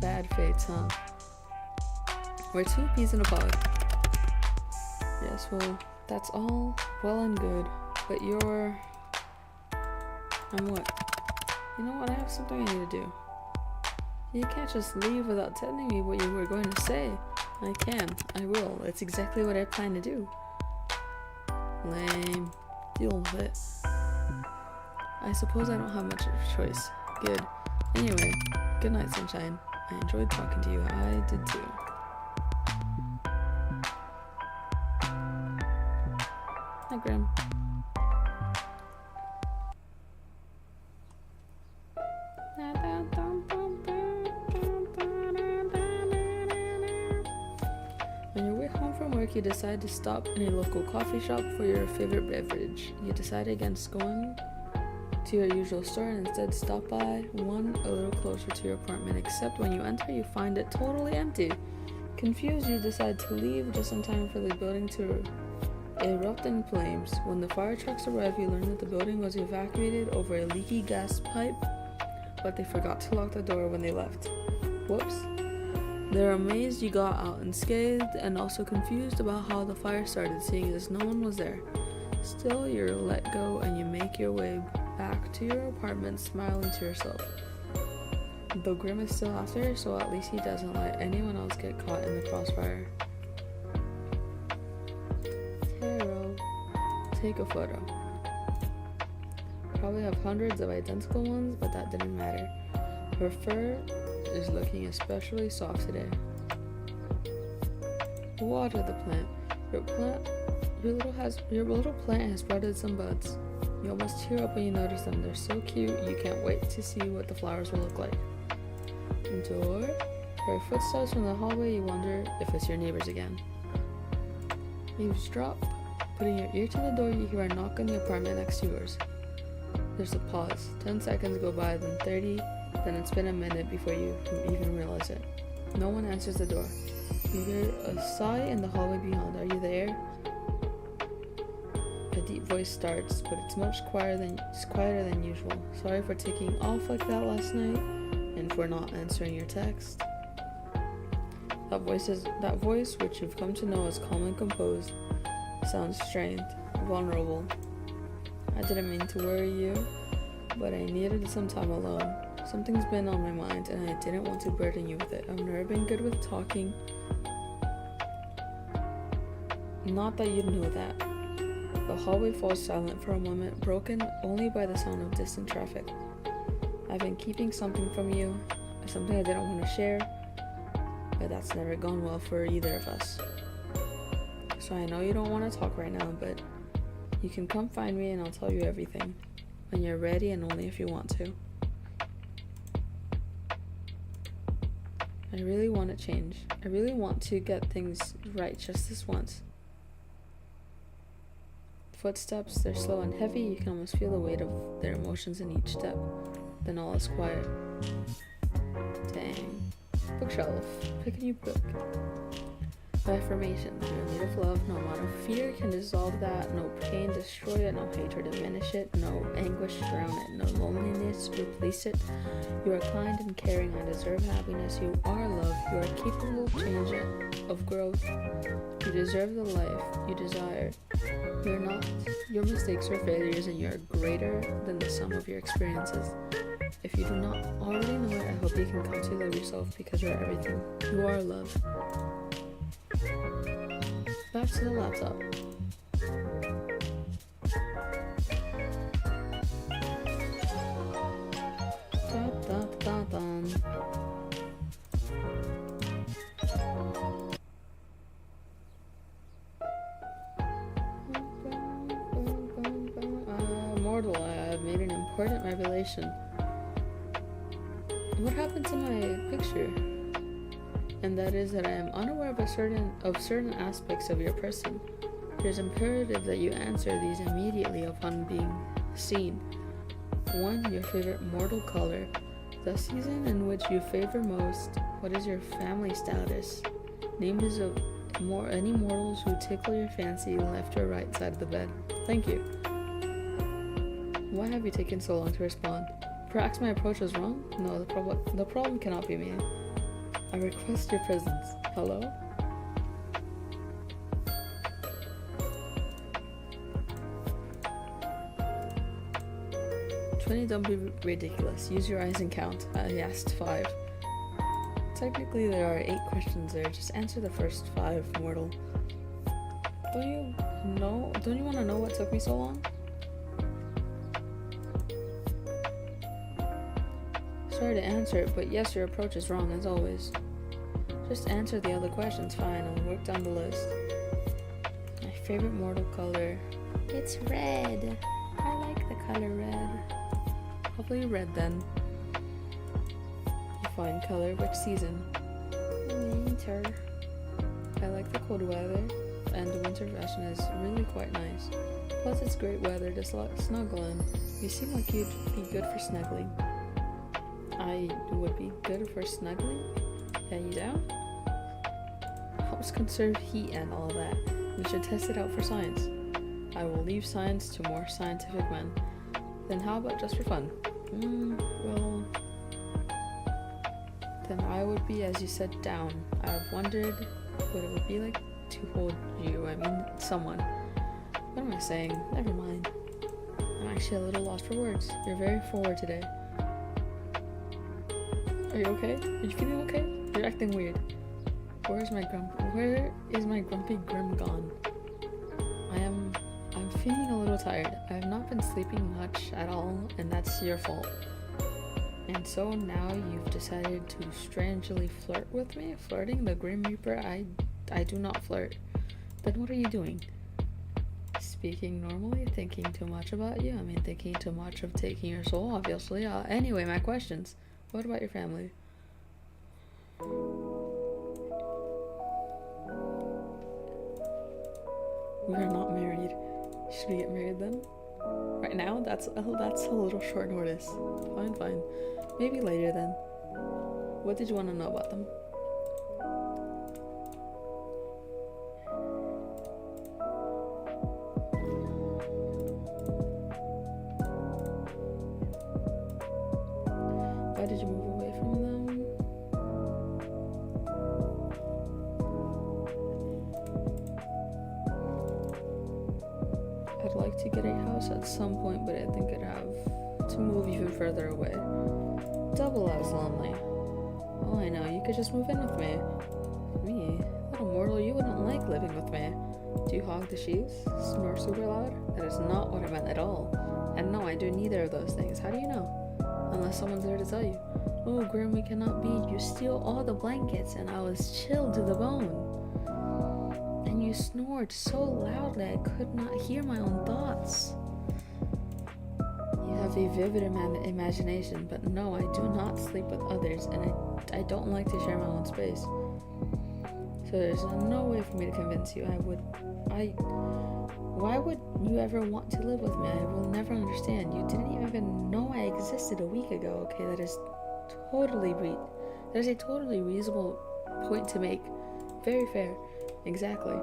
bad fates, huh? We're two peas in a pod. Yes, well, that's all well and good, but you're... I'm what? You know what? I have something I need to do. You can't just leave without telling me what you were going to say. I can. I will. It's exactly what I plan to do. Lame. Deal with it. I suppose I don't have much of a choice. Good. Anyway, good night, Sunshine. I enjoyed talking to you. I did too. Hi, Grim. On your way home from work, you decide to stop in a local coffee shop for your favorite beverage. You decide against going to your usual store and instead stop by one a little closer to your apartment, except when you enter, you find it totally empty. Confused, you decide to leave just in time for the building to erupt in flames. When the fire trucks arrive, you learn that the building was evacuated over a leaky gas pipe, but they forgot to lock the door when they left. Whoops. They're amazed you got out unscathed and also confused about how the fire started, seeing as no one was there. Still, you're let go and you make your way back to your apartment, smiling to yourself. Though Grim is still after, so at least he doesn't let anyone else get caught in the crossfire. Taro. Take a photo. Probably have hundreds of identical ones, but that didn't matter. Her fur is looking especially soft today. Water the plant. Your little plant has sprouted some buds. You almost tear up when you notice them. They're so cute, you can't wait to see what the flowers will look like. Door. Her footsteps from the hallway, you wonder if it's your neighbors again. Eavesdrop. Putting your ear to the door, you hear a knock on the apartment next to yours. There's a pause. 10 seconds go by, then 30, then it's been a minute before you even realize it. No one answers the door. You hear a sigh in the hallway beyond. Are you there? A deep voice starts, but it's much quieter than usual. Sorry for taking off like that last night, and for not answering your text. That voice, which you've come to know as calm and composed, sounds strained, vulnerable. I didn't mean to worry you, but I needed some time alone. Something's been on my mind, and I didn't want to burden you with it. I've never been good with talking. Not that you'd know that. The hallway falls silent for a moment, broken only by the sound of distant traffic. I've been keeping something from you, something I didn't want to share, but that's never gone well for either of us. So I know you don't want to talk right now, but You can come find me and I'll tell you everything. When you're ready and only if you want to. I really want to change. I really want to get things right just this once. Footsteps, they're slow and heavy. You can almost feel the weight of their emotions in each step. Then all is quiet. Dang. Bookshelf. Pick a new book. Affirmation. You're in need of love. No amount of fear can dissolve that. No pain destroy it. No hatred diminish it. No anguish drown it. No loneliness replace it. You are kind and caring and deserve happiness. You are love. You are capable of change, of growth. You deserve the life you desire. You're not. Your mistakes are failures and you are greater than the sum of your experiences. If you do not already know it, I hope you can come to love yourself because you are everything. You are love. Back to the laptop. Mortal, I have made an important revelation. What happened to my picture? And that is that I am unaware of certain aspects of your person. It is imperative that you answer these immediately upon being seen. 1. Your favorite mortal color. The season in which you favor most. What is your family status? Names of any mortals who tickle your fancy, left or right side of the bed. Thank you. Why have you taken so long to respond? Perhaps my approach was wrong? No, the problem cannot be me. I request your presence. Hello? Don't be ridiculous. Use your eyes and count. I asked 5. Technically, there are 8 questions there. Just answer the first 5, mortal. Don't you want to know what took me so long? Sorry to answer it, but yes, your approach is wrong as always. Just answer the other questions, fine. I'll work down the list. My favorite mortal color. It's red. I like the color red. Probably red then. A fine color. Which season? Winter. I like the cold weather, and the winter fashion is really quite nice. Plus, it's great weather to snuggle in. You seem like you'd be good for snuggling. I would be good for snuggling? Yeah, you down? Helps conserve heat and all that. We should test it out for science. I will leave science to more scientific men. Then how about just for fun? Well... Then I would be, as you said, down. I've wondered what it would be like to hold you. I mean, someone. What am I saying? Never mind. I'm actually a little lost for words. You're very forward today. Are you okay? Are you feeling okay? You're acting weird. Where is my grumpy grim gone? I'm feeling a little tired. I have not been sleeping much at all, and that's your fault. And so now you've decided to strangely flirt with me? Flirting? The Grim Reaper? I do not flirt. Then what are you doing? Speaking normally? Thinking too much about you? I mean, thinking too much of taking your soul, obviously. Anyway, my questions. What about your family? We are not married. Should we get married then? Right now? That's a little short notice. Fine. Maybe later then. What did you want to know about them? Why did you move away from them? I'd like to get a house at some point, but I think I'd have to move even further away. Double as lonely. Oh, I know, you could just move in with me. Me? Little mortal, you wouldn't like living with me. Do you hog the sheets? Snore super loud? That is not what I meant at all. And no, I do neither of those things. How do you know? Unless someone's there to tell you. Oh, Grim, we cannot be. You steal all the blankets, and I was chilled to the bone. And you snored so loudly I could not hear my own thoughts. You have a vivid imagination, but no, I do not sleep with others, and I don't like to share my own space. So there's no way for me to convince you. Why would you ever want to live with me? I will never understand. You didn't even know I existed a week ago. Okay, that is a totally reasonable point to make. Very fair. Exactly.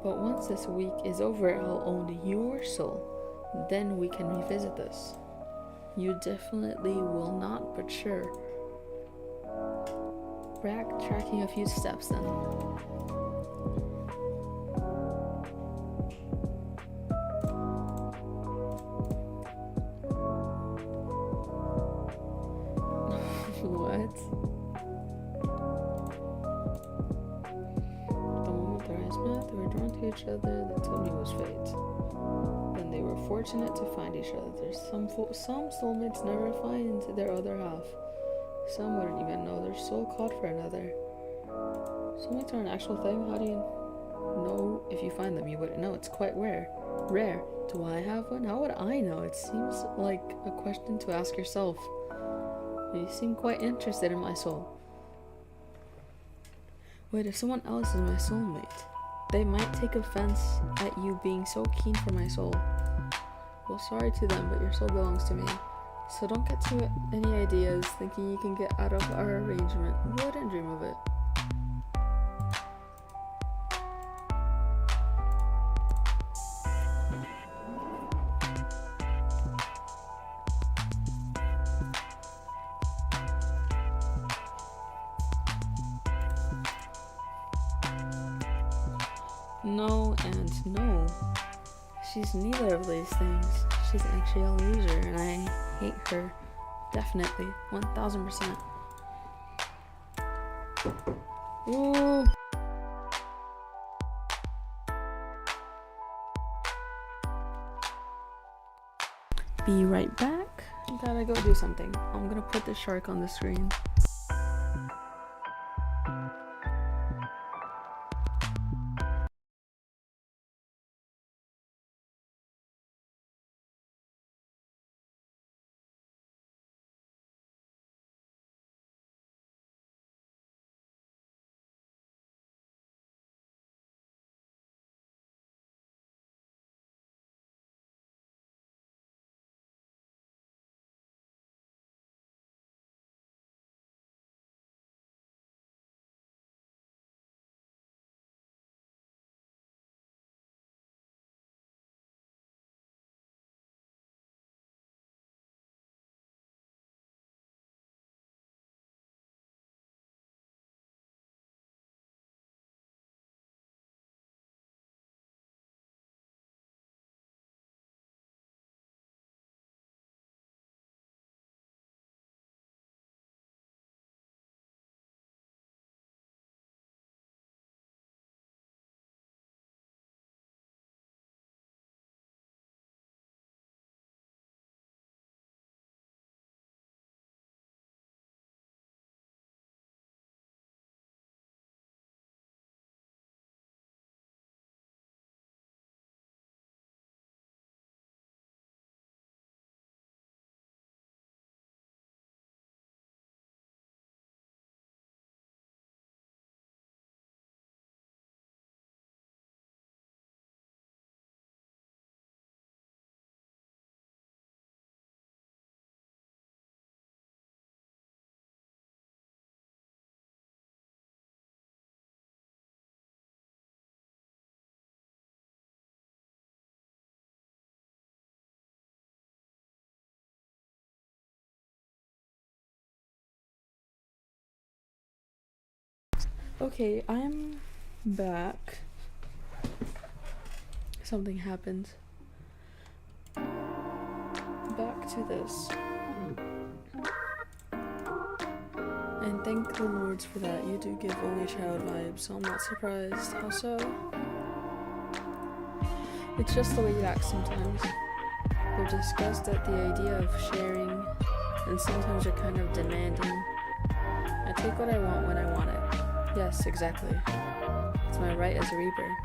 But once this week is over, I'll own your soul. Then we can revisit this. You definitely will not, but sure. Backtracking a few steps then. What? The moment their eyes met, they were drawn to each other. They told me it was fate. Then they were fortunate to find each other. Some soulmates never find their other half. Some wouldn't even know their soul called for another. Soulmates are an actual thing. How do you know if you find them? You wouldn't know. It's quite rare. Do I have one? How would I know? It seems like a question to ask yourself. You seem quite interested in my soul. Wait, if someone else is my soulmate, they might take offense at you being so keen for my soul. Well, sorry to them, but your soul belongs to me. So don't get too any ideas thinking you can get out of our arrangement. Wouldn't dream of it. No and no. She's neither of these things. She's actually a loser, and I hate her. Definitely. 1000%. Ooh. Be right back. Gotta go do something. I'm gonna put the shark on the screen. Okay, I'm back. Something happened. Back to this. And thank the Lords for that. You do give only child vibes, so I'm not surprised. How so? It's just the way you act sometimes. You're disgusted at the idea of sharing, and sometimes you're kind of demanding. I take what I want when I want it. Yes, exactly. It's my right as a Reaper.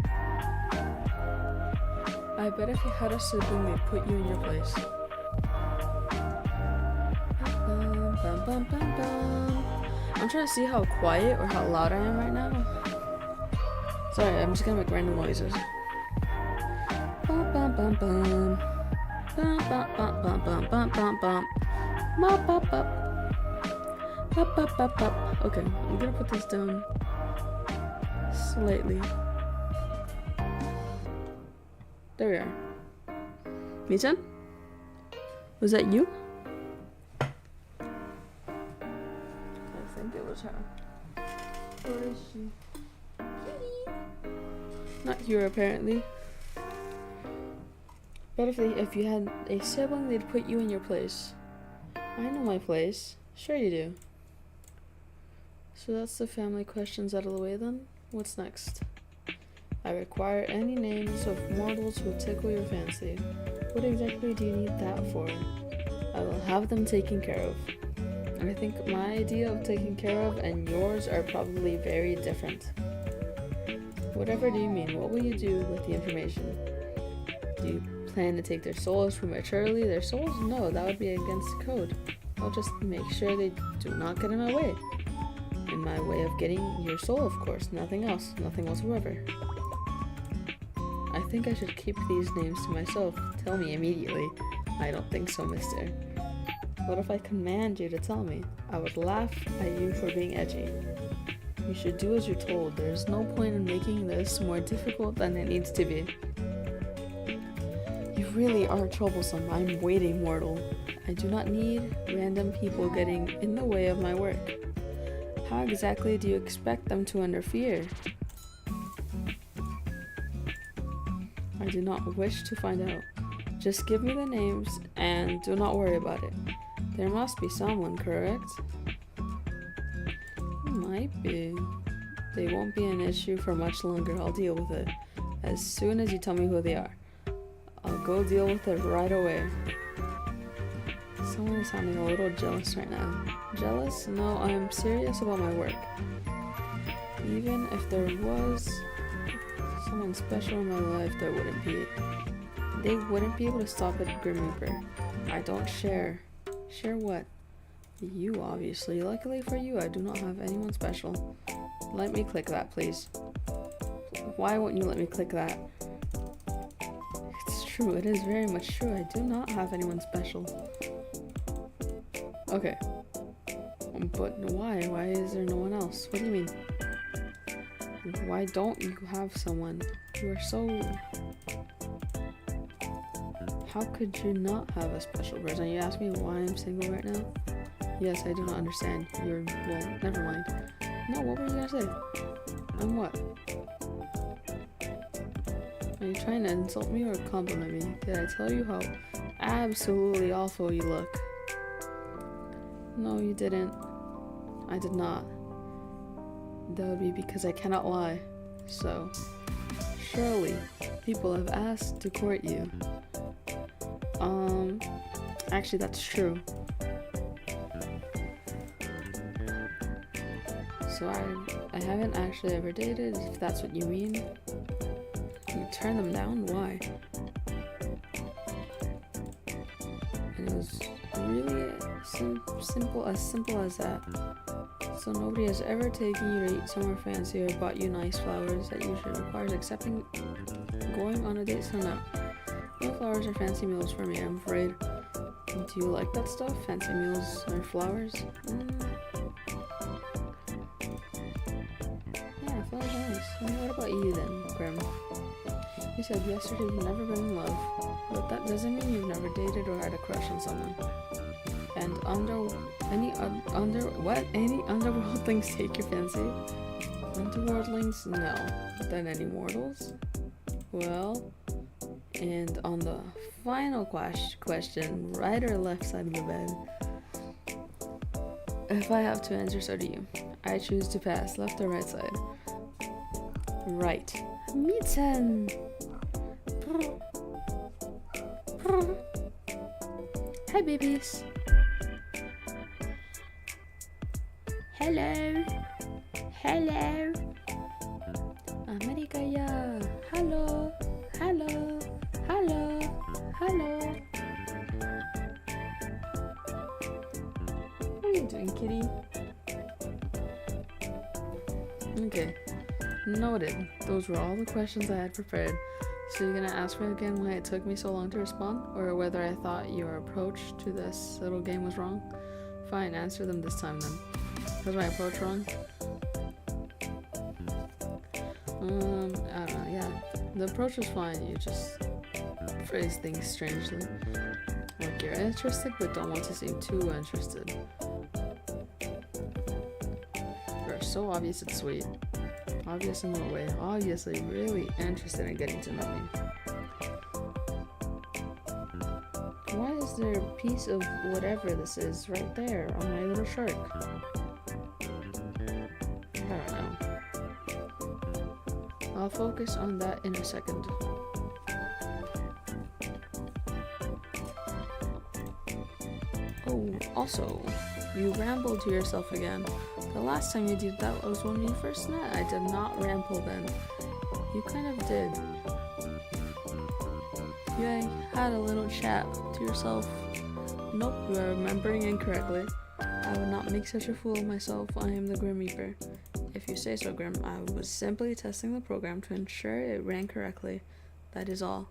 I bet if you had a sibling, they'd put you in your place. Bum, bum, bum, bum. I'm trying to see how quiet or how loud I am right now. Sorry, I'm just gonna make random noises. Bum, bum, bum, bum. Bum, bum, bum, bum, bum, bum, bum, bum. Bum, bum, bum. Bum, bum, bum, bum. Okay, I'm gonna put this down slightly. There we are. Michan? Was that you? I think it was her. Where is she? Not here, apparently. But if you had a sibling, they'd put you in your place. I know my place. Sure you do. So that's the family questions out of the way then. What's next? I require any names of mortals who tickle your fancy. What exactly do you need that for? I will have them taken care of. And I think my idea of taking care of and yours are probably very different. Whatever do you mean? What will you do with the information? Do you plan to take their souls prematurely? Their souls? No, that would be against the code. I'll just make sure they do not get in my way. In my way of getting your soul, of course. Nothing else. Nothing whatsoever. I think I should keep these names to myself. Tell me immediately. I don't think so, mister. What if I command you to tell me? I would laugh at you for being edgy. You should do as you're told. There is no point in making this more difficult than it needs to be. You really are troublesome. I'm waiting, mortal. I do not need random people getting in the way of my work. How exactly do you expect them to interfere? I do not wish to find out. Just give me the names and do not worry about it. There must be someone, correct? Might be. They won't be an issue for much longer. I'll deal with it as soon as you tell me who they are. I'll go deal with it right away. Someone is sounding a little jealous right now. Jealous? No, I'm serious about my work. Even if there was someone special in my life, there wouldn't be. They wouldn't be able to stop at Grim Reaper. I don't share. Share what? You, obviously. Luckily for you, I do not have anyone special. Let me click that, please. Why won't you let me click that? It's true, it is very much true. I do not have anyone special. Okay. But why? Why is there no one else? What do you mean? Why don't you have someone? You are so... How could you not have a special person? You ask me why I'm single right now? Yes, I do not understand. Well, never mind. No, what were you gonna say? I'm what? Are you trying to insult me or compliment me? Did I tell you how absolutely awful you look? No, you didn't. I did not. That would be because I cannot lie. So, surely, people have asked to court you. Actually, that's true. So I haven't actually ever dated, if that's what you mean. You turn them down? Why? And it was really simple as that. So nobody has ever taken you to eat somewhere fancy or bought you nice flowers that usually requires accepting going on a date, so no. No flowers or fancy meals for me, I'm afraid. Do you like that stuff? Fancy meals or flowers? Yeah, flowers are nice. And what about you then, Grim? You said yesterday you've never been in love, but that doesn't mean you've never dated or had a crush on someone. And any underworldlings take your fancy? Underworldlings? No. Then any mortals? Well, and on the final question, right or left side of the bed? If I have to answer, so do you. I choose to pass, left or right side? Right. Mitten! Hi, babies. Hello. Hello. America, yeah. Hello, hello, hello, hello. What are you doing, kitty? Okay, noted. Those were all the questions I had prepared. So you're gonna ask me again why it took me so long to respond, or whether I thought your approach to this little game was wrong? Fine, answer them this time then. Was my approach wrong? I don't know, yeah. The approach was fine, you just phrase things strangely. Like you're interested but don't want to seem too interested. You're so obvious it's sweet. Obvious in what way? Obviously really interested in getting to know me. Why is there a piece of whatever this is right there on my little shark? I don't know. I'll focus on that in a second. Oh, also, you rambled to yourself again. The last time you did that was when we first met. I did not ramble then. You kind of did. You had a little chat to yourself. Nope, you are remembering incorrectly. I would not make such a fool of myself. I am the Grim Reaper. If you say so, Grim, I was simply testing the program to ensure it ran correctly. That is all.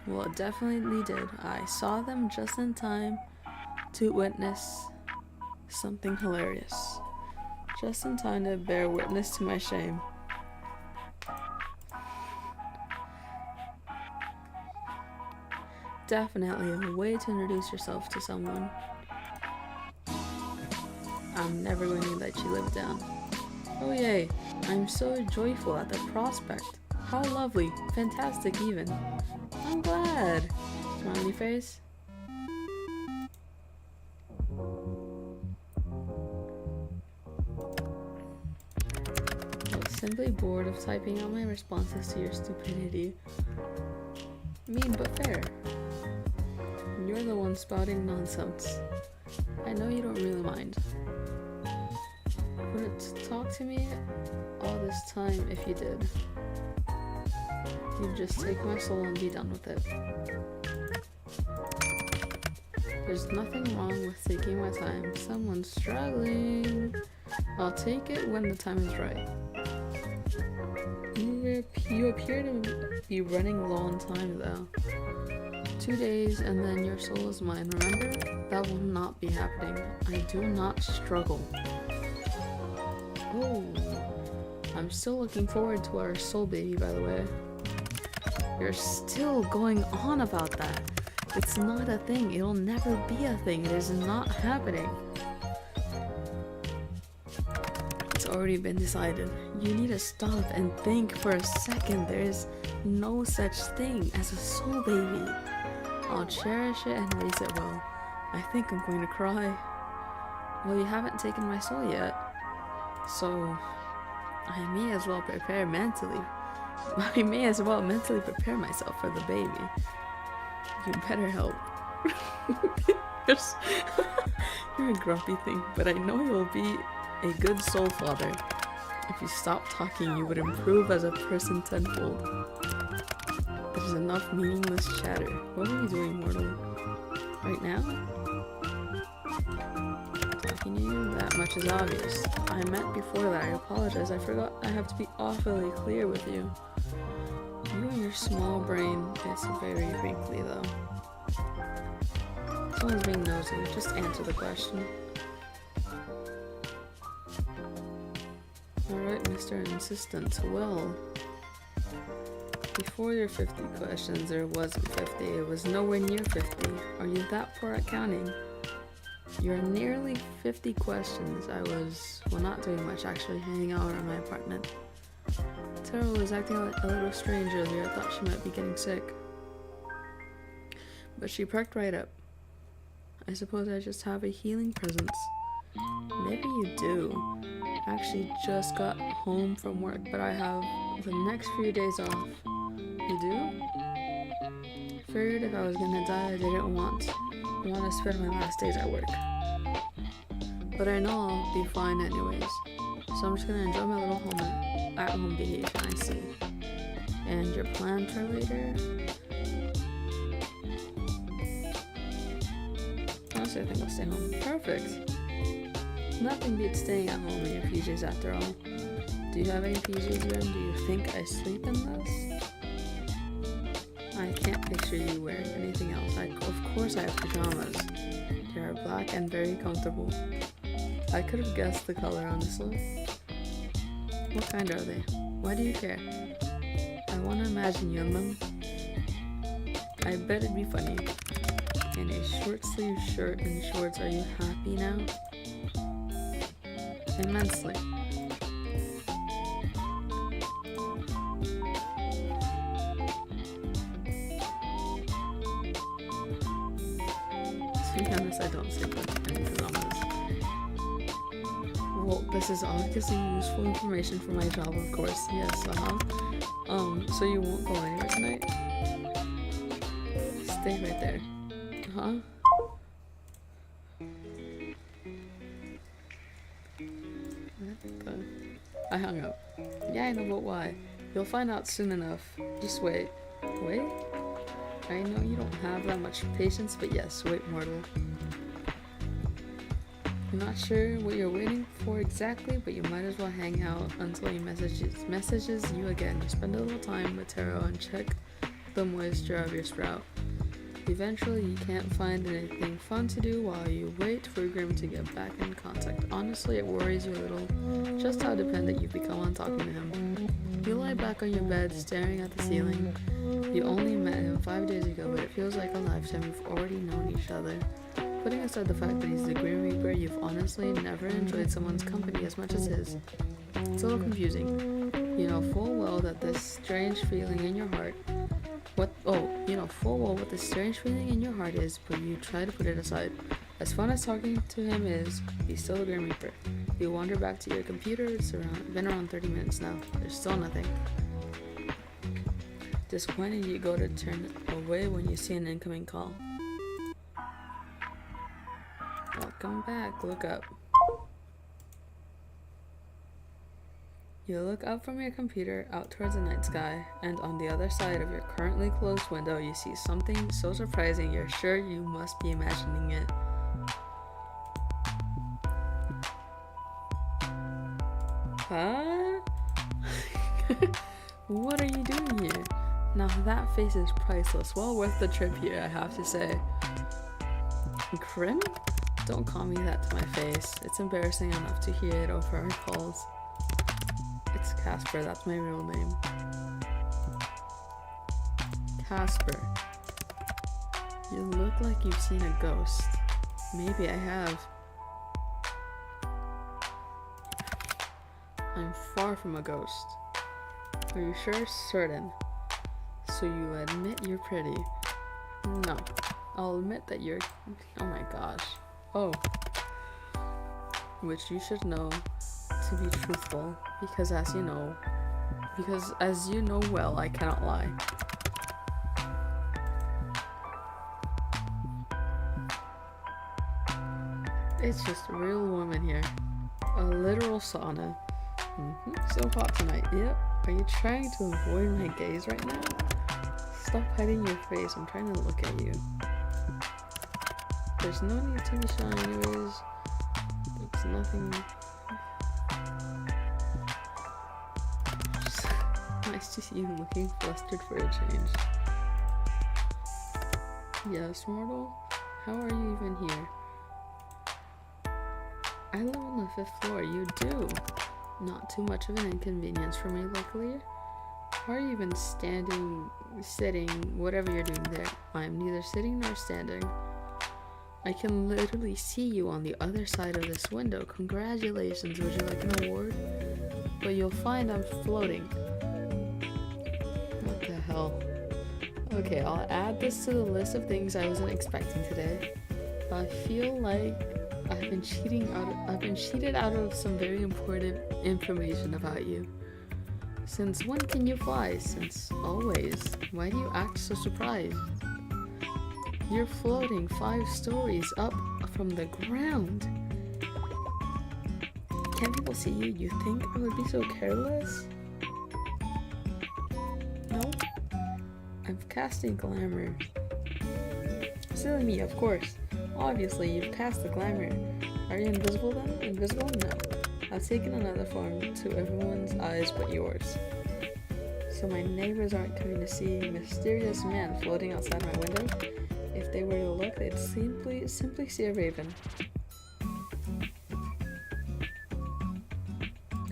Well, it definitely did. I saw them just in time to witness something hilarious. Just in time to bear witness to my shame. Definitely a way to introduce yourself to someone. I'm never going to let you live down. Oh yay, I'm so joyful at the prospect. How lovely, fantastic even. I'm glad. Smiley face. I was simply bored of typing out my responses to your stupidity. Mean but fair. You're the one spouting nonsense. I know you don't really mind. Would it talk to me all this time if you did? You'd just take my soul and be done with it. There's nothing wrong with taking my time. Someone's struggling. I'll take it when the time is right. You appear to be running low on time though. 2 days and then your soul is mine, remember? That will not be happening. I do not struggle. Oh, I'm still looking forward to our soul baby, by the way. You're still going on about that. It's not a thing. It'll never be a thing. It is not happening. It's already been decided. You need to stop and think for a second. There is no such thing as a soul baby. I'll cherish it and raise it well. I think I'm going to cry. Well, you haven't taken my soul yet. So, I may as well prepare mentally. I may as well mentally prepare myself for the baby. You better help. You're a grumpy thing, but I know you'll be a good soul father. If you stop talking, you would improve as a person tenfold. There's enough meaningless chatter. What are you doing, mortal? Right now? Talking to you? That much is obvious. I meant before that. I apologize. I forgot I have to be awfully clear with you. You and your small brain. It's very wrinkly, though. Someone's being nosy. Just answer the question. Alright, Mr. Insistent. Well, before your 50 questions, there wasn't 50. It was nowhere near 50. Are you that poor at counting? You're nearly 50 questions. I was, well, not doing much, actually, hanging out around my apartment. Tara was acting a little strange earlier. I thought she might be getting sick. But she perked right up. I suppose I just have a healing presence. Maybe you do. I actually just got home from work, but I have the next few days off. You do? Figured if I was gonna die, I didn't want to spend my last days at work. But I know I'll be fine anyways. So I'm just gonna enjoy my little moment. at-home vacation, I see. And your plan for later? Honestly, I think I'll stay home. Perfect. Nothing beats staying at home in your PJs after all. Do you have any PJs, Ren? Do you think I sleep in this? I can't picture you wearing anything else. Of course I have pajamas. They are black and very comfortable. I could have guessed the color, honestly. What kind are they? Why do you care? I want to imagine you in them. I bet it'd be funny. In a short sleeve shirt and shorts, are you happy now? Immensely. To be honest, I don't sleep with any pajamas. Well, this is obviously useful information for my job, of course. Yes, so you won't go anywhere tonight? Stay right there. Huh? I hung up. Yeah, I know, but why? You'll find out soon enough. Just wait. Wait? I know you don't have that much patience, but yes, wait, mortal. I'm not sure what you're waiting for exactly, but you might as well hang out until he messages you again. You spend a little time with Taro and check the moisture of your sprout. Eventually, you can't find anything fun to do while you wait for Grim to get back in contact. Honestly, it worries you a little just how dependent you've become on talking to him. You lie back on your bed, staring at the ceiling. You only met him 5 days ago, but it feels like a lifetime. You've already known each other. Putting aside the fact that he's the Grim Reaper, you've honestly never enjoyed someone's company as much as his. It's a little confusing. You know full well that this strange feeling in your heart you know full well what this strange feeling in your heart is, but you try to put it aside. As fun as talking to him is, he's still a Grim Reaper. You wander back to your computer. It's been around 30 minutes now. There's still nothing. Disappointed, you go to turn away when you see an incoming call. Welcome back. Look up. You look up from your computer out towards the night sky, and on the other side of your currently closed window, you see something so surprising you're sure you must be imagining it. Huh? What are you doing here? Now that face is priceless. Well worth the trip here, I have to say. Grim? Don't call me that to my face. It's embarrassing enough to hear it over our calls. It's Casper, that's my real name. Casper. You look like you've seen a ghost. Maybe I have. I'm far from a ghost. Are you sure? Certain. So you admit you're pretty? No. I'll admit that you're... Oh my gosh. Oh. Which you should know to be truthful, because as you know well, I cannot lie. It's just real warm in here. A literal sauna. So hot tonight. Yep. Are you trying to avoid my gaze right now? Stop hiding your face. I'm trying to look at you. There's no need to be shy anyways. There's nothing... Just nice to see you looking flustered for a change. Yes, mortal? How are you even here? I live on the 5th floor. You do. Not too much of an inconvenience for me, luckily. Why are you even standing, sitting, whatever you're doing there? I'm neither sitting nor standing. I can literally see you on the other side of this window. Congratulations, would you like an award? But you'll find I'm floating. What the hell? Okay, I'll add this to the list of things I wasn't expecting today. I feel like I've been cheated out of some very important information about you. Since when can you fly? Since always. Why do you act so surprised? You're floating 5 stories up from the ground. Can't people see you? You think I would be so careless? No? I'm casting glamour. Silly me, of course. Obviously, you've cast the glamour. Are you invisible then? Invisible? No. I've taken another form to everyone's eyes but yours. So my neighbors aren't coming to see a mysterious man floating outside my window. If they were to look, they'd simply see a raven.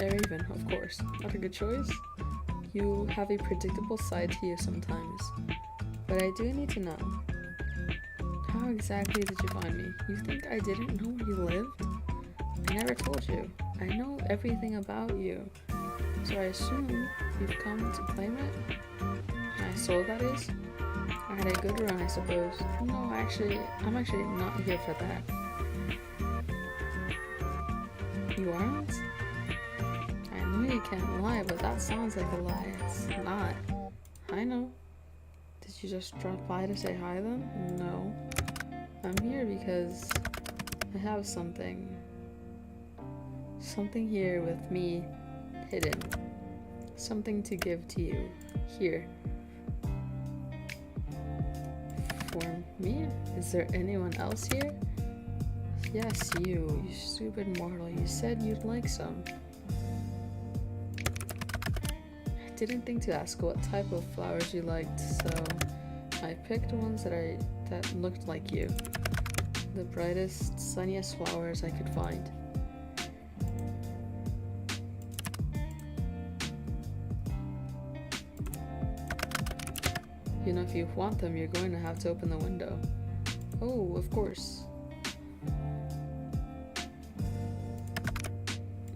A raven, of course. Not a good choice? You have a predictable side to you sometimes. But I do need to know. How exactly did you find me? You think I didn't know where you lived? I never told you. I know everything about you. So I assume you've come to claim it? My soul, that is? I had a good run, I suppose. No, I'm actually not here for that. You aren't? I know you can't lie, but that sounds like a lie. It's not. I know. Did you just drop by to say hi then? No. I'm here because I have something. Something here with me hidden. Something to give to you. Here. For me? Is there anyone else here? Yes, you stupid mortal. You said you'd like some. I didn't think to ask what type of flowers you liked, so I picked ones that looked like you. The brightest, sunniest flowers I could find. You know, if you want them, you're going to have to open the window. Oh, of course.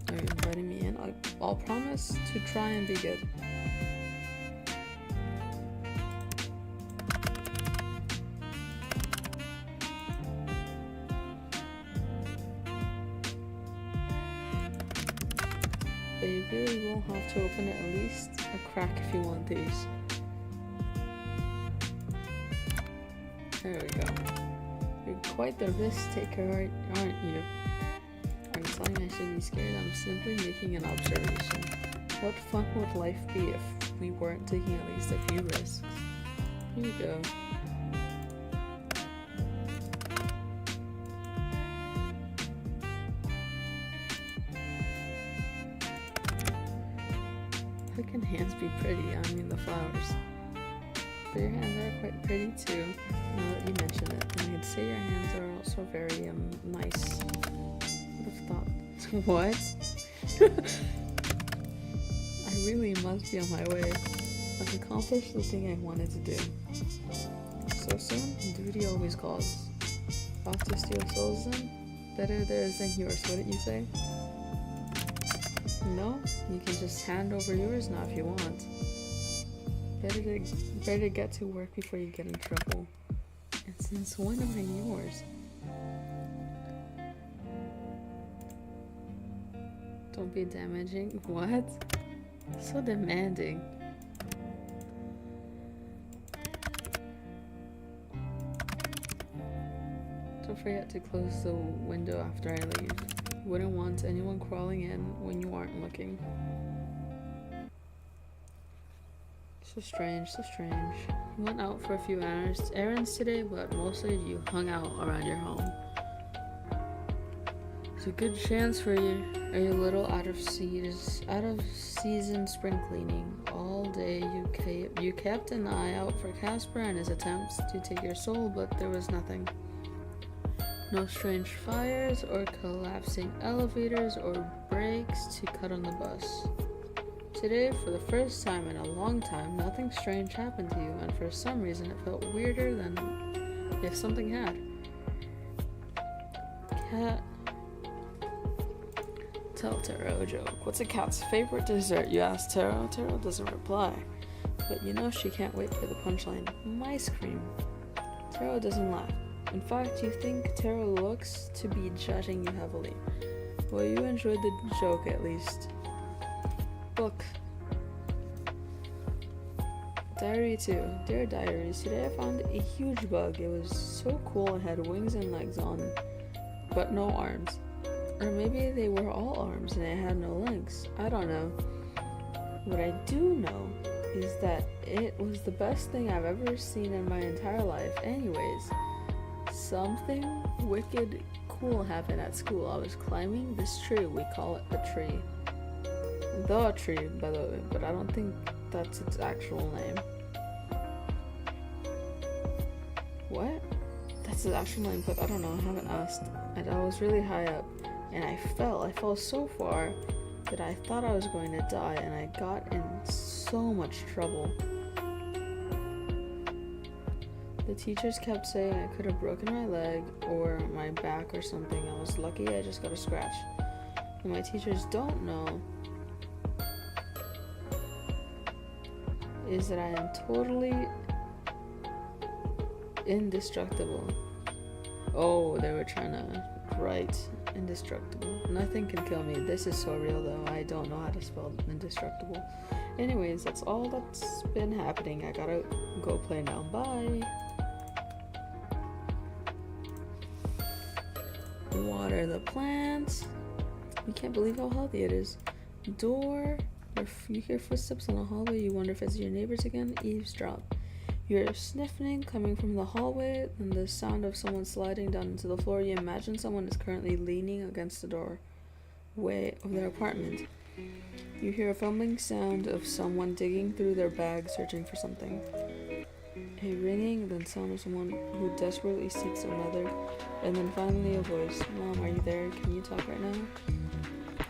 Are you inviting me in? I'll promise to try and be good. But you really will have to open it at least a crack if you want these. There we go. You're quite the risk taker, aren't you? Are you telling me I should be scared? I'm simply making an observation. What fun would life be if we weren't taking at least a few risks? Here you go. How can hands be pretty? I mean the flowers. But your hands are quite pretty too, now that you mention it. And I'd say your hands are also very, nice. Would have thought. What? I really must be on my way. I've accomplished the thing I wanted to do. So soon? Duty always calls. Off to steal souls then? Better theirs than yours, wouldn't you say? No? You can just hand over yours now if you want. Better get to work before you get in trouble. And since when am I yours? Don't be damaging. What? So demanding. Don't forget to close the window after I leave. You wouldn't want anyone crawling in when you aren't looking. So strange, so strange. You went out for a few errands today, but mostly you hung out around your home. It's a good chance for you. Are you a little out of season spring cleaning? All day you kept an eye out for Casper and his attempts to take your soul, but there was nothing. No strange fires or collapsing elevators or brakes to cut on the bus. Today, for the first time in a long time, nothing strange happened to you, and for some reason it felt weirder than if something had. Cat. Tell Taro a joke. What's a cat's favorite dessert? You ask Taro. Taro doesn't reply. But you know she can't wait for the punchline. Ice cream. Taro doesn't laugh. In fact, you think Taro looks to be judging you heavily. Well, you enjoyed the joke at least. Book. Diary 2. Dear Diaries, today I found a huge bug. It was so cool. It had wings and legs on, but no arms. Or maybe they were all arms and it had no legs. I don't know. What I do know is that it was the best thing I've ever seen in my entire life. Anyways, something wicked cool happened at school. I was climbing this tree. We call it a tree. The tree, by the way, but I don't think that's its actual name. What? That's its actual name, but I don't know. I haven't asked. And I was really high up, and I fell. I fell so far that I thought I was going to die, and I got in so much trouble. The teachers kept saying I could have broken my leg or my back or something. I was lucky I just got a scratch. What my teachers don't know is that I am totally indestructible. Oh, they were trying to write indestructible. Nothing can kill me. This is so real though. I don't know how to spell indestructible. Anyways, that's all that's been happening. I gotta go play now. Bye. Water the plants. You can't believe how healthy it is. Door. You hear footsteps in the hallway. You wonder if it's your neighbors again. Eavesdrop. You're sniffing coming from the hallway, and the sound of someone sliding down into the floor. You imagine someone is currently leaning against the doorway of their apartment. You hear a fumbling sound of someone digging through their bag, searching for something. A ringing, then sound of someone who desperately seeks another, and then finally a voice. Mom, are you there? Can you talk right now?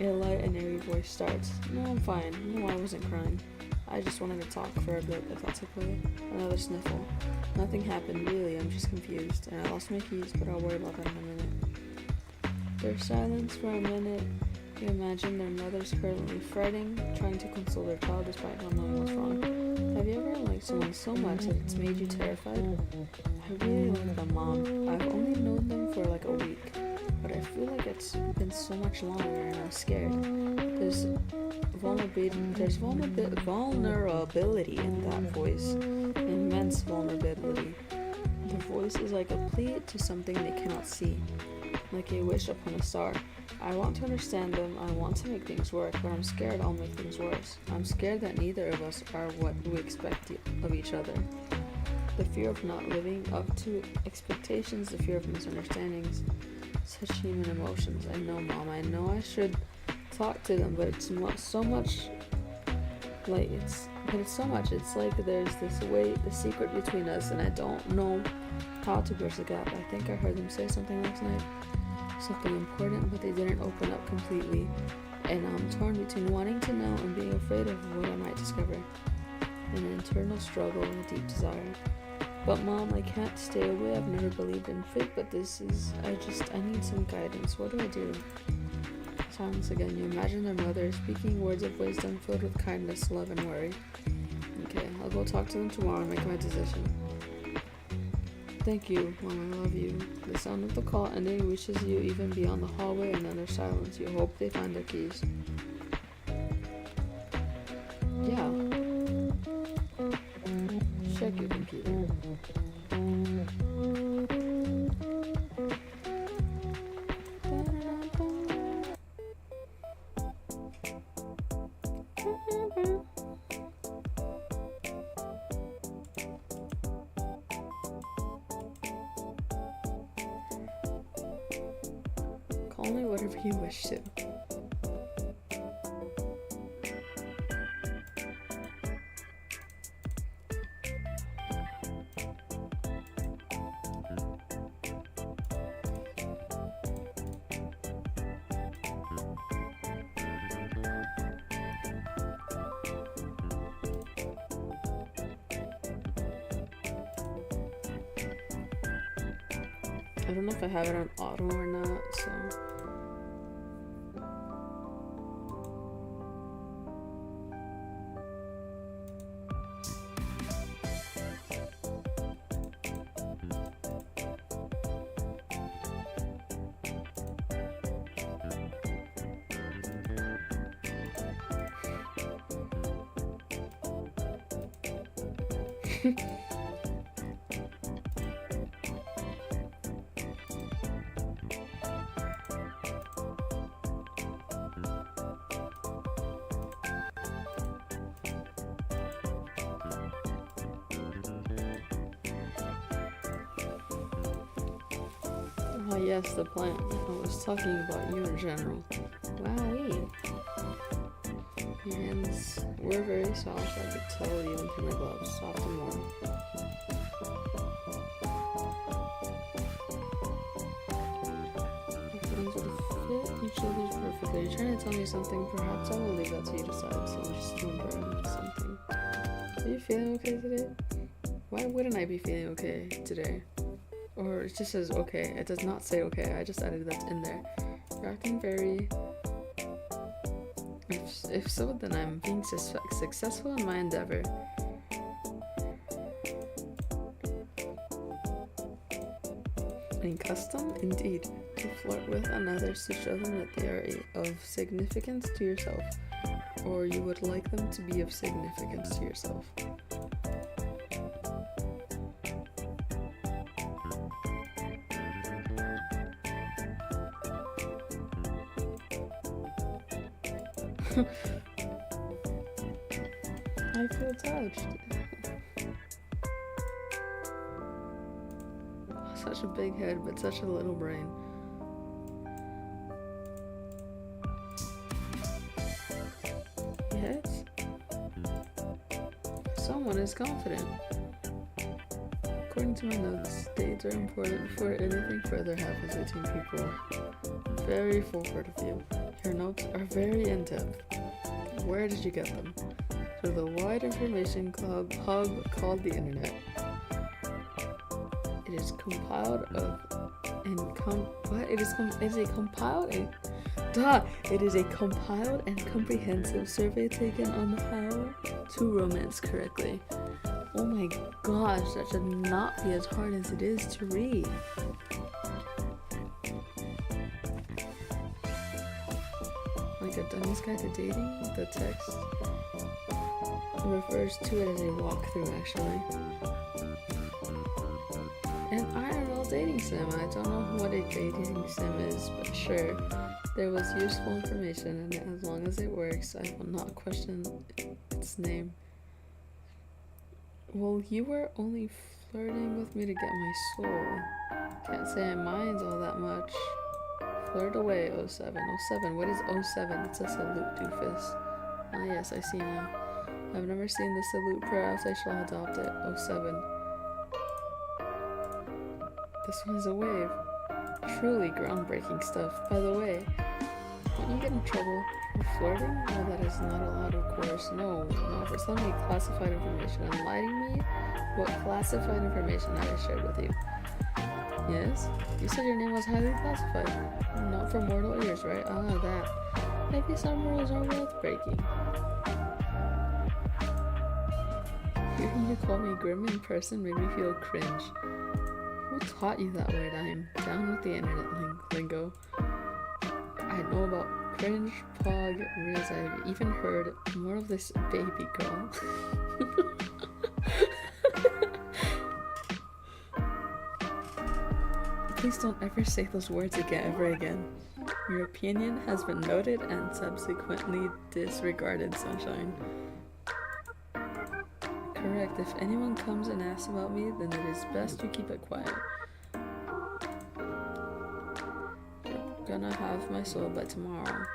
A light and airy voice starts. No, I'm fine. No, I wasn't crying. I just wanted to talk for a bit, if that's okay. Another sniffle. Nothing happened, really. I'm just confused. And I lost my keys, but I'll worry about that in a minute. There's silence for a minute. You imagine their mother's currently fretting, trying to console their child despite not knowing what's wrong. Have you ever liked someone so much that it's made you terrified? I really like them, Mom. I've only known them for like a week, but I feel like it's been so much longer and I'm scared. There's vulnerability in that voice. Immense vulnerability. The voice is like a plea to something they cannot see, like a wish upon a star. I want to understand them, I want to make things work, but I'm scared I'll make things worse. I'm scared that neither of us are what we expect of each other. The fear of not living up to expectations, the fear of misunderstandings, such human emotions. I know, Mom, I know I should talk to them, but it's so much. It's like there's this weight, the secret between us, and I don't know how to bridge the gap. I think I heard them say something last night. Something important, but they didn't open up completely, and I'm torn between wanting to know and being afraid of what I might discover. An internal struggle and a deep desire. But Mom, I can't stay away. I've never believed in fate, but I need some guidance. What do I do? Silence again. You imagine their mother speaking words of wisdom filled with kindness, love, and worry. Okay, I'll go talk to them tomorrow and make my decision. Thank you, Mom, I love you. The sound of the call ending reaches you even beyond the hallway, and then there's silence. You hope they find their keys. Yeah. Check your computer. Call me whatever you wish to. I don't know if I have it on auto or not, so. Oh yes, the plant. I was talking about you in general. Wowee. Your hands were very soft, I could tell even through my gloves. Soft and warm. My friends would fit each other's perfectly. You're trying to tell me something, perhaps I will leave that to you to decide, so I'm just wondering something. Are you feeling okay today? Why wouldn't I be feeling okay today? Or it just says okay. It does not say okay. I just added that in there. You're acting very... If so, then I'm being successful in my endeavor. In custom, indeed, to flirt with others to show them that they are of significance to yourself, or you would like them to be of significance to yourself. I feel touched. Such a big head, but such a little brain. Yes? Someone is confident. According to my notes, dates are important before anything further happens between people. Very forward of you. Your notes are very in-depth. Where did you get them? Through the wide information hub called the internet. It is compiled of It is a compiled and comprehensive survey taken on how to romance correctly. Oh my gosh, that should not be as hard as it is to read. Like a dummy's guide to dating? The text refers to it as a walkthrough, actually. An IRL dating sim. I don't know what a dating sim is, but sure. There was useful information, and as long as it works, I will not question its name. Well, you were only flirting with me to get my soul. Can't say I mind all that much. Flirt away, 07. 07, what is 07? It's a salute, doofus. Ah yes, I see now. I've never seen the salute, perhaps I shall adopt it. 07. This one is a wave. Truly groundbreaking stuff. By the way, won't you get in trouble for flirting? Well, that is not allowed, of course. No, for sending me classified information and lying to me what classified information I shared with you. Yes? You said your name was highly classified. Not for mortal ears, right? Ah, that. Maybe some rules are worth breaking. Hearing you call me grim in person made me feel cringe. Who taught you that word? I am down with the internet lingo. I know about cringe, pog, riz. I've even heard more of this baby girl. Please don't ever say those words ever again. Your opinion has been noted and subsequently disregarded, Sunshine. Correct. If anyone comes and asks about me, then it is best you keep it quiet. You're gonna have my soul by tomorrow.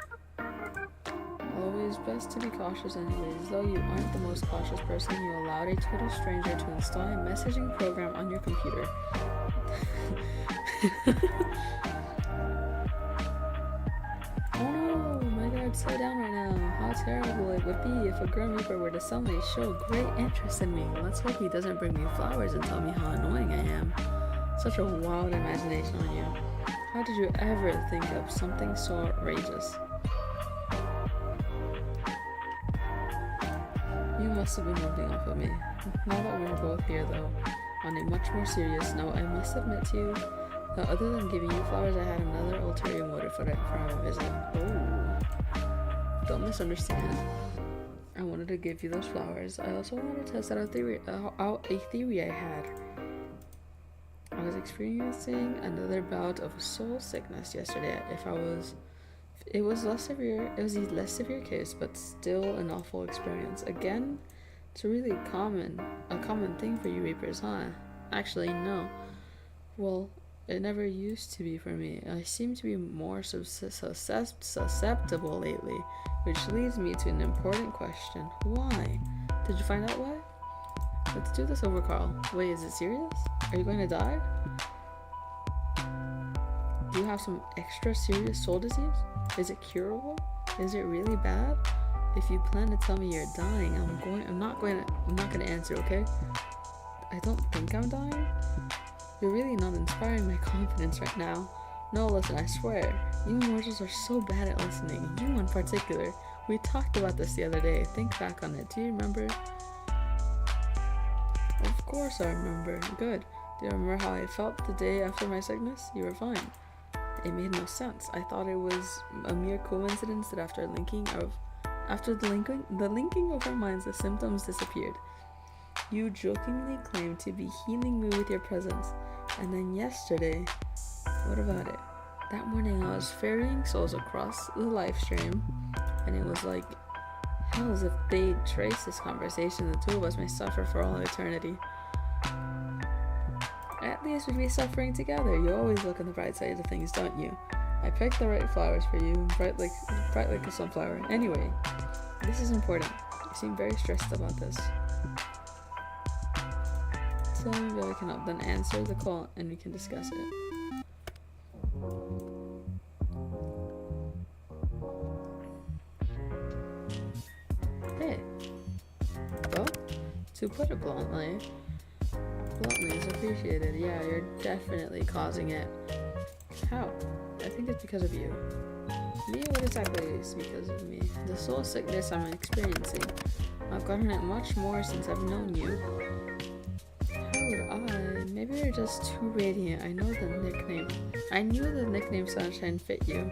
Always best to be cautious anyways. Though you aren't the most cautious person, you allowed a total stranger to install a messaging program on your computer. Oh no, my guard's so down right now. How terrible it would be if a Grim Reaper were to suddenly show great interest in me. Let's hope he doesn't bring me flowers and tell me how annoying I am. Such a wild imagination on you. How did you ever think of something so outrageous? You must have been rubbing off at me. Now that we're both here though, on a much more serious note, I must admit to you that other than giving you flowers, I had another ulterior motive for our visit. Oh. Don't misunderstand. I wanted to give you those flowers. I also wanted to test out a theory I had. I was experiencing another bout of soul sickness yesterday. It was a less severe case, but still an awful experience. Again, it's really a common thing for you Reapers, huh? Actually, no. Well, It never used to be for me. I seem to be more susceptible lately, which leads me to an important question. Why? Did you find out why? Let's do this over, Carl. Wait, is it serious? Are you going to die? Do you have some extra serious soul disease? Is it curable? Is it really bad? If you plan to tell me you're dying, I'm not gonna answer, okay? I don't think I'm dying. You're really not inspiring my confidence right now. No, listen, I swear, you mortals are so bad at listening. You in particular. We talked about this the other day. Think back on it. Do you remember? Of course I remember. Good. Do you remember how I felt the day after my sickness? You were fine. It made no sense. I thought it was a mere coincidence that after the linking of our minds, the symptoms disappeared. You jokingly claimed to be healing me with your presence, and then yesterday, what about it? That morning I was ferrying souls across the live stream, and it was like hell, as if they'd trace this conversation. The two of us may suffer for all eternity. At least we'd be suffering together. You always look on the bright side of things, don't you? I picked the right flowers for you, bright like a sunflower. Anyway, this is important. You seem very stressed about this. So maybe I can then answer the call and we can discuss it. Hey. Well, to put it bluntly is appreciated. Yeah, you're definitely causing it. How? I think it's because of you. Me? What exactly is because of me? The soul sickness I'm experiencing. I've gotten it much more since I've known you. How would I? Maybe you're just too radiant. I knew the nickname Sunshine fit you.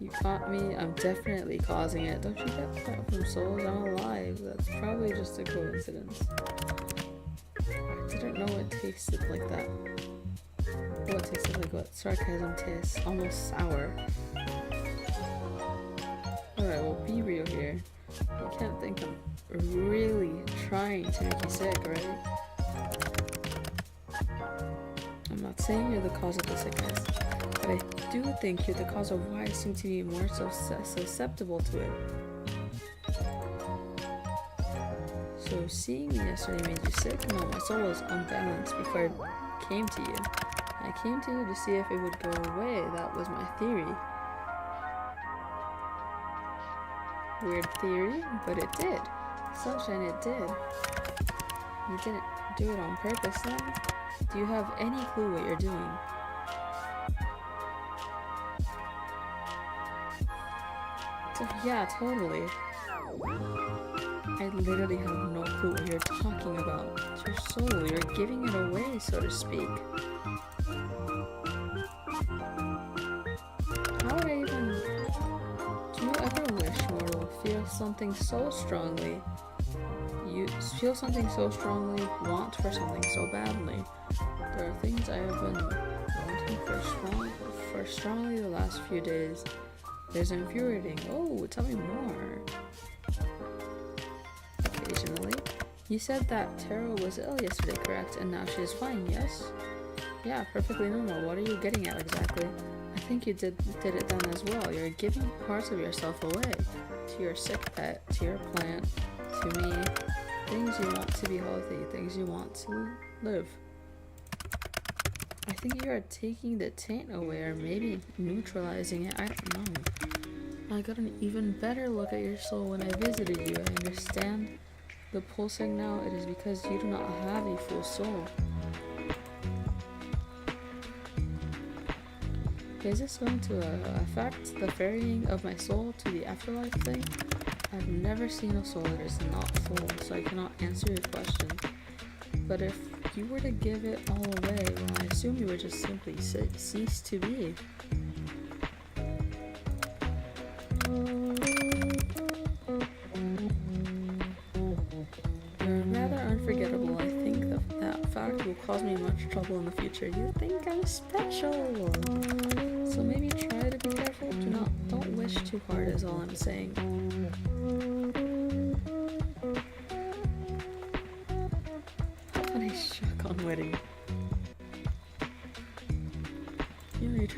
You caught me. I'm definitely causing it. Don't you get that from souls? I'm alive. That's probably just a coincidence. I didn't know it tasted like that. What tasted like what? Sarcasm tastes almost sour. Alright, well, be real here. You can't think I'm really trying to make you sick, right? I'm not saying you're the cause of the sickness, but I do think you're the cause of why I seem to be more so susceptible to it. So seeing me yesterday made you sick? No, my soul was unbalanced before I came to you. I came to you to see if it would go away. That was my theory. Weird theory, but it did. Sunshine, it did. You didn't do it on purpose then? Do you have any clue what you're doing? Yeah, totally. I literally have no clue what you're talking about. It's your soul. You're giving it away, so to speak. How would I even... Do you ever wish, mortal, feel something so strongly? You feel something so strongly, want for something so badly. There are things I have been wanting for strongly the last few days. There's infuriating. Oh, tell me more. Occasionally. You said that Tara was ill yesterday, correct? And now she is fine, yes? Yeah, perfectly normal. What are you getting at exactly? I think you did it then as well. You're giving parts of yourself away. To your sick pet, to your plant, to me. Things you want to be healthy, things you want to live. I think you are taking the taint away or maybe neutralizing it. I don't know. I got an even better look at your soul when I visited you. I understand the pulsing now. It is because you do not have a full soul. Is this going to affect the ferrying of my soul to the afterlife thing? I've never seen a soul that is not full, so I cannot answer your question. But if you were to give it all away, well, I assume you would just simply cease to be. You're rather unforgettable. I think that fact will cause me much trouble in the future. You think I'm special. So maybe try to be careful. Don't wish too hard is all I'm saying. How can I shock on wedding?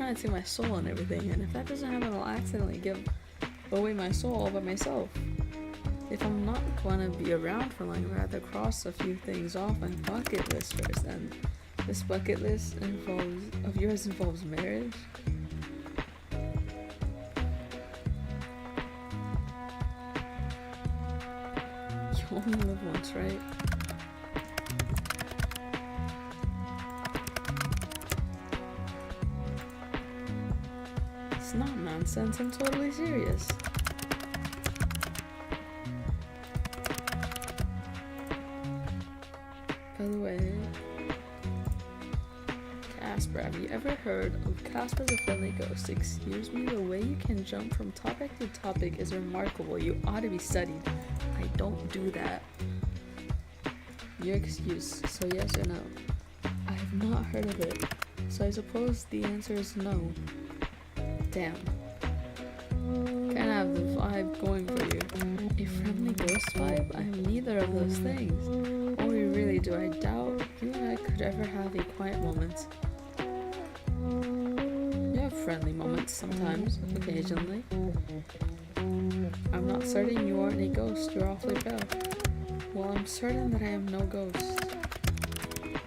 trying to take my soul and everything, and if that doesn't happen, I'll accidentally give away my soul all by myself. If I'm not gonna be around for long, I'd rather cross a few things off my bucket list first, and this bucket list of yours involves marriage. You only live once, right? It's not nonsense, I'm totally serious. By the way, Casper, have you ever heard of Casper the Friendly Ghost? Excuse me, the way you can jump from topic to topic is remarkable. You ought to be studied. I don't do that. Your excuse, so yes or no? I have not heard of it, so I suppose the answer is no. Damn. Kinda have the vibe going for you. A friendly ghost vibe? I am neither of those things. Oh, really do. I doubt you and I could ever have a quiet moment. You have friendly moments sometimes, occasionally. I'm not certain you aren't a ghost. You're awfully pale. Well, I'm certain that I am no ghost.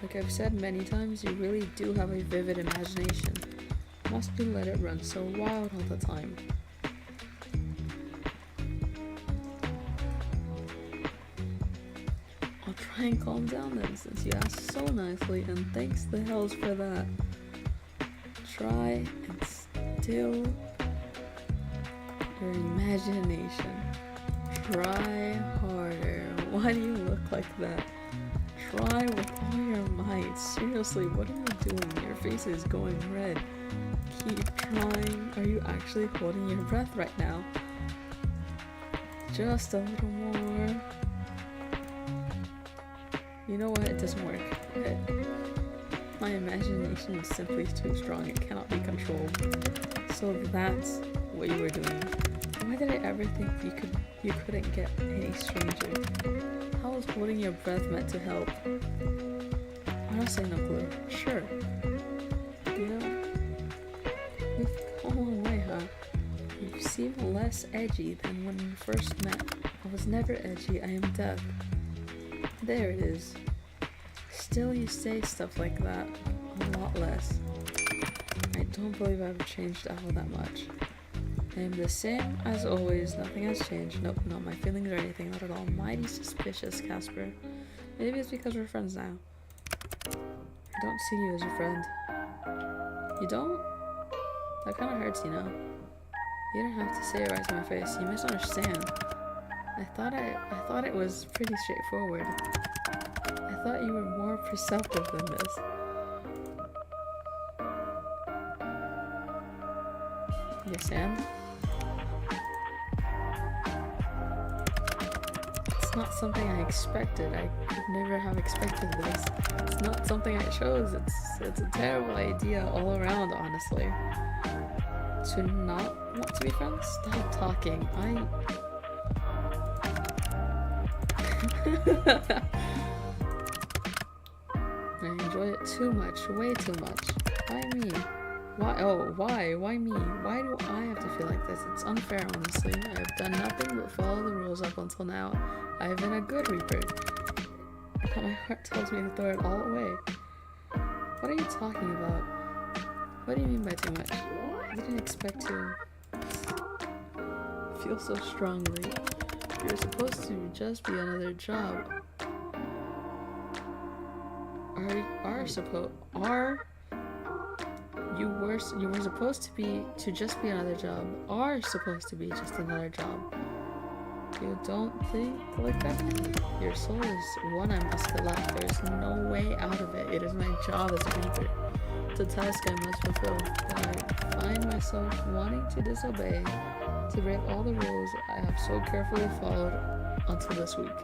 Like I've said many times, you really do have a vivid imagination. Must be let it run so wild all the time. I'll try and calm down then, since you asked so nicely, and thanks the hells for that. Try and still your imagination. Try harder. Why do you look like that? Try with all your might. Seriously, what are you doing? Your face is going red. Keep trying. Are you actually holding your breath right now? Just a little more. You know what? It doesn't work. My imagination is simply too strong. It cannot be controlled. So that's what you were doing. Why did I ever think you couldn't get any stranger? How was holding your breath meant to help? Honestly, no clue. Sure. You know, we've come a long way, huh? You seem less edgy than when we first met. I was never edgy. I am deaf. There it is. Still, you say stuff like that a lot less. I don't believe I've changed all that much. I am the same as always. Nothing has changed. Nope, not my feelings or anything. Not at all. Mighty suspicious, Casper. Maybe it's because we're friends now. I don't see you as a friend. You don't? That kind of hurts, you know. You don't have to say it right to my face. You misunderstand. I thought it was pretty straightforward. I thought you were more perceptive than this. Yes, and? It's not something I expected. I could never have expected this. It's not something I chose. It's a terrible idea all around, honestly. To not want to be friends? Stop talking. I enjoy it too much, way too much. Why me? Why? Oh, why? Why me? Why do I have to feel like this? It's unfair, honestly. I have done nothing but follow the rules up until now. I have been a good reaper. But my heart tells me to throw it all away. What are you talking about? What do you mean by too much? I didn't expect to feel so strongly. You're supposed to just be another job. You were supposed to just be another job. Are supposed to be just another job. You don't think like that? Your soul is one I must collect. There's no way out of it. It is my job as a reaper. It's a task I must fulfill. I find myself wanting to disobey, to break all the rules I have so carefully followed until this week.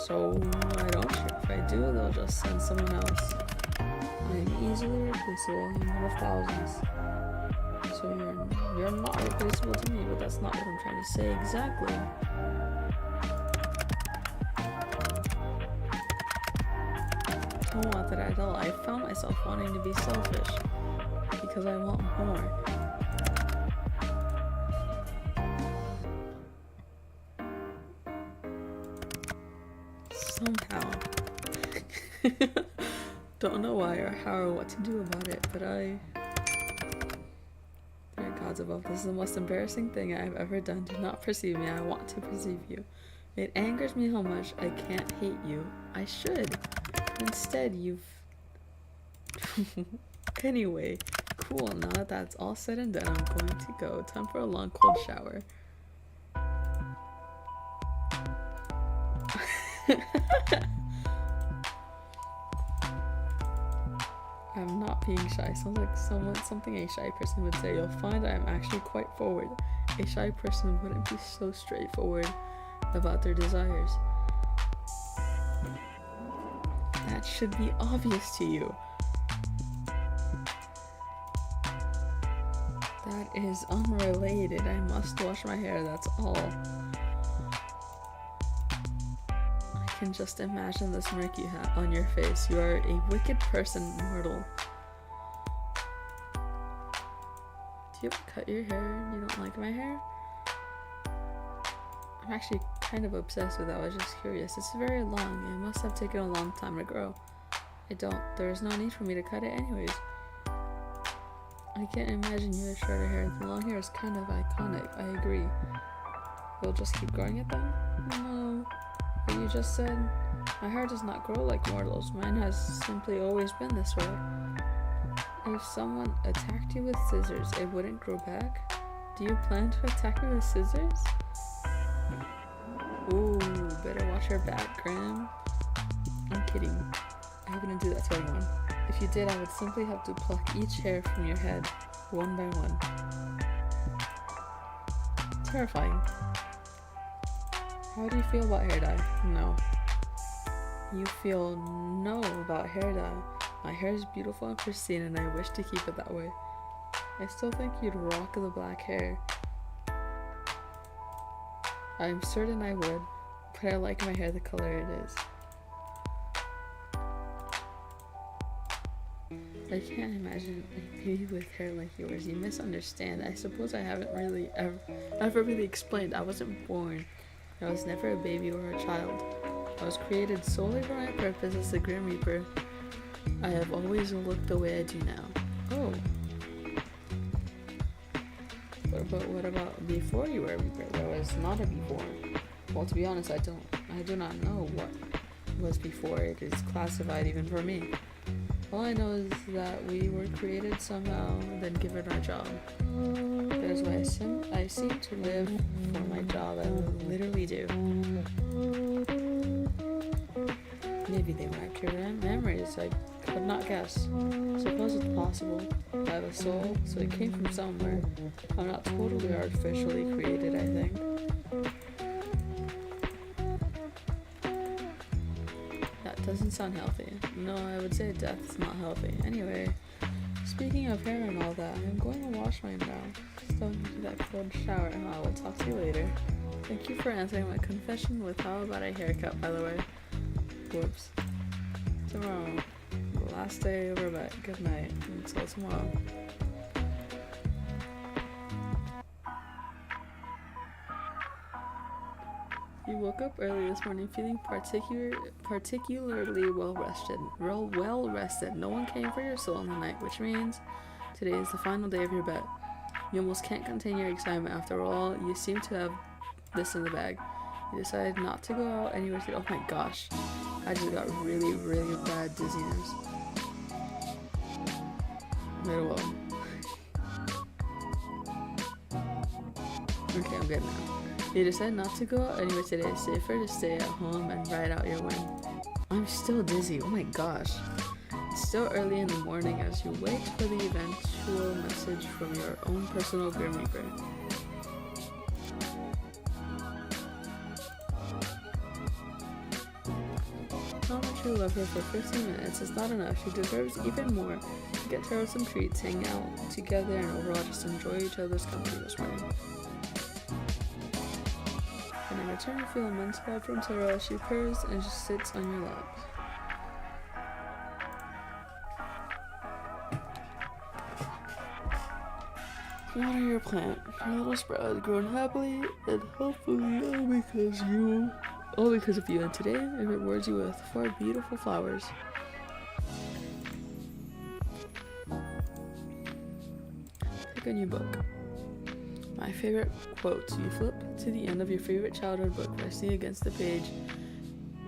So why don't you? If I do, they'll just send someone else. I am easily replaceable in one of thousands. So you're not replaceable to me, but that's not what I'm trying to say exactly. don't want that at all. I found myself wanting to be selfish because I want more. Somehow. Don't know why or how or what to do about it, but there are gods above. This is the most embarrassing thing I've ever done. Do not perceive me. I want to perceive you. It angers me how much I can't hate you. I should. Instead, you've... Anyway, cool. Now that that's all said and done, I'm going to go. Time for a long cold shower. I'm not being shy. Sounds like something a shy person would say. You'll find I'm actually quite forward. A shy person wouldn't be so straightforward about their desires. That should be obvious to you. That is unrelated. I must wash my hair, that's all. I can just imagine the smirk you have on your face. You are a wicked person, mortal. Do you ever cut your hair and you don't like my hair? I'm actually kind of obsessed with that. I was just curious. It's very long. It must have taken a long time to grow. There's no need for me to cut it anyways. I can't imagine you with shorter hair. The long hair is kind of iconic. I agree. You'll just keep growing it then? No. What you just said? My hair does not grow like mortals. Mine has simply always been this way. If someone attacked you with scissors, it wouldn't grow back? Do you plan to attack me with scissors? Ooh, better watch your back, Graham. I'm kidding. I wouldn't do that to anyone. If you did, I would simply have to pluck each hair from your head, one by one. Terrifying. How do you feel about hair dye? No. You feel no about hair dye. My hair is beautiful and pristine, and I wish to keep it that way. I still think you'd rock the black hair. I'm certain I would, but I like my hair the color it is. I can't imagine a baby with hair like yours. You misunderstand. I suppose I haven't really ever really explained. I wasn't born. I was never a baby or a child. I was created solely for my purpose as the Grim Reaper. I have always looked the way I do now. Oh. What about before you were a Reaper? There was not a before. Well, to be honest, I do not know what was before. It is classified even for me. All I know is that we were created somehow, then given our job. That is why I seem to live for my job. I literally do. Maybe they wiped your memories. I could not guess. Suppose it's possible. I have a soul, so it came from somewhere. I'm not totally artificially created, I think. Doesn't sound healthy. No, I would say death is not healthy. Anyway, speaking of hair and all that, I'm going to wash mine now. Still need that cold shower, and I will talk to you later. Thank you for answering my confession with how about a haircut, by the way. Whoops. Tomorrow. The last day over, but good night. Until tomorrow. You woke up early this morning feeling particularly well rested. No one came for your soul in the night, which means today is the final day of your bet. You almost can't contain your excitement. After all, you seem to have this in the bag. You decided not to go out anywhere today. Oh my gosh. I just got really, really bad dizziness. Very well. Okay, I'm good now. You decided not to go out anywhere today. Safer to stay at home and ride out your win. I'm still dizzy. Oh my gosh. It's still early in the morning as you wait for the eventual message from your own personal Grim Reaper. How much you love her for 15 minutes is not enough. She deserves even more. Get her some treats, hang out together, and overall just enjoy each other's company this morning. And in return, you feel immense love from Tara. She purrs and just sits on your lap. Water your plant, your little sprout grown happily and healthfully all because of you. And today it rewards you with 4 beautiful flowers. Pick a new book. My favorite quotes. You flip to the end of your favorite childhood book, resting against the page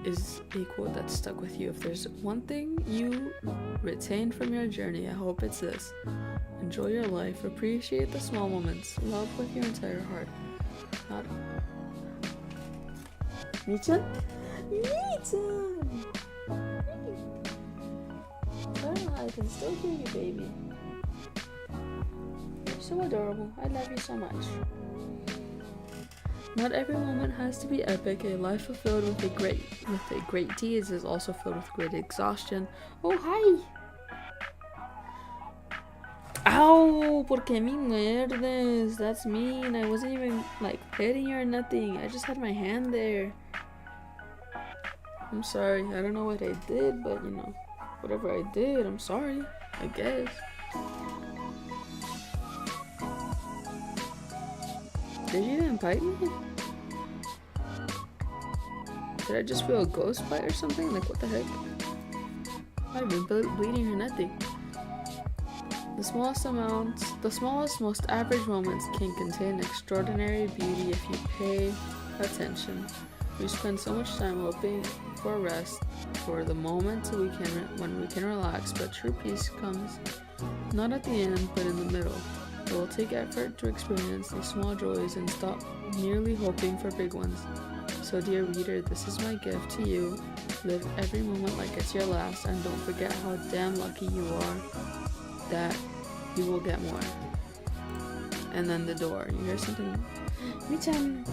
is a quote that stuck with you. If there's one thing you retain from your journey, I hope it's this. Enjoy your life, appreciate the small moments, love with your entire heart. Not Michan? Michan! Oh, I can still hear you, baby. You're so adorable. I love you so much. Not every moment has to be epic. A life fulfilled with a great deeds is also filled with great exhaustion. Oh, hi! Ow! ¿Por qué me muerdes? That's mean. I wasn't even hitting you or nothing. I just had my hand there. I'm sorry. I don't know what I did, but whatever I did, I'm sorry. I guess. Did you even bite me? Did I just feel a ghost bite or something? What the heck? I've been bleeding or nothing. The smallest, most average moments can contain extraordinary beauty if you pay attention. We spend so much time hoping for rest, for the moment when we can relax, but true peace comes not at the end, but in the middle. It will take effort to experience these small joys and stop merely hoping for big ones. So dear reader, this is my gift to you. Live every moment like it's your last, and don't forget how damn lucky you are that you will get more. And then the door. You hear something? Michan!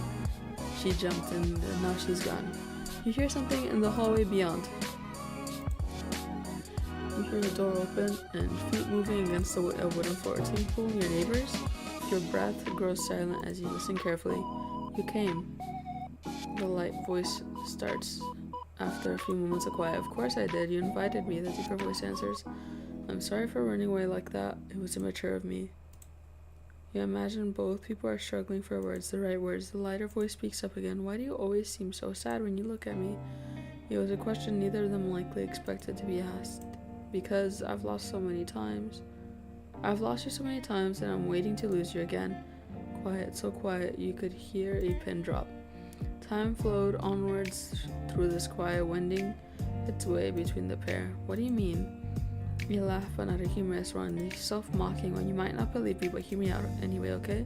She jumped in and now she's gone. You hear something in the hallway beyond. You hear the door open and feet moving against a wooden floor. Tinkle your neighbors. Your breath grows silent as you listen carefully. You came. The light voice starts after a few moments of quiet. Of course I did. You invited me. The deeper voice answers. I'm sorry for running away like that. It was immature of me. You imagine both people are struggling for words, the right words. The lighter voice speaks up again. Why do you always seem so sad when you look at me? It was a question neither of them likely expected to be asked. Because I've lost so many times. I've lost you so many times and I'm waiting to lose you again. Quiet, so quiet you could hear a pin drop. Time flowed onwards through this quiet, wending its way between the pair. What do you mean? You laugh, but not a humorous one. The self-mocking one. You might not believe me, but hear me out anyway, okay?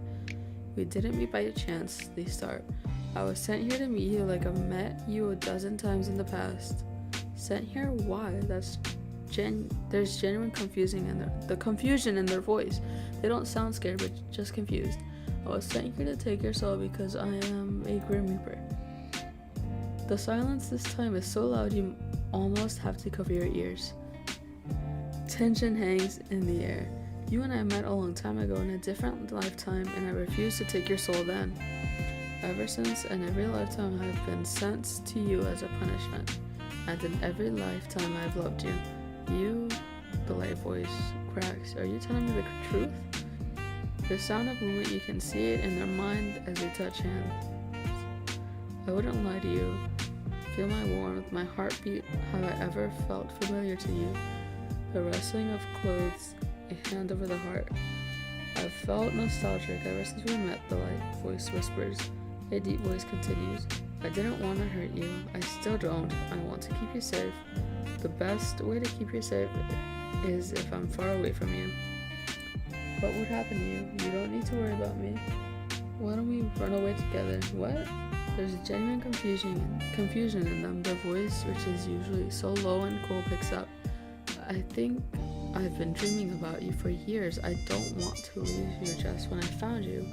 We didn't meet by a chance. They start. I was sent here to meet you like I've met you a dozen times in the past. Sent here? Why? There's genuine confusion in their voice. They don't sound scared, but just confused. I was sent here to take your soul because I am a Grim Reaper. The silence this time is so loud you almost have to cover your ears. Tension hangs in the air. You and I met a long time ago in a different lifetime, and I refused to take your soul then. Ever since, in every lifetime I have been sent to you as a punishment, and in every lifetime I have loved you. You, the light voice cracks. Are you telling me the truth? The sound of movement, you can see it in their mind as they touch hands. I wouldn't lie to you. Feel my warmth, my heartbeat, have I ever felt familiar to you? The rustling of clothes, a hand over the heart. I've felt nostalgic ever since we met, the light voice whispers. A deep voice continues. I didn't want to hurt you. I still don't. I want to keep you safe. The best way to keep you safe is if I'm far away from you. What would happen to you? You don't need to worry about me. Why don't we run away together? What? There's genuine confusion in them. The voice, which is usually so low and cool, picks up. I think I've been dreaming about you for years. I don't want to lose you just when I found you.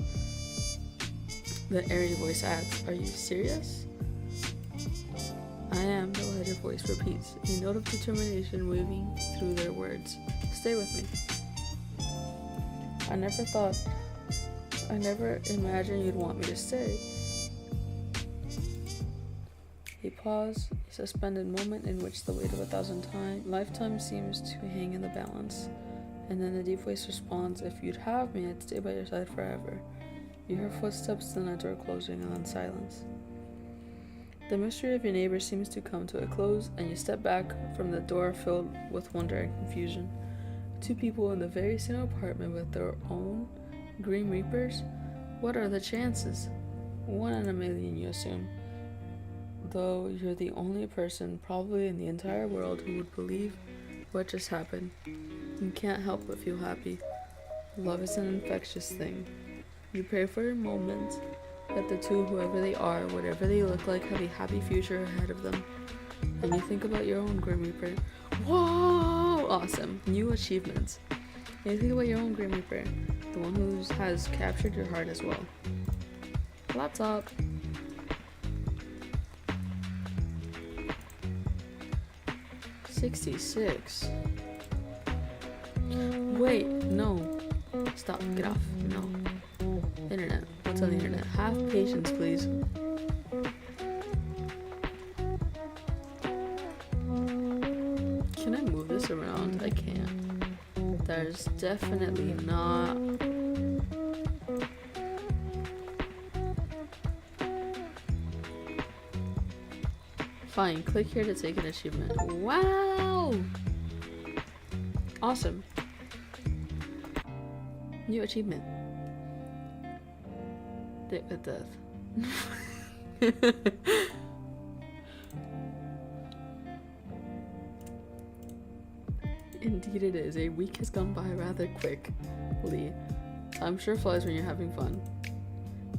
The airy voice adds, are you serious? I am, the lighter voice repeats, a note of determination waving through their words. Stay with me. I never imagined you'd want me to stay. A pause, a suspended moment in which the weight of 1,000 lifetimes seems to hang in the balance. And then the deep voice responds, if you'd have me, I'd stay by your side forever. You hear footsteps, then a door closing, and then silence. The mystery of your neighbor seems to come to a close, and you step back from the door filled with wonder and confusion. Two people in the very same apartment with their own Grim Reapers? What are the chances? 1 in a million, you assume. Though you're the only person, probably in the entire world, who would believe what just happened. You can't help but feel happy. Love is an infectious thing. You pray for a moment that the two, whoever they are, whatever they look like, have a happy future ahead of them. And you think about your own Grim Reaper. Whoa! Awesome. New achievements. And you think about your own Grim Reaper, the one who has captured your heart as well. Laptop. $66. Wait, no. Stop, get off. No. Internet. What's on the internet? Have patience, please. Can I move this around? I can't. There's definitely not. Fine, click here to take an achievement. Wow! Awesome. New achievement. Date with death. Indeed it is. A week has gone by rather quickly. Time sure flies when you're having fun.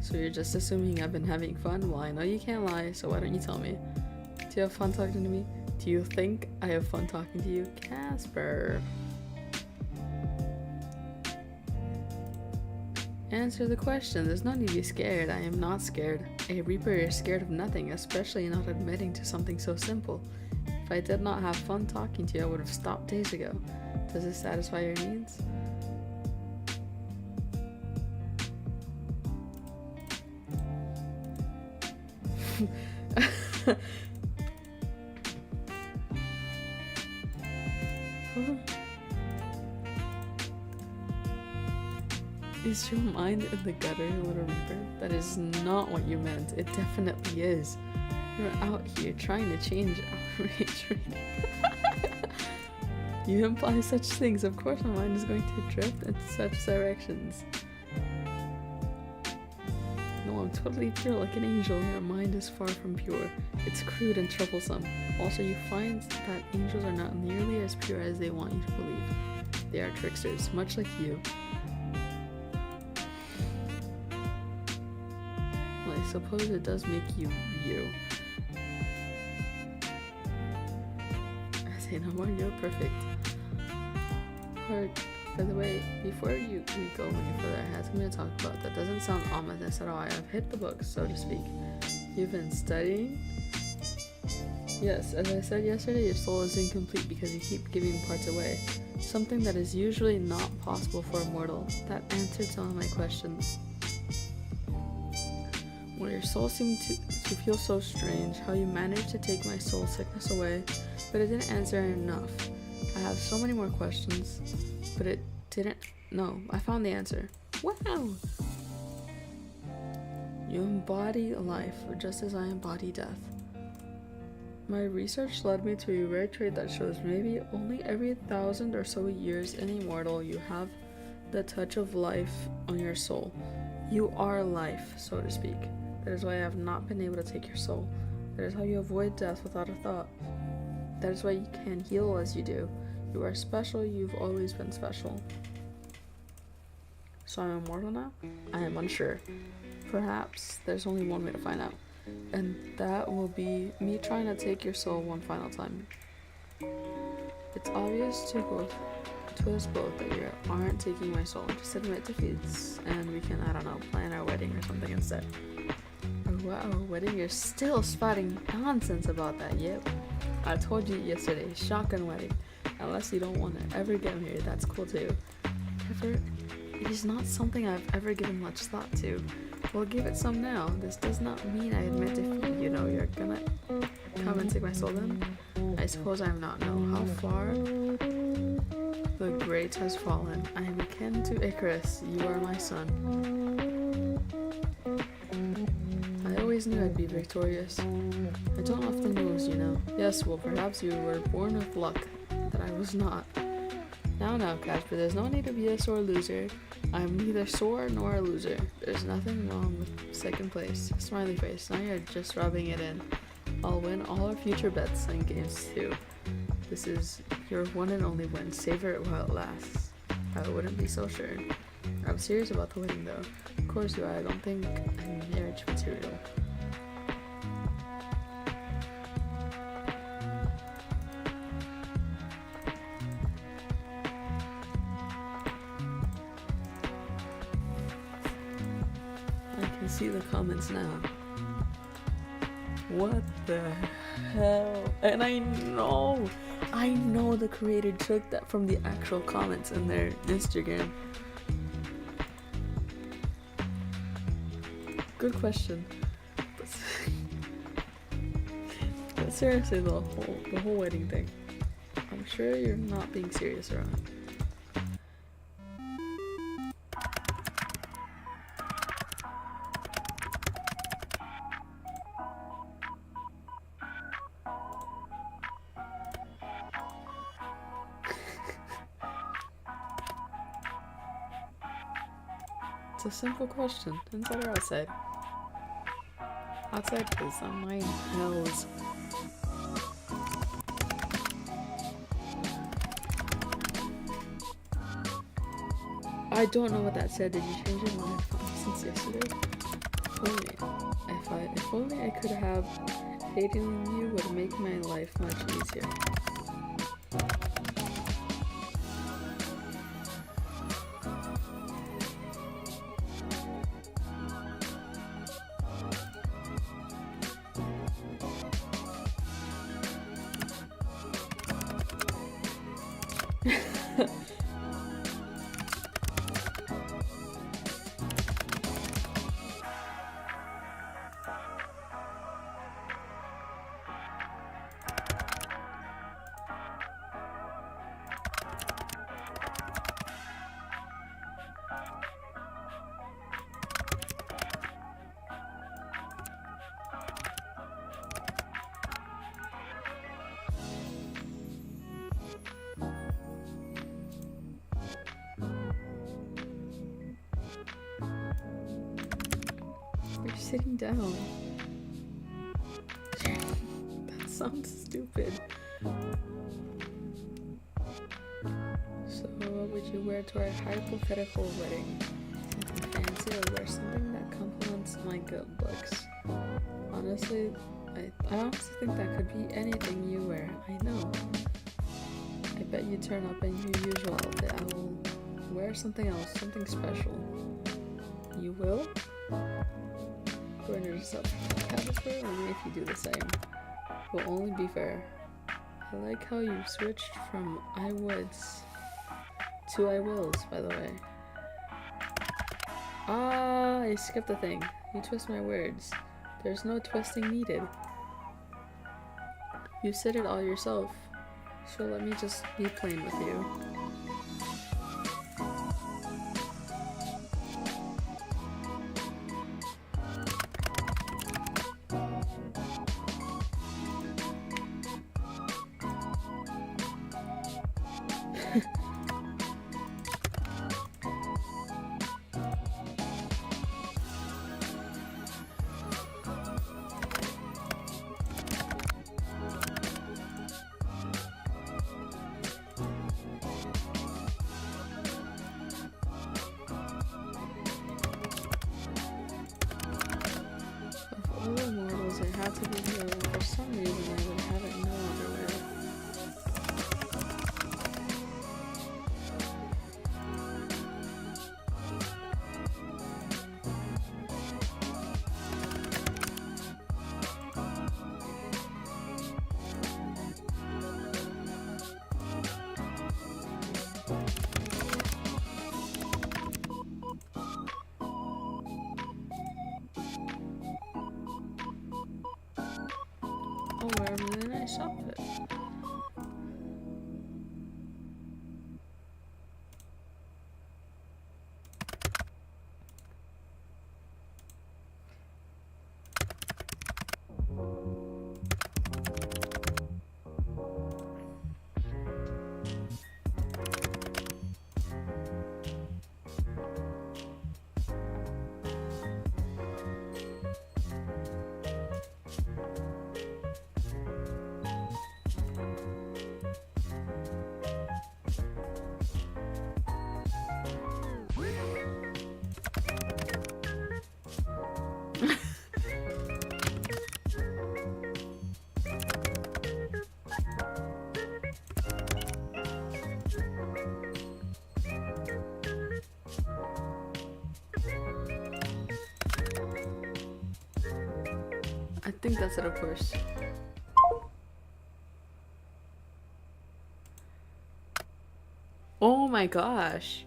So you're just assuming I've been having fun? Well, I know you can't lie, so why don't you tell me? Do you have fun talking to me? Do you think I have fun talking to you? Casper. Answer the question. There's no need to be scared. I am not scared. A Reaper is scared of nothing, especially not admitting to something so simple. If I did not have fun talking to you, I would have stopped days ago. Does this satisfy your needs? Is your mind in the gutter, little Reaper? That is not what you meant. It definitely is. You're out here trying to change our rate. You imply such things. Of course my mind is going to drift in such directions. No, I'm totally pure like an angel. Your mind is far from pure. It's crude and troublesome. Also, you find that angels are not nearly as pure as they want you to believe. They are tricksters, much like you. Well, I suppose it does make you you. I say no more, you're perfect. By the way, before we go any further, I had something to talk about that doesn't sound ominous at all. I have hit the books, so to speak. You've been studying? Yes, as I said yesterday, your soul is incomplete because you keep giving parts away. Something that is usually not possible for a mortal. That answered some of my questions. Well, your soul seemed to feel so strange, how you managed to take my soul sickness away, but it didn't answer enough. I have so many more questions, but it didn't. No, I found the answer. Wow! You embody life just as I embody death. My research led me to a rare trait that shows maybe only every 1,000 or so years in a mortal you have the touch of life on your soul. You are life, so to speak. That is why I have not been able to take your soul. That is how you avoid death without a thought. That is why you can heal as you do. You are special, you've always been special. So I'm immortal now? I am unsure. Perhaps there's only one way to find out. And that will be me trying to take your soul one final time. It's obvious to us both that you aren't taking my soul. Just admit defeats and we can, I don't know, plan our wedding or something instead. Oh wow, wedding? You're still spouting nonsense about that. Yep. I told you yesterday, shotgun wedding. Unless you don't want to ever get married, that's cool too. Ever? It is not something I've ever given much thought to. Well, give it some now. This does not mean I admit defeat. You know, you're gonna come and take my soul then? I suppose I'm not. No. How far? The great has fallen. I am akin to Icarus. You are my son. I always knew I'd be victorious. I don't often lose, you know. Yes, well, perhaps you were born with luck that I was not. Now, Casper, there's no need to be a sore loser. I'm neither sore nor a loser. There's nothing wrong with second place. Smiley face, now you're just rubbing it in. I'll win all our future bets and games too. This is your one and only win. Savor it while it lasts. I wouldn't be so sure. I'm serious about the winning though. Of course you are. I don't think I'm marriage material. I can see the comments now. What the hell? And I know the creator took that from the actual comments in their Instagram. Good question. But seriously, the whole wedding thing. I'm sure you're not being serious around it. It's a simple question. Inside or outside? Outside because my hells. I don't know what that said. Did you change your mind since yesterday? If only I could have dating you would make my life much easier. You're sitting down. That sounds stupid. So what would you wear to our hypothetical wedding? Something fancy or wear something that complements my good looks? Honestly, I honestly think that could be anything you wear. I know. I bet you turn up in your usual outfit. I will wear something else, something special. You will? Yourself, Casper, only if you do the same. Will only be fair. I like how you switched from I woulds to I wills, by the way. Ah, I skipped a thing. You twist my words. There's no twisting needed. You said it all yourself, so let me just be plain with you. All the models, it had to be you. For some reason, I would have it no underwear. I'll wear a really nice outfit. think that's it, of course. Oh my gosh.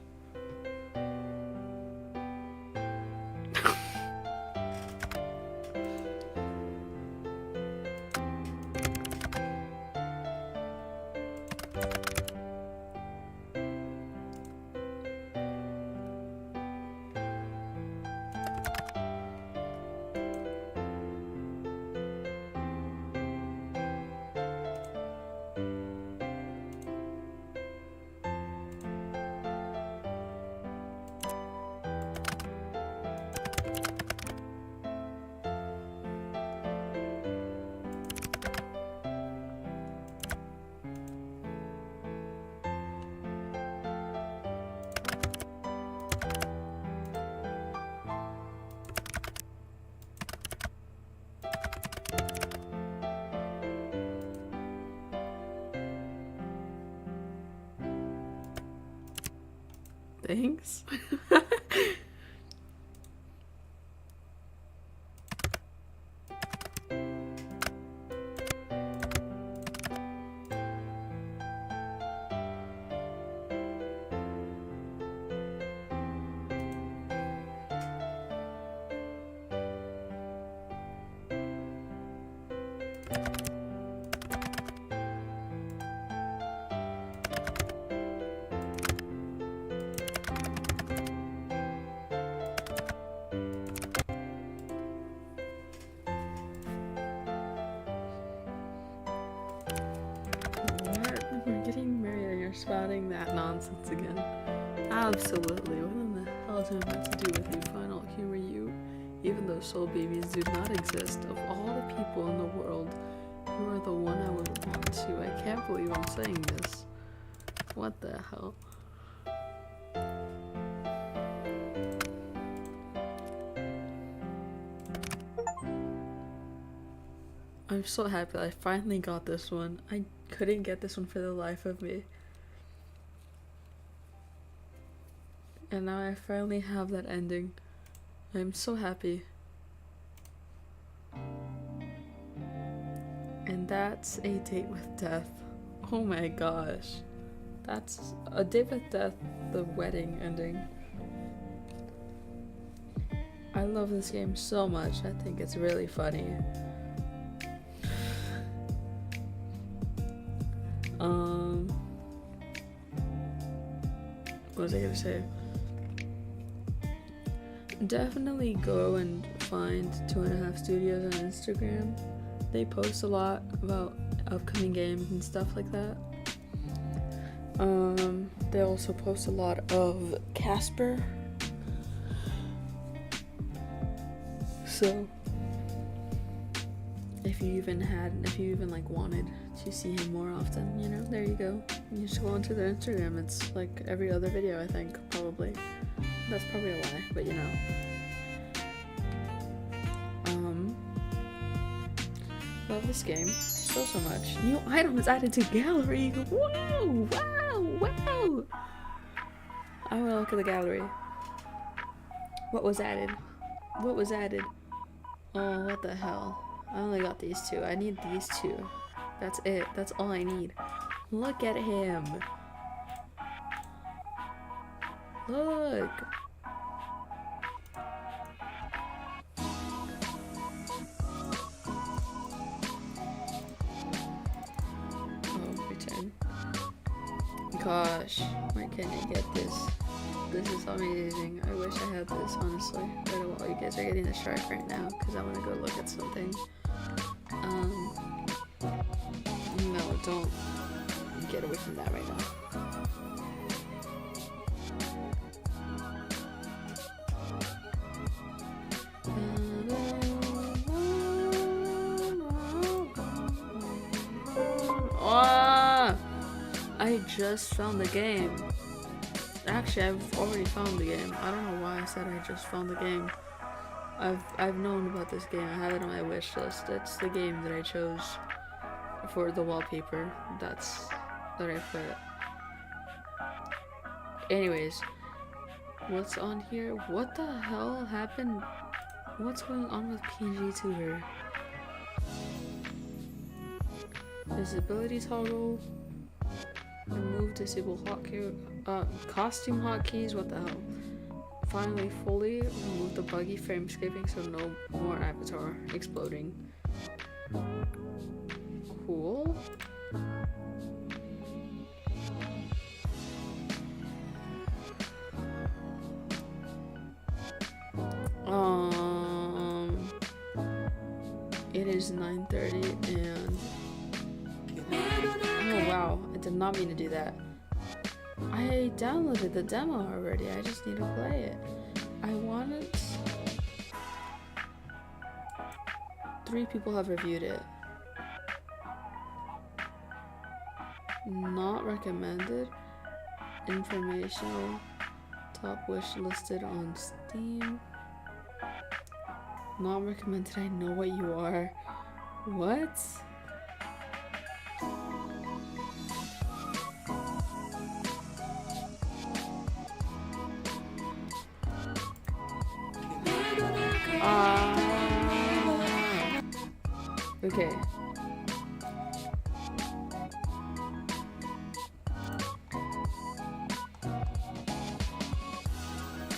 Thanks. Spouting that nonsense again. Absolutely. What in the hell is it meant to do with you? Fine, I'll humor you. Even though soul babies do not exist, of all the people in the world, you are the one I would want to. I can't believe I'm saying this. What the hell? I'm so happy that I finally got this one. I couldn't get this one for the life of me. And now I finally have that ending. I'm so happy. And that's A Date with Death. Oh my gosh. That's A Date with Death, the wedding ending. I love this game so much. I think it's really funny. What was I gonna say? Definitely go and find 2.5 Studios on Instagram. They post a lot about upcoming games and stuff like that. They also post a lot of Casper. So if you even like wanted to see him more often, you know, there you go. You just go onto their Instagram. It's like every other video, I think, probably. That's probably a lie, but you know. Love this game so much. New items added to gallery. Wow, wow, wow. I want to look at the gallery. What was added? What was added? Oh, what the hell? I only got these two. I need these two. That's it. That's all I need. Look at him. Look. Oh, return. Gosh, why can't I get this? This is amazing. I wish I had this, honestly. But while you guys are getting the shark right now, because I want to go look at something. No, don't get away from that right now. Oh, I just found the game. Actually, I've already found the game. I don't know why I said I just found the game. I've known about this game. I have it on my wish list. It's the game that I chose for the wallpaper. That I put. Anyways, what's on here? What the hell happened? What's going on with PNG Tuber? Visibility toggle. Remove disable hotkey. Costume hotkeys. What the hell? Finally, fully remove the buggy frame skipping, so no more avatar exploding. Cool. It is 9:30 and oh wow, I did not mean to do that. I downloaded the demo already. I just need to play it. I wanted 3 people have reviewed it. Not recommended. Informational. Top wish listed on Steam. Not recommended. I know what you are. What? Okay.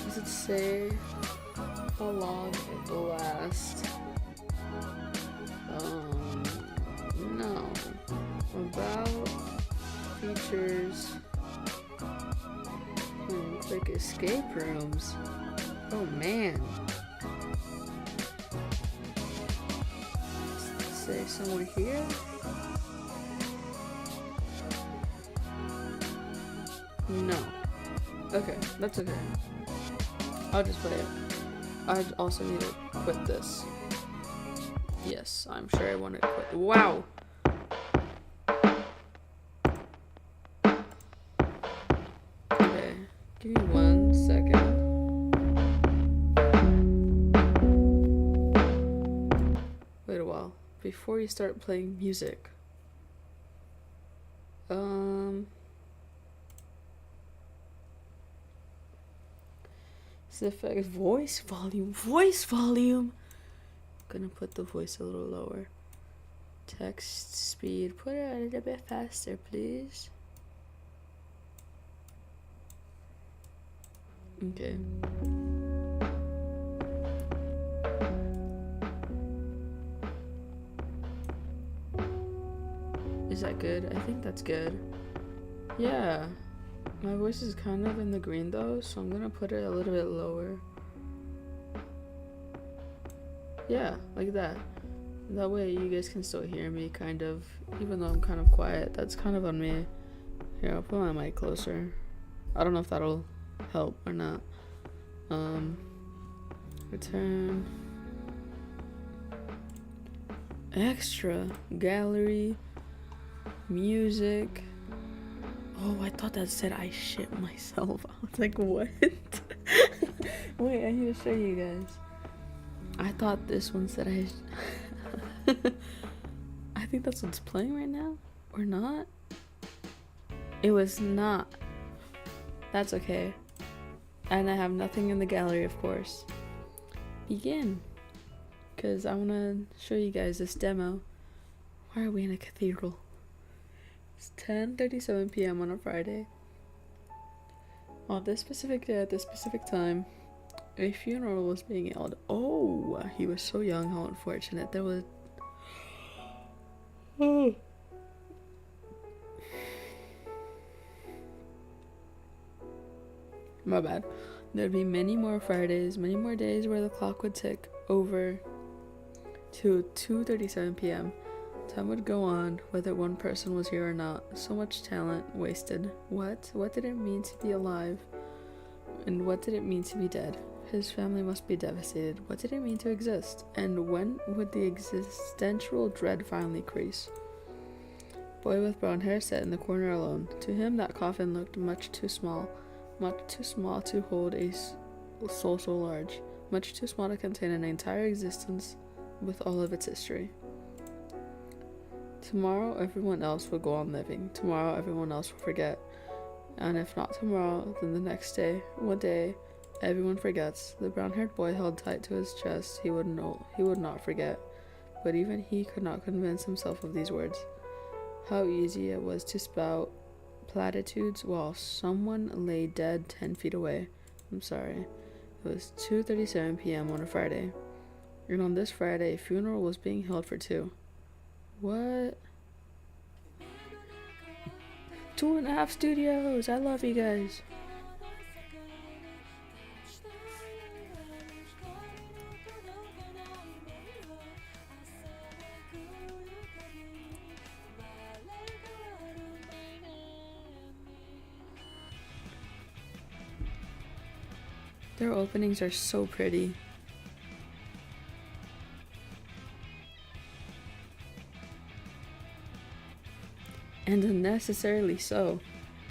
Does it say how long it will last? No. About features. Click escape rooms. Oh man. Say somewhere here? No. Okay, that's okay. I'll just play it. I also need to quit this. Yes, I'm sure I want to quit. Wow! Okay, give me 1 second. Wait a while. Before you start playing music. Effect voice volume. Gonna put the voice a little lower. Text speed, put it a little bit faster, please. Okay. Is that good? I think that's good. Yeah. My voice is kind of in the green though, so I'm gonna put it a little bit lower. Yeah, like that. That way you guys can still hear me kind of, even though I'm kind of quiet. That's kind of on me. Here, I'll put my mic closer. I don't know if that'll help or not. Return. Extra. Gallery. Music. Oh, I thought that said I shit myself. I was like, what? Wait, I need to show you guys. I thought this one said I think that's what's playing right now. Or not? It was not. That's okay. And I have nothing in the gallery, of course. Begin. Because I want to show you guys this demo. Why are we in a cathedral? It's 10:37 p.m. on a Friday. On this specific day at this specific time, a funeral was being held. Oh, he was so young. How unfortunate. There was... Oh. My bad. There'd be many more Fridays, many more days where the clock would tick over to 2:37 p.m. Time would go on, whether one person was here or not. So much talent wasted. What? What did it mean to be alive? And what did it mean to be dead? His family must be devastated. What did it mean to exist? And when would the existential dread finally crease? Boy with brown hair sat in the corner alone. To him, that coffin looked much too small to hold a soul so large, much too small to contain an entire existence with all of its history. Tomorrow, everyone else will go on living. Tomorrow, everyone else will forget. And if not tomorrow, then the next day, one day, everyone forgets. The brown-haired boy held tight to his chest. He would not forget. But even he could not convince himself of these words. how easy it was to spout platitudes while someone lay dead 10 feet away. I'm sorry. It was 2:37 p.m. on a Friday. And on this Friday, a funeral was being held for two. What? 2.5 Studios! I love you guys. Their openings are so pretty. And unnecessarily so,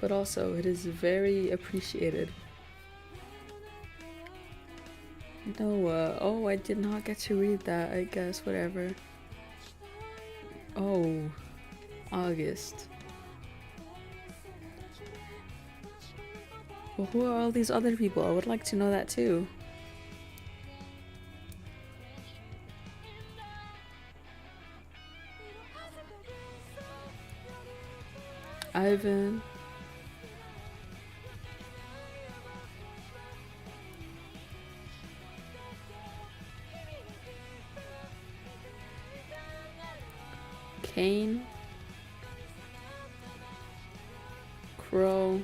but also it is very appreciated. No, oh, I did not get to read that, I guess, whatever. Oh, August. Well, who are all these other people? I would like to know that too. Ivan. Kane. Crow.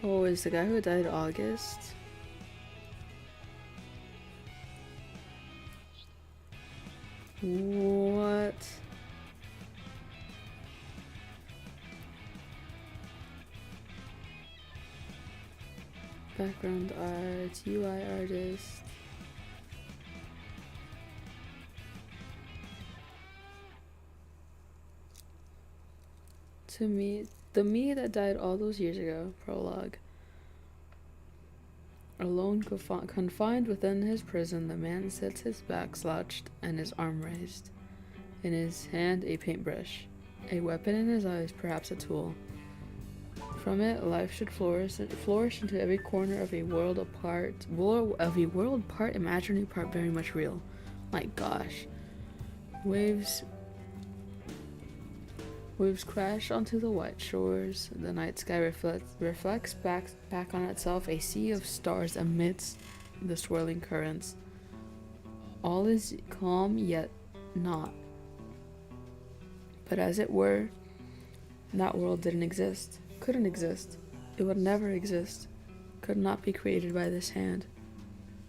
Oh, is the guy who died August? What? Background art, UI artist. To me, the me that died all those years ago, prologue. Alone, confined within his prison, the man sits his back slouched and his arm raised. In his hand, a paintbrush. A weapon in his eyes, perhaps a tool. From it, life should flourish into every corner of a world part imaginary, part very much real. My gosh. Waves crash onto the white shores. The night sky reflects back on itself, a sea of stars amidst the swirling currents. All is calm yet not. But as it were, that world didn't exist, couldn't exist. It would never exist, could not be created by this hand.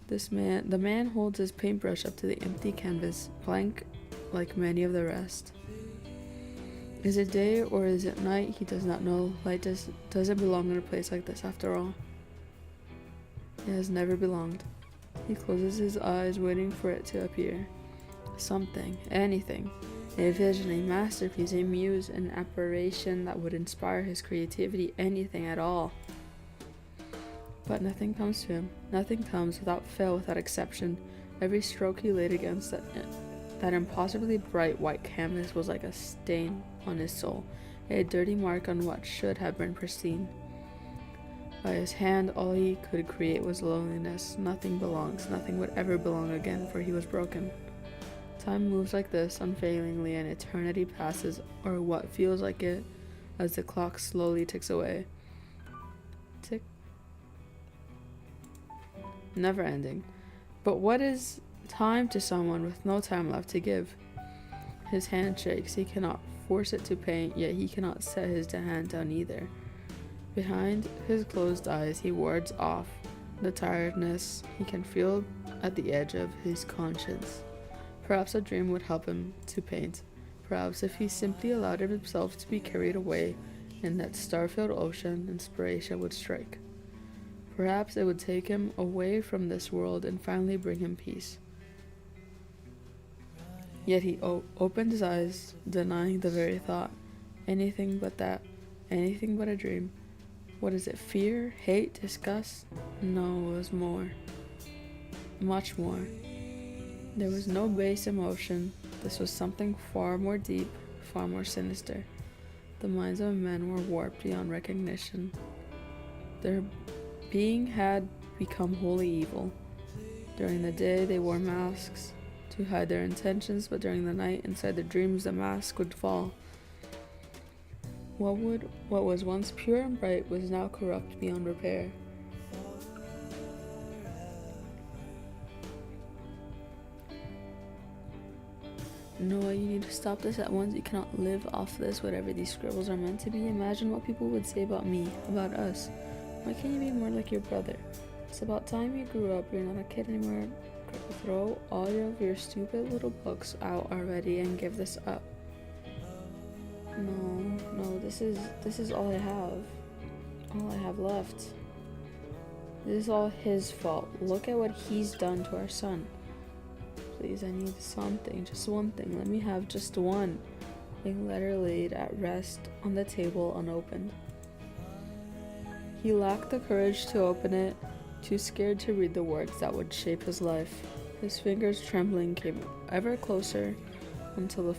The man holds his paintbrush up to the empty canvas, blank like many of the rest. Is it day or is it night? He does not know. Light doesn't belong in a place like this after all. It has never belonged. He closes his eyes, waiting for it to appear. Something, anything. A vision, a masterpiece, a muse, an apparition that would inspire his creativity, anything at all. But nothing comes to him. Nothing comes without fail, without exception. Every stroke he laid against that impossibly bright white canvas was like a stain on his soul, a dirty mark on what should have been pristine. By his hand, all he could create was loneliness. Nothing belongs, nothing would ever belong again, for he was broken. Time moves like this, unfailingly, and eternity passes, or what feels like it, as the clock slowly ticks away. Tick. Never ending. But what is time to someone with no time left to give? His hand shakes. He cannot force it to paint, yet he cannot set his hand down either. Behind his closed eyes, he wards off the tiredness he can feel at the edge of his conscience. Perhaps a dream would help him to paint. Perhaps if he simply allowed himself to be carried away in that star-filled ocean, inspiration would strike. Perhaps it would take him away from this world and finally bring him peace. Yet he opened his eyes, denying the very thought. Anything but that. Anything but a dream. What is it? Fear? Hate? Disgust? No, it was more. Much more. There was no base emotion. This was something far more deep, far more sinister. The minds of men were warped beyond recognition. Their being had become wholly evil. During the day, they wore masks to hide their intentions, but during the night, inside their dreams, the mask would fall. What was once pure and bright was now corrupt beyond repair. Noah, you need to stop this at once. You cannot live off this, whatever these scribbles are meant to be. Imagine what people would say about me, about us. Why can't you be more like your brother? It's about time you grew up. You're not a kid anymore. Throw all of your stupid little books out already and give this up. No, this is all I have. All I have left. This is all his fault. Look at what he's done to our son. Please, I need something, just one thing. Let me have just one. A letter laid at rest on the table unopened. He lacked the courage to open it, too scared to read the words that would shape his life. His fingers trembling came ever closer until the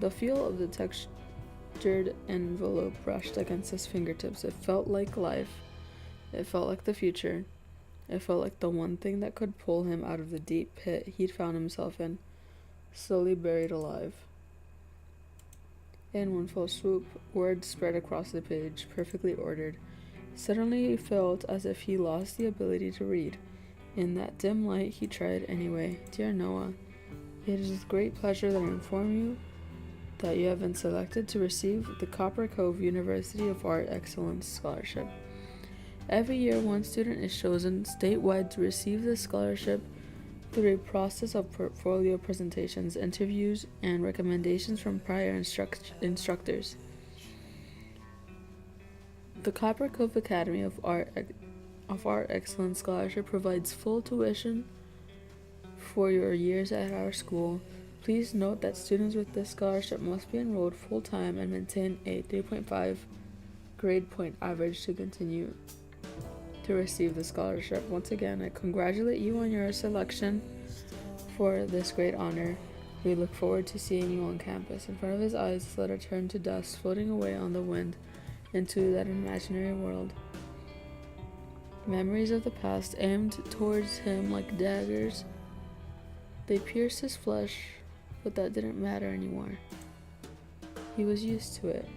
feel of the textured envelope brushed against his fingertips. It felt like life. It felt like the future. It felt like the one thing that could pull him out of the deep pit he'd found himself in, slowly buried alive. In one fell swoop, words spread across the page, perfectly ordered. Suddenly he felt as if he lost the ability to read. In that dim light, he tried anyway. Dear Noah, it is with great pleasure that I inform you that you have been selected to receive the Copper Cove University of Art Excellence Scholarship. Every year, one student is chosen statewide to receive this scholarship through a process of portfolio presentations, interviews, and recommendations from prior instructors. The Copper Cove Academy of Art Excellence Scholarship provides full tuition for your years at our school. Please note that students with this scholarship must be enrolled full-time and maintain a 3.5 grade point average to continue to receive the scholarship. Once again, I congratulate you on your selection for this great honor. We look forward to seeing you on campus. In front of his eyes, the letter turned to dust, floating away on the wind into that imaginary world. Memories of the past aimed towards him like daggers. They pierced his flesh, but that didn't matter anymore. He was used to it.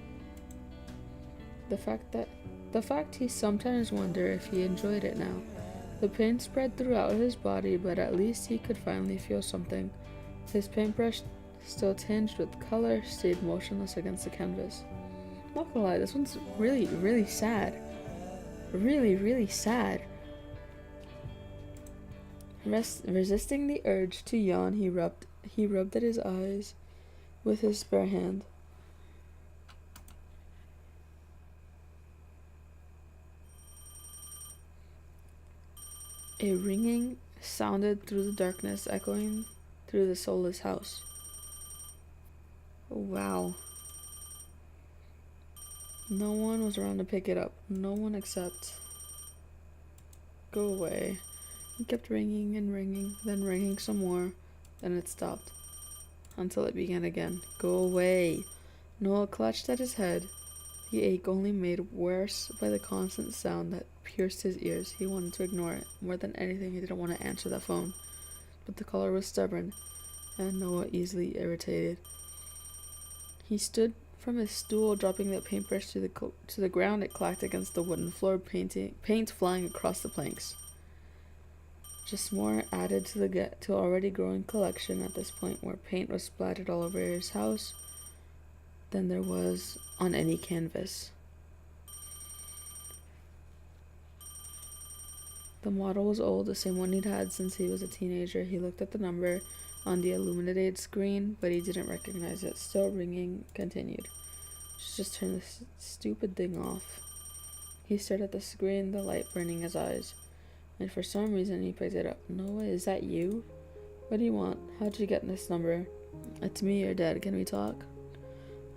The fact he sometimes wondered if he enjoyed it now. The pain spread throughout his body, but at least he could finally feel something. His paintbrush, still tinged with color, stayed motionless against the canvas. I'm not gonna lie, this one's really, really sad. Really, really sad. Resisting the urge to yawn, he rubbed at his eyes with his bare hand. A ringing sounded through the darkness, echoing through the soulless house. Wow. No one was around to pick it up. No one except... Go away. It kept ringing and ringing, then ringing some more. Then it stopped. Until it began again. Go away. Noah clutched at his head. The ache only made worse by the constant sound that pierced his ears. He wanted to ignore it. More than anything, he didn't want to answer the phone. But the caller was stubborn, and Noah easily irritated. He stood from his stool, dropping the paintbrush to the ground. It clacked against the wooden floor, paint flying across the planks. Just more added to the already growing collection at this point, where paint was splattered all over his house than there was on any canvas. The model was old, the same one he'd had since he was a teenager. He looked at the number on the illuminated screen, but he didn't recognize it. Still ringing, continued. Just turn this stupid thing off. He stared at the screen, the light burning his eyes, and for some reason he picked it up. Noah, is that you? What do you want? How'd you get this number? It's me, your dad. Can we talk?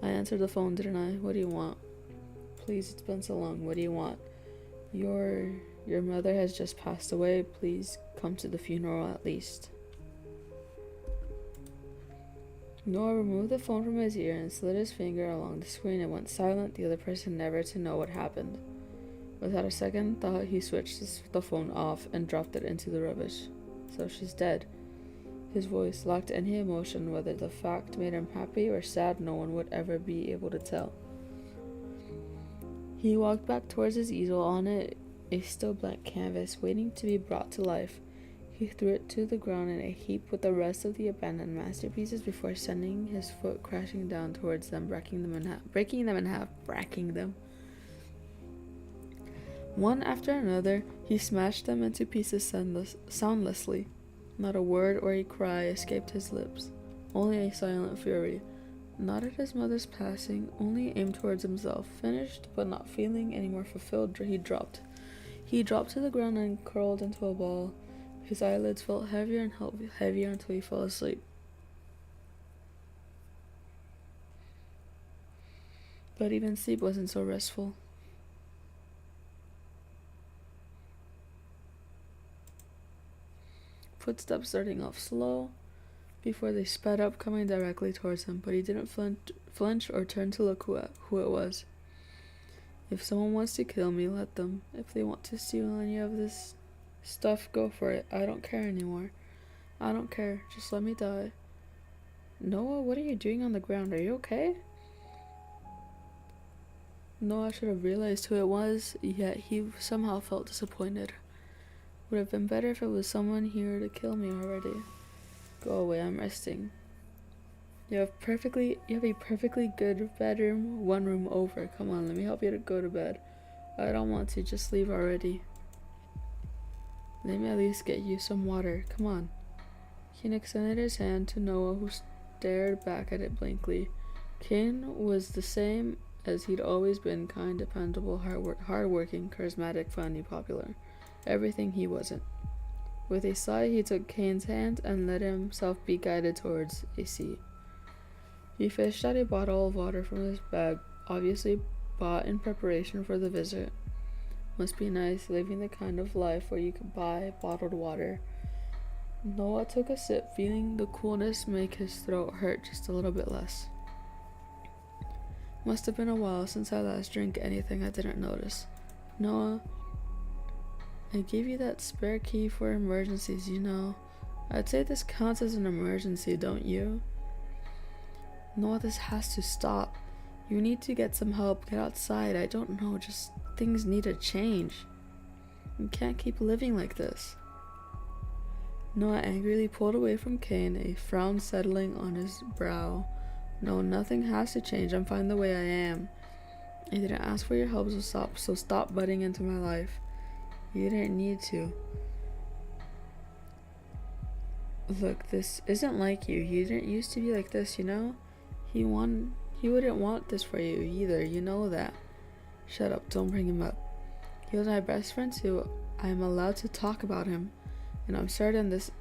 I answered the phone, didn't I? What do you want? Please, it's been so long. What do you want? Your mother has just passed away. Please come to the funeral at least. Noah removed the phone from his ear and slid his finger along the screen. It went silent, the other person never to know what happened. Without a second thought, he switched the phone off and dropped it into the rubbish. So she's dead. His voice lacked any emotion. Whether the fact made him happy or sad, no one would ever be able to tell. He walked back towards his easel, on it a still blank canvas, waiting to be brought to life. He threw it to the ground in a heap with the rest of the abandoned masterpieces before sending his foot crashing down towards them, breaking them in half. One after another, he smashed them into pieces soundlessly. Not a word or a cry escaped his lips, only a silent fury. Not at his mother's passing, only aimed towards himself. Finished, but not feeling any more fulfilled, he dropped. He dropped to the ground and curled into a ball. His eyelids felt heavier and heavier until he fell asleep. But even sleep wasn't so restful. Footsteps starting off slow before they sped up, coming directly towards him, but he didn't flinch or turn to look who it was. If someone wants to kill me, let them. If they want to steal any of this stuff, go for it. I don't care anymore. I don't care. Just let me die. Noah, what are you doing on the ground? Are you okay? Noah should have realized who it was, yet he somehow felt disappointed. Would have been better if it was someone here to kill me already. Go away, I'm resting. You have a perfectly good bedroom, one room over. Come on, let me help you to go to bed. I don't want to, just leave already. Let me at least get you some water. Come on. Cain extended his hand to Noah, who stared back at it blankly. Cain was the same as he'd always been, kind, dependable, hardworking, charismatic, funny, popular. Everything he wasn't. With a sigh, he took Cain's hand and let himself be guided towards a seat. He fished out a bottle of water from his bag, obviously bought in preparation for the visit. Must be nice living the kind of life where you could buy bottled water. Noah took a sip, feeling the coolness make his throat hurt just a little bit less. Must have been a while since I last drank anything I didn't notice. Noah, I gave you that spare key for emergencies, you know. I'd say this counts as an emergency, don't you? Noah, this has to stop. You need to get some help, get outside. I don't know, just things need to change. You can't keep living like this. Noah angrily pulled away from Cain, a frown settling on his brow. No, nothing has to change. I'm fine the way I am. I didn't ask for your help, so stop butting into my life. You didn't need to. Look, this isn't like you. You didn't used to be like this, you know? He wouldn't want this for you either, you know that. Shut up, don't bring him up. He was my best friend too. I am allowed to talk about him, and I'm certain this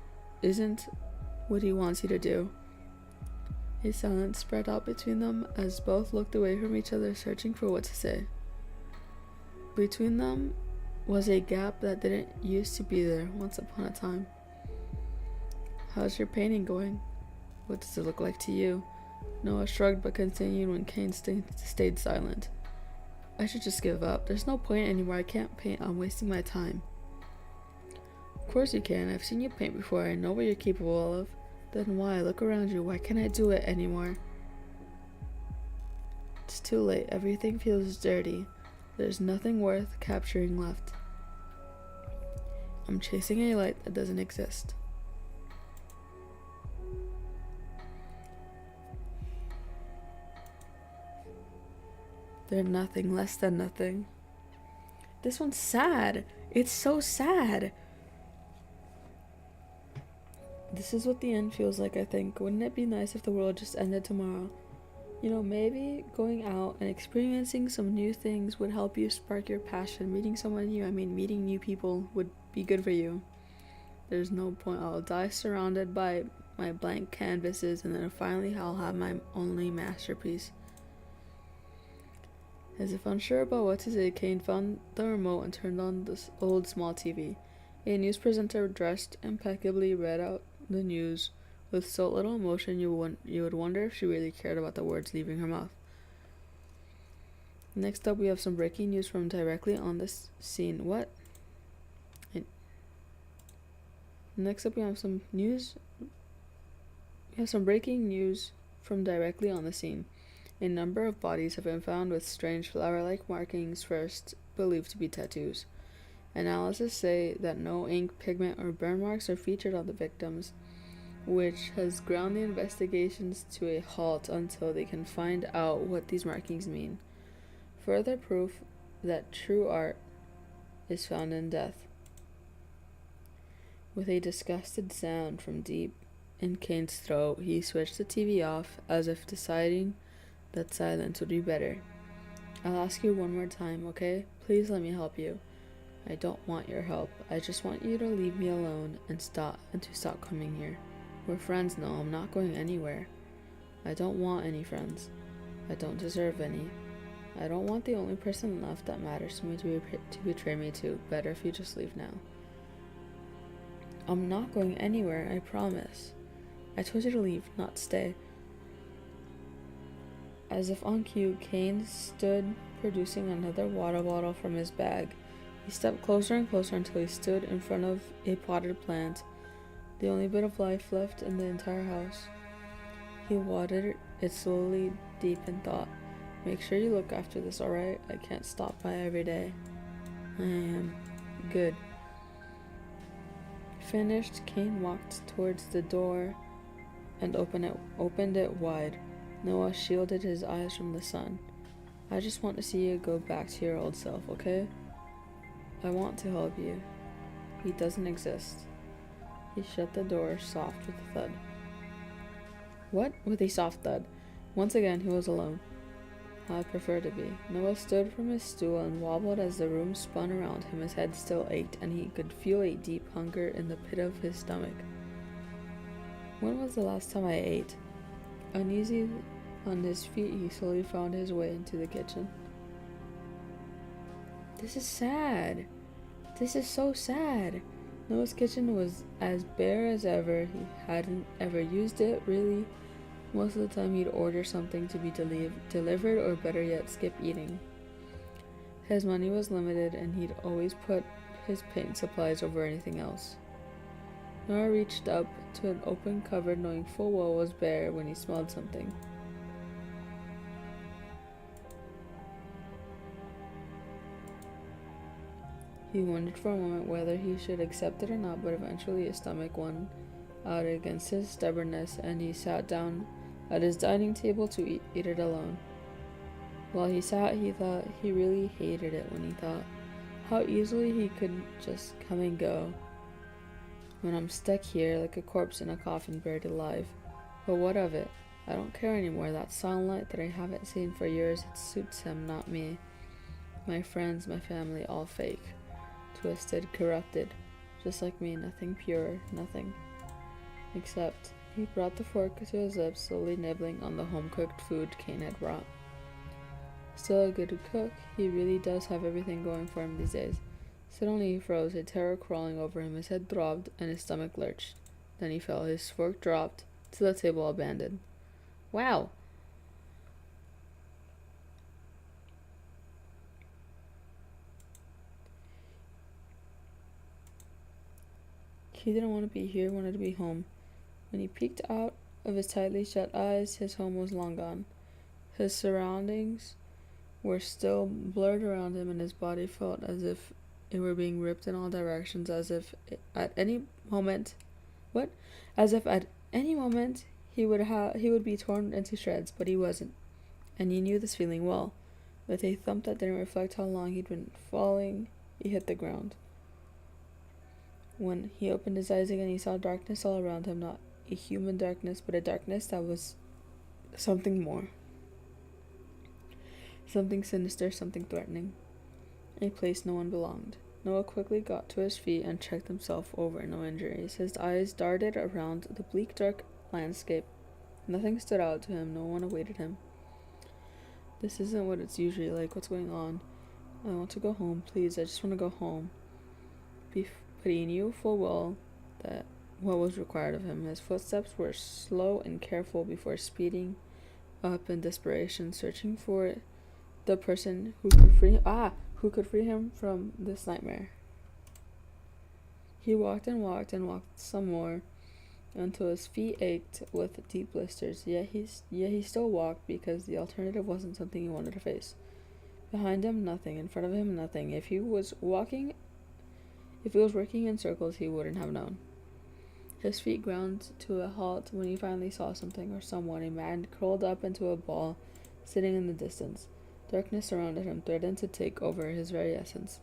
isn't what he wants you to do. A silence spread out between them as both looked away from each other, searching for what to say. Between them was a gap that didn't used to be there once upon a time. How's your painting going? What does it look like to you? Noah shrugged but continued when Cain stayed silent. I should just give up. There's no point anymore. I can't paint. I'm wasting my time. Of course you can. I've seen you paint before. I know what you're capable of. Then why? Look around you. Why can't I do it anymore? It's too late. Everything feels dirty. There's nothing worth capturing left. I'm chasing a light that doesn't exist. They're nothing, less than nothing. This one's sad. It's so sad. This is what the end feels like, I think. Wouldn't it be nice if the world just ended tomorrow? You know, maybe going out and experiencing some new things would help you spark your passion. Meeting new people would be good for you. There's no point. I'll die surrounded by my blank canvases, and then finally I'll have my only masterpiece. As if unsure about what to say, Cain found the remote and turned on the old small TV. A news presenter dressed impeccably read out the news with so little emotion you would wonder if she really cared about the words leaving her mouth. Next up, we have some breaking news from directly on this scene. What? Next up, we have some news. We have some breaking news from directly on the scene. A number of bodies have been found with strange flower-like markings, first believed to be tattoos. Analysis say that no ink, pigment, or burn marks are featured on the victims, which has ground the investigations to a halt until they can find out what these markings mean. Further proof that true art is found in death. With a disgusted sound from deep in Kane's throat, he switched the TV off, as if deciding that silence would be better. I'll ask you one more time, okay? Please let me help you. I don't want your help. I just want you to leave me alone and to stop coming here. We're friends now. I'm not going anywhere. I don't want any friends. I don't deserve any. I don't want the only person left that matters to me to betray me to. Better if you just leave now. I'm not going anywhere, I promise. I told you to leave, not stay. As if on cue, Kane stood producing another water bottle from his bag. He stepped closer and closer until he stood in front of a potted plant, the only bit of life left in the entire house. He watered it slowly, deep in thought. Make sure you look after this, alright? I can't stop by every day. I am. Good. Finished, Kane walked towards the door and opened it wide. Noah shielded his eyes from the sun. I just want to see you go back to your old self, okay? I want to help you. He doesn't exist. He shut the door soft with a thud. What? With a soft thud. Once again, he was alone. How I prefer to be. Noah stood from his stool and wobbled as the room spun around him. His head still ached, and he could feel a deep hunger in the pit of his stomach. When was the last time I ate? Uneasy on his feet, he slowly found his way into the kitchen. This is sad. This is so sad. Noah's kitchen was as bare as ever. He hadn't ever used it, really. Most of the time he'd order something to be delivered, or better yet, skip eating. His money was limited, and he'd always put his paint supplies over anything else. Noah reached up to an open cupboard, knowing full well it was bare, when he smelled something. He wondered for a moment whether he should accept it or not, but eventually his stomach won out against his stubbornness, and he sat down at his dining table to eat it alone. While he sat, he thought he really hated it when he thought how easily he could just come and go. When I'm stuck here like a corpse in a coffin, buried alive. But what of it? I don't care anymore. That sunlight that I haven't seen for years, it suits him, not me. My friends, my family, all fake. Twisted, corrupted. Just like me, nothing pure, nothing. Except, he brought the fork to his lips, slowly nibbling on the home-cooked food Kane had brought. Still a good cook, he really does have everything going for him these days. Suddenly he froze, a terror crawling over him. His head throbbed, and his stomach lurched. Then he fell. His fork dropped to the table, abandoned. Wow! He didn't want to be here, wanted to be home. When he peeked out of his tightly shut eyes, his home was long gone. His surroundings were still blurred around him, and his body felt as if it were being ripped in all directions, as if at any moment he would be torn into shreds, but he wasn't. And he knew this feeling well. With a thump that didn't reflect how long he'd been falling, he hit the ground. When he opened his eyes again, he saw darkness all around him, not a human darkness, but a darkness that was something more. Something sinister, something threatening. A place no one belonged. Noah quickly got to his feet and checked himself over. No injuries. His eyes darted around the bleak, dark landscape. Nothing stood out to him. No one awaited him. This isn't what it's usually like. What's going on? I want to go home, please. I just want to go home. But he knew full well that what was required of him. His footsteps were slow and careful before speeding up in desperation, searching for the person who could free him from this nightmare. He walked and walked and walked some more until his feet ached with deep blisters. Yet he still walked because the alternative wasn't something he wanted to face. Behind him, nothing. In front of him, nothing. If he was working in circles, he wouldn't have known. His feet ground to a halt when he finally saw something or someone, a man curled up into a ball, sitting in the distance. Darkness surrounded him, threatened to take over his very essence.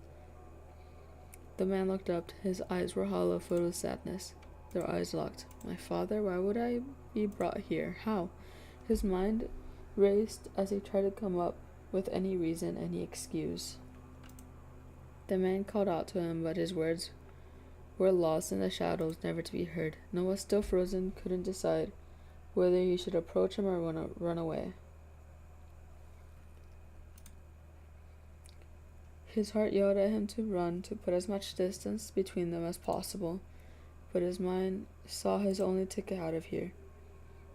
The man looked up. His eyes were hollow, filled with sadness. Their eyes locked. My father? Why would I be brought here? How? His mind raced as he tried to come up with any reason, any excuse. The man called out to him, but his words were lost in the shadows, never to be heard. Noah, still frozen, couldn't decide whether he should approach him or run away. His heart yelled at him to run, to put as much distance between them as possible, but his mind saw his only ticket out of here.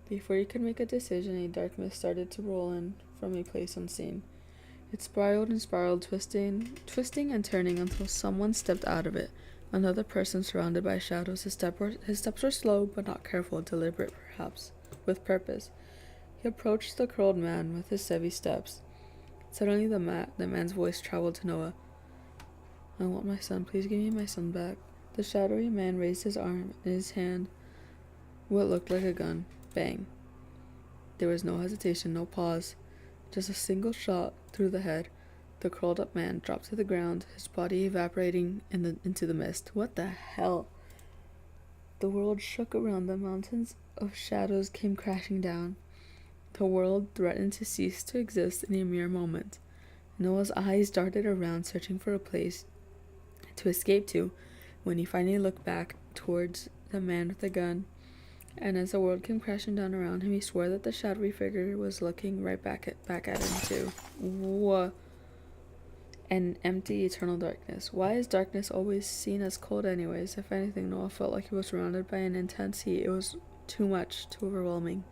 Before he could make a decision, a dark mist started to roll in from a place unseen. It spiraled and spiraled, twisting and turning until someone stepped out of it. Another person surrounded by shadows. His steps were slow, but not careful, deliberate perhaps, with purpose. He approached the curled man with his heavy steps. Suddenly the man's voice traveled to Noah. I want my son. Please give me my son back. The shadowy man raised his arm, in his hand what looked like a gun. Bang. There was no hesitation, no pause. Just a single shot through the head. The curled up man dropped to the ground, his body evaporating into the mist. What the hell? The world shook around them. Mountains of shadows came crashing down. The world threatened to cease to exist in a mere moment. Noah's eyes darted around, searching for a place to escape to, when he finally looked back towards the man with the gun. And as the world came crashing down around him, he swore that the shadowy figure was looking right back at him too. What? An empty, eternal darkness. Why is darkness always seen as cold anyways? If anything, Noah felt like he was surrounded by an intense heat. It was too much, too overwhelming.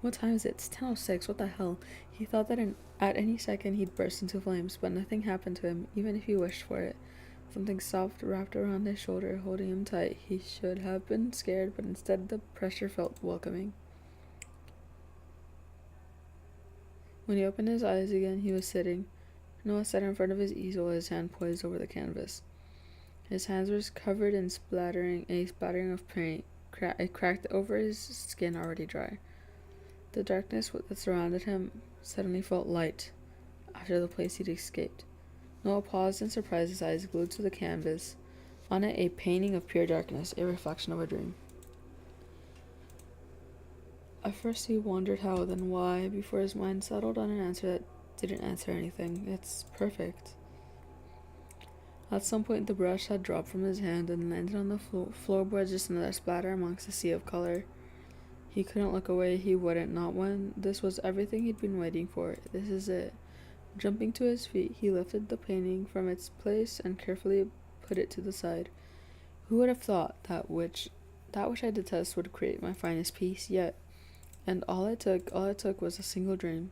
What time is it? It's 10:06. What the hell? He thought that at any second he'd burst into flames, but nothing happened to him, even if he wished for it. Something soft wrapped around his shoulder, holding him tight. He should have been scared, but instead the pressure felt welcoming. When he opened his eyes again, he was sitting. Noah sat in front of his easel, his hand poised over the canvas. His hands were covered in a splattering of paint. It cracked over his skin, already dry. The darkness that surrounded him suddenly felt light after the place he'd escaped. Noah paused in surprise, his eyes glued to the canvas. On it, a painting of pure darkness, a reflection of a dream. At first he wondered how, then why, before his mind settled on an answer that didn't answer anything. It's perfect. At some point the brush had dropped from his hand and landed on the floorboard, just another splatter amongst a sea of color. He couldn't look away, he wouldn't, not when this was everything he'd been waiting for. This is it. Jumping to his feet, he lifted the painting from its place and carefully put it to the side. Who would have thought that which I detest would create my finest piece yet? And all it took was a single dream.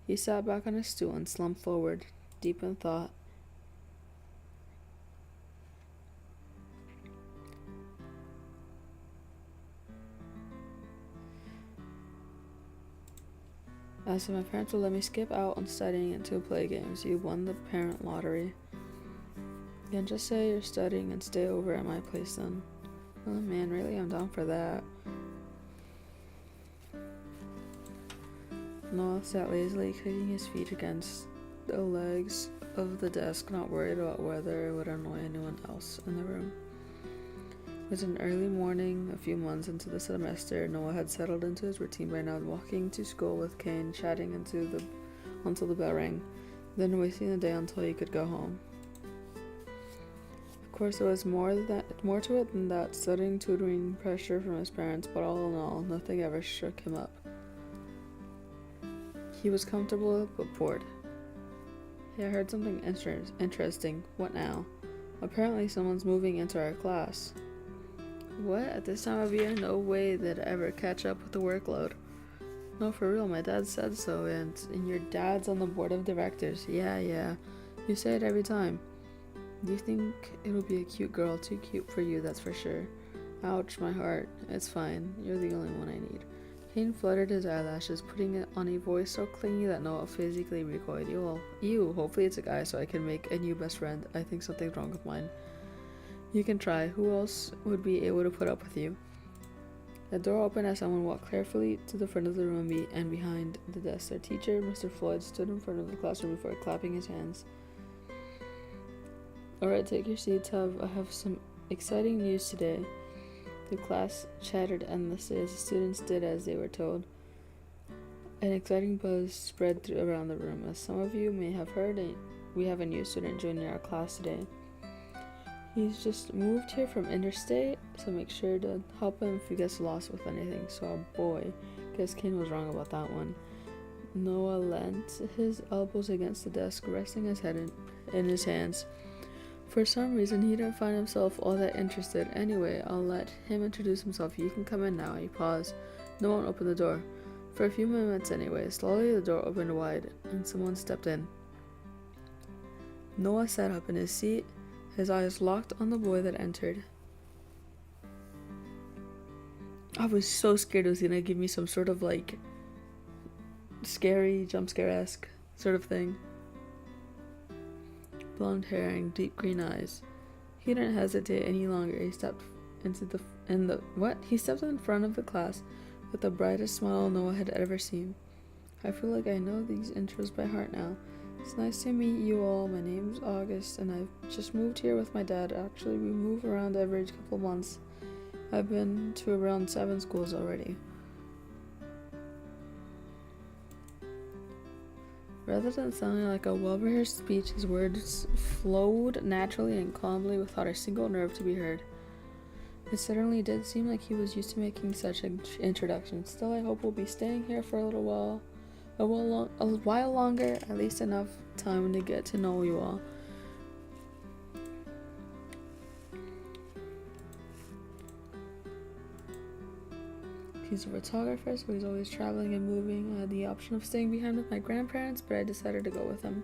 He sat back on his stool and slumped forward, deep in thought. As if my parents would let me skip out on studying and to play games. You won the parent lottery. You can just say you're studying and stay over at my place then. Oh man, really? I'm down for that. Noah sat lazily, kicking his feet against the legs of the desk, not worried about whether it would annoy anyone else in the room. It was an early morning, a few months into the semester. Noah had settled into his routine by now, walking to school with Kane, chatting until the bell rang, then wasting the day until he could go home. Of course, there was more to it than that, studying, tutoring, pressure from his parents, but all in all, nothing ever shook him up. He was comfortable but bored. Hey, I heard something interesting. What now? Apparently someone's moving into our class. What? At this time of year? No way they'd ever catch up with the workload. No, for real, my dad said so, and your dad's on the board of directors. Yeah, you say it every time. Do you think it'll be a cute girl? Too cute for you, that's for sure. Ouch, my heart. It's fine. You're the only one I need. Kane fluttered his eyelashes, putting it on a voice so clingy that Noah physically recoiled. Ew, hopefully it's a guy so I can make a new best friend. I think something's wrong with mine. You can try. Who else would be able to put up with you? The door opened as someone walked carefully to the front of the room and behind the desk. Their teacher, Mr. Floyd, stood in front of the classroom before clapping his hands. Alright, take your seats. I have some exciting news today. The class chattered endlessly as the students did as they were told. An exciting buzz spread around the room. As some of you may have heard, we have a new student joining our class today. He's just moved here from interstate, so make sure to help him if he gets lost with anything. So a boy. Guess Kane was wrong about that one. Noah leant his elbows against the desk, resting his head in his hands. For some reason, he didn't find himself all that interested. Anyway, I'll let him introduce himself. You can come in now. He paused. No one opened the door. For a few minutes anyway. Slowly, the door opened wide, and someone stepped in. Noah sat up in his seat, his eyes locked on the boy that entered. I was so scared it was gonna give me some sort of like scary, jump scare-esque sort of thing. Blonde hair and deep green eyes. He didn't hesitate any longer. He stepped in front of the class with the brightest smile Noah had ever seen. I feel like I know these intros by heart now. It's nice to meet you all. My name's August, and I've just moved here with my dad. Actually, we move around every couple months. I've been to around 7 schools already. Rather than sounding like a well-rehearsed speech, his words flowed naturally and calmly without a single nerve to be heard. It certainly did seem like he was used to making such introductions. Still, I hope we'll be staying here for a while longer, at least enough time to get to know you all. He's a photographer, so he's always traveling and moving. I had the option of staying behind with my grandparents, but I decided to go with him.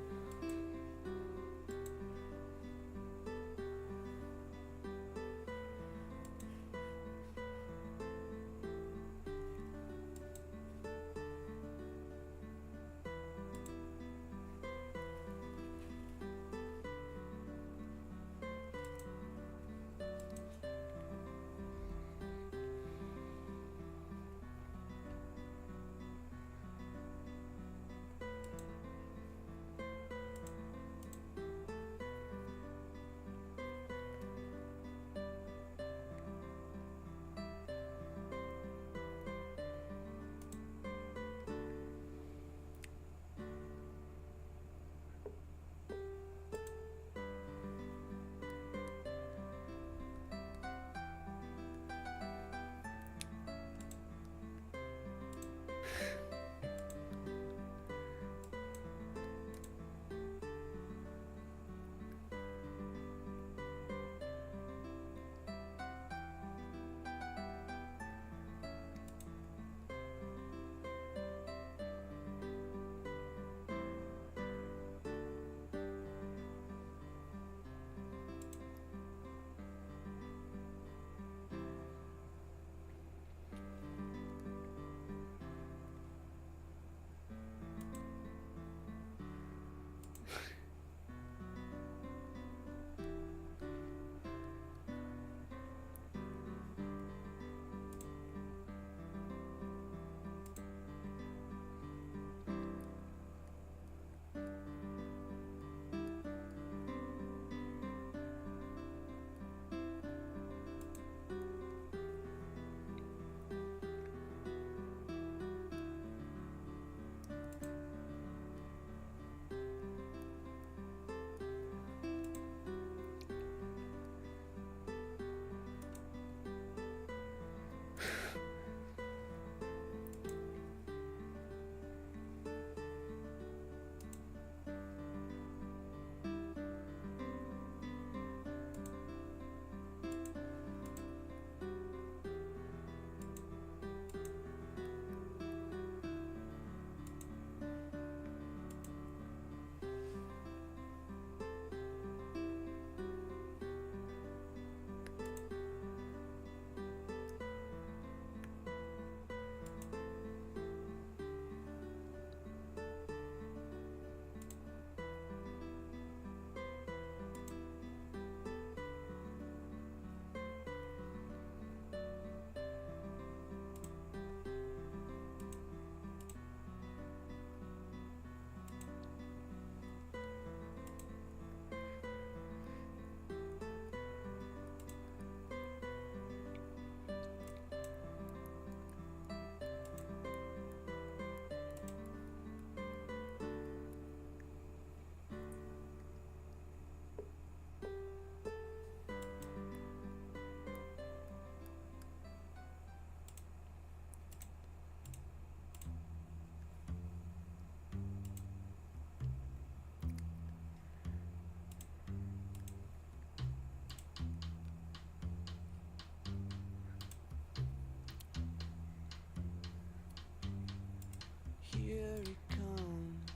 Here he comes,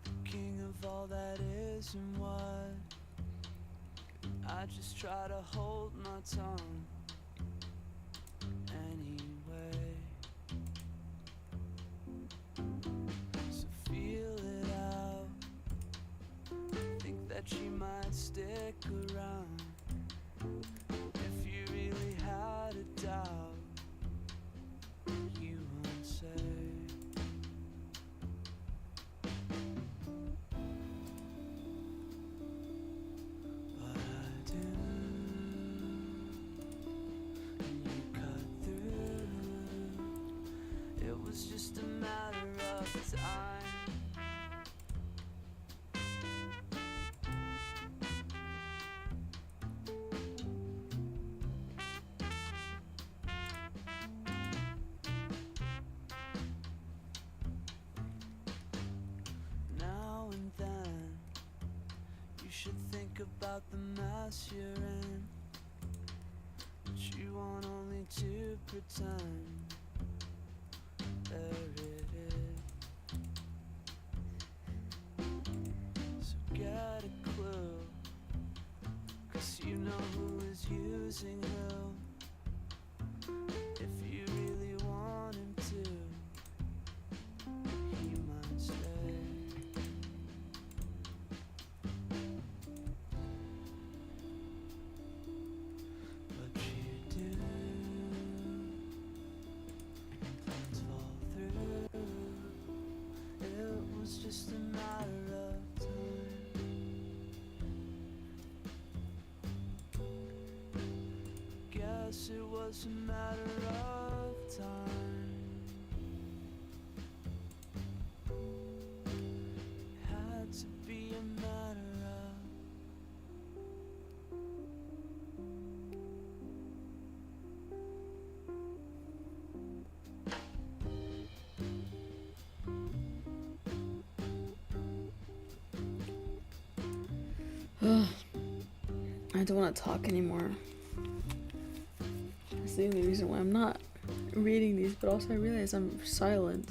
the king of all that is and what. I just try to hold my tongue anyway. So feel it out, think that she might stick around. If you really had a doubt, you won't say. But I do, and you cut through. It was just a matter of time. Now and then, you should think about the mess you're in, but you want only to pretend. There it is. So get a clue, 'cause you know who is using who. If you really want him to, he might stay. But you do, plans fall through. It was just a matter of time. Guess it was a matter of time. Had to be a matter of. I don't want to talk anymore. That's the only reason why I'm not reading these, but also I realize I'm silent.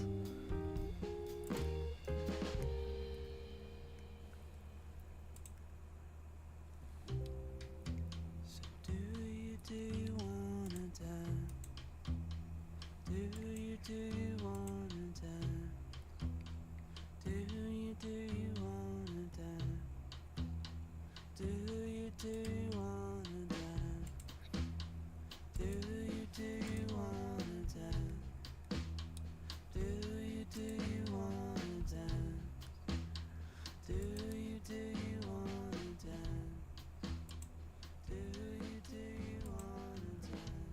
So do you wanna dance? Do you wanna dance? Do you wanna dance? Do you wanna dance? Do you wanna dance? Do you wanna dance? Do you wanna dance? Do you wanna dance? Do you wanna dance? Do you wanna dance?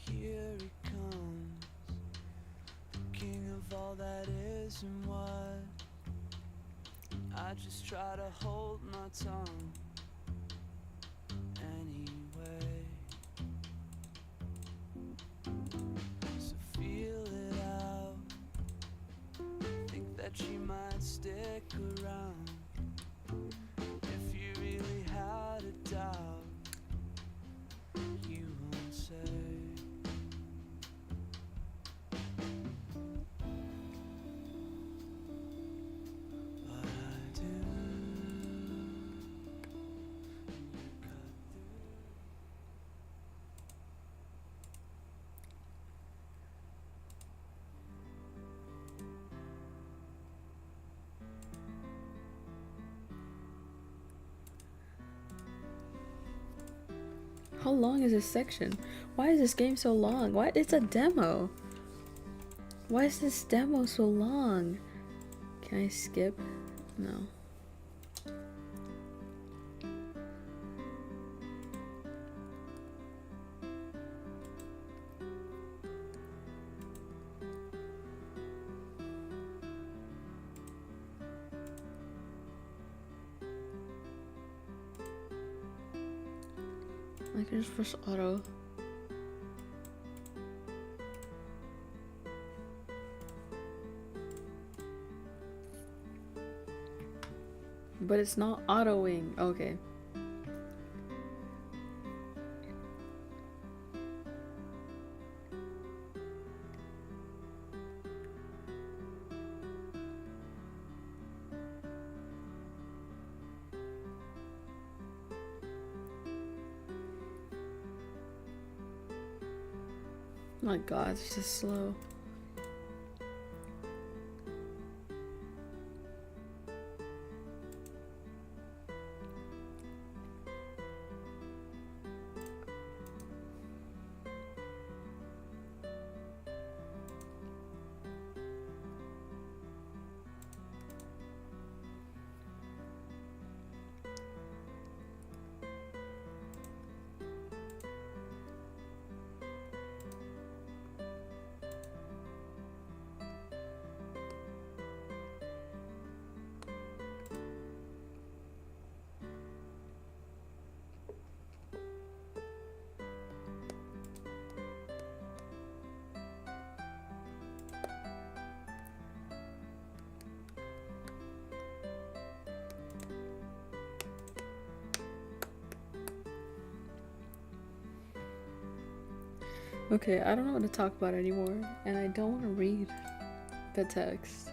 Here he comes, the king of all that is and what. I just try to hold my tongue anyway. So feel it out, think that she might stick around. If you really had a doubt, you won't say. But I do, and you cut through. How long is this section? Why is this game so long? Why? It's a demo. Why is this demo so long? Can I skip? No. I can just press auto. But it's not autoing. Okay. My god, it's just slow. Okay, I don't know what to talk about anymore, and I don't want to read the text.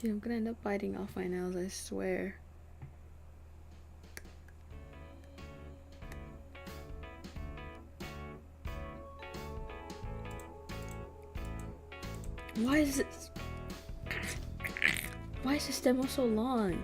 Dude, I'm gonna end up biting off my nails, I swear. Why is this demo so long?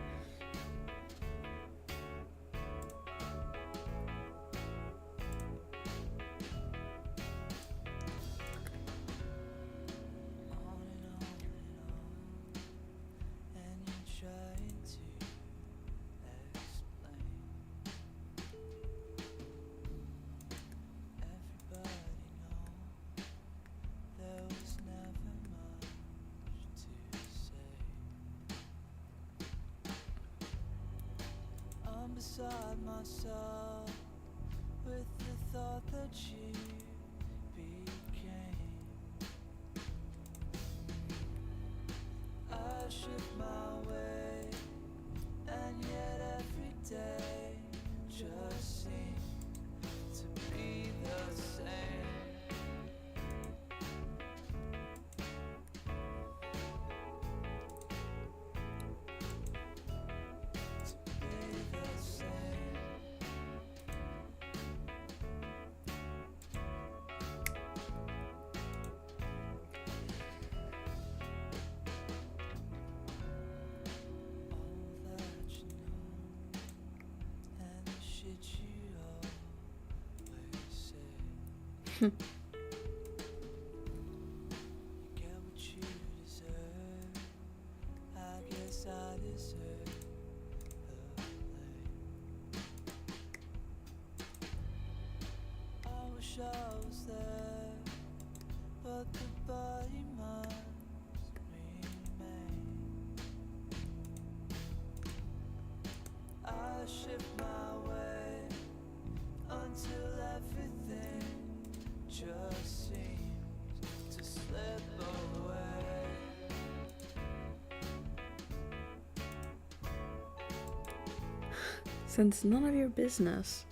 Beside myself with the thought that you became. I shift my way, and yet every day just seems to be the same. You get what you deserve. I guess I deserve the blame. I wish I was there, but the body must remain. I shift my way until everything just seems to slip away. Since none of your business.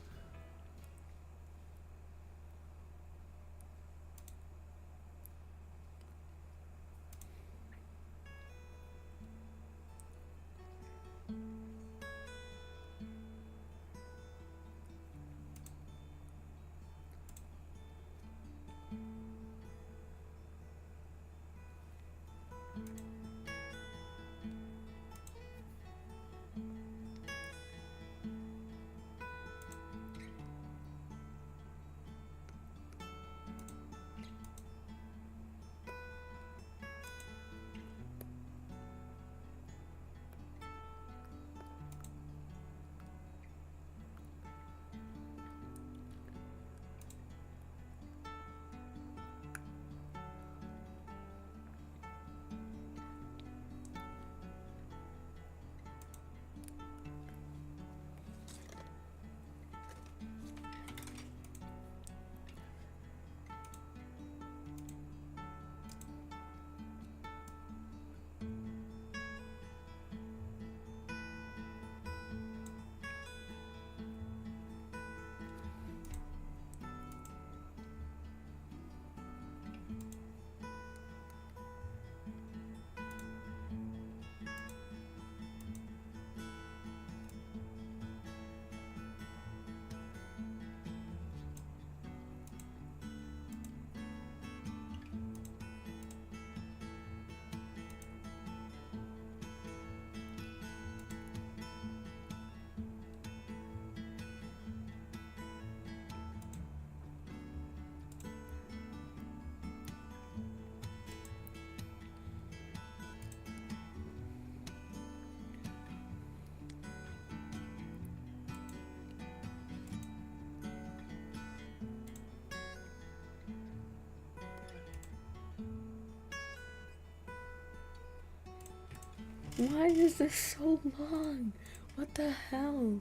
Why is this so long? What the hell?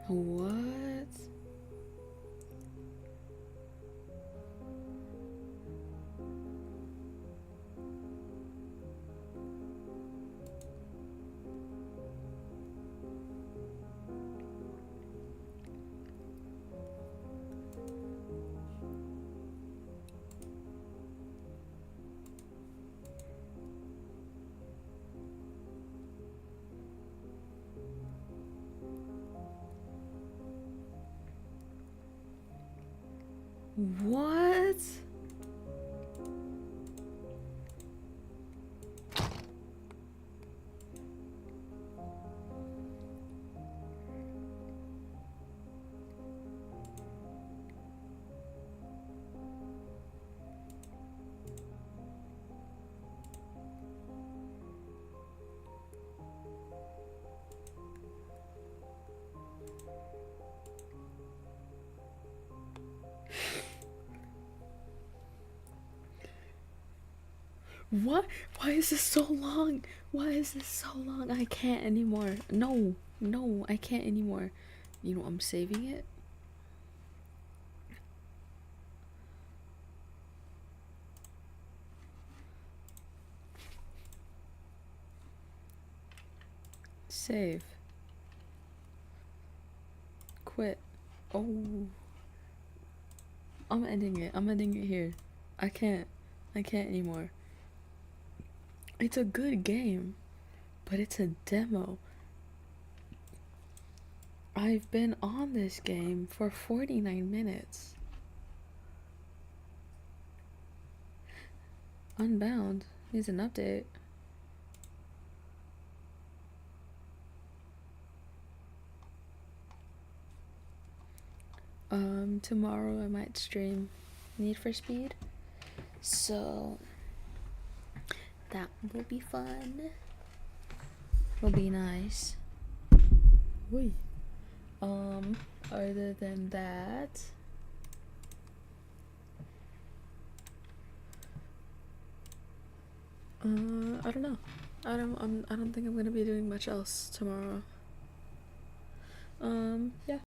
What? What? What? Why is this so long? Why is this so long? I can't anymore. No, no, I can't anymore. You know, I'm saving it. Save. Quit. Oh. I'm ending it. I'm ending it here. I can't. I can't anymore. It's a good game, but it's a demo. I've been on this game for 49 minutes. Unbound needs an update. Tomorrow I might stream Need for Speed. So that will be fun. Will be nice. Wait. Other than that, I don't know. I don't think I'm gonna be doing much else tomorrow. Yeah.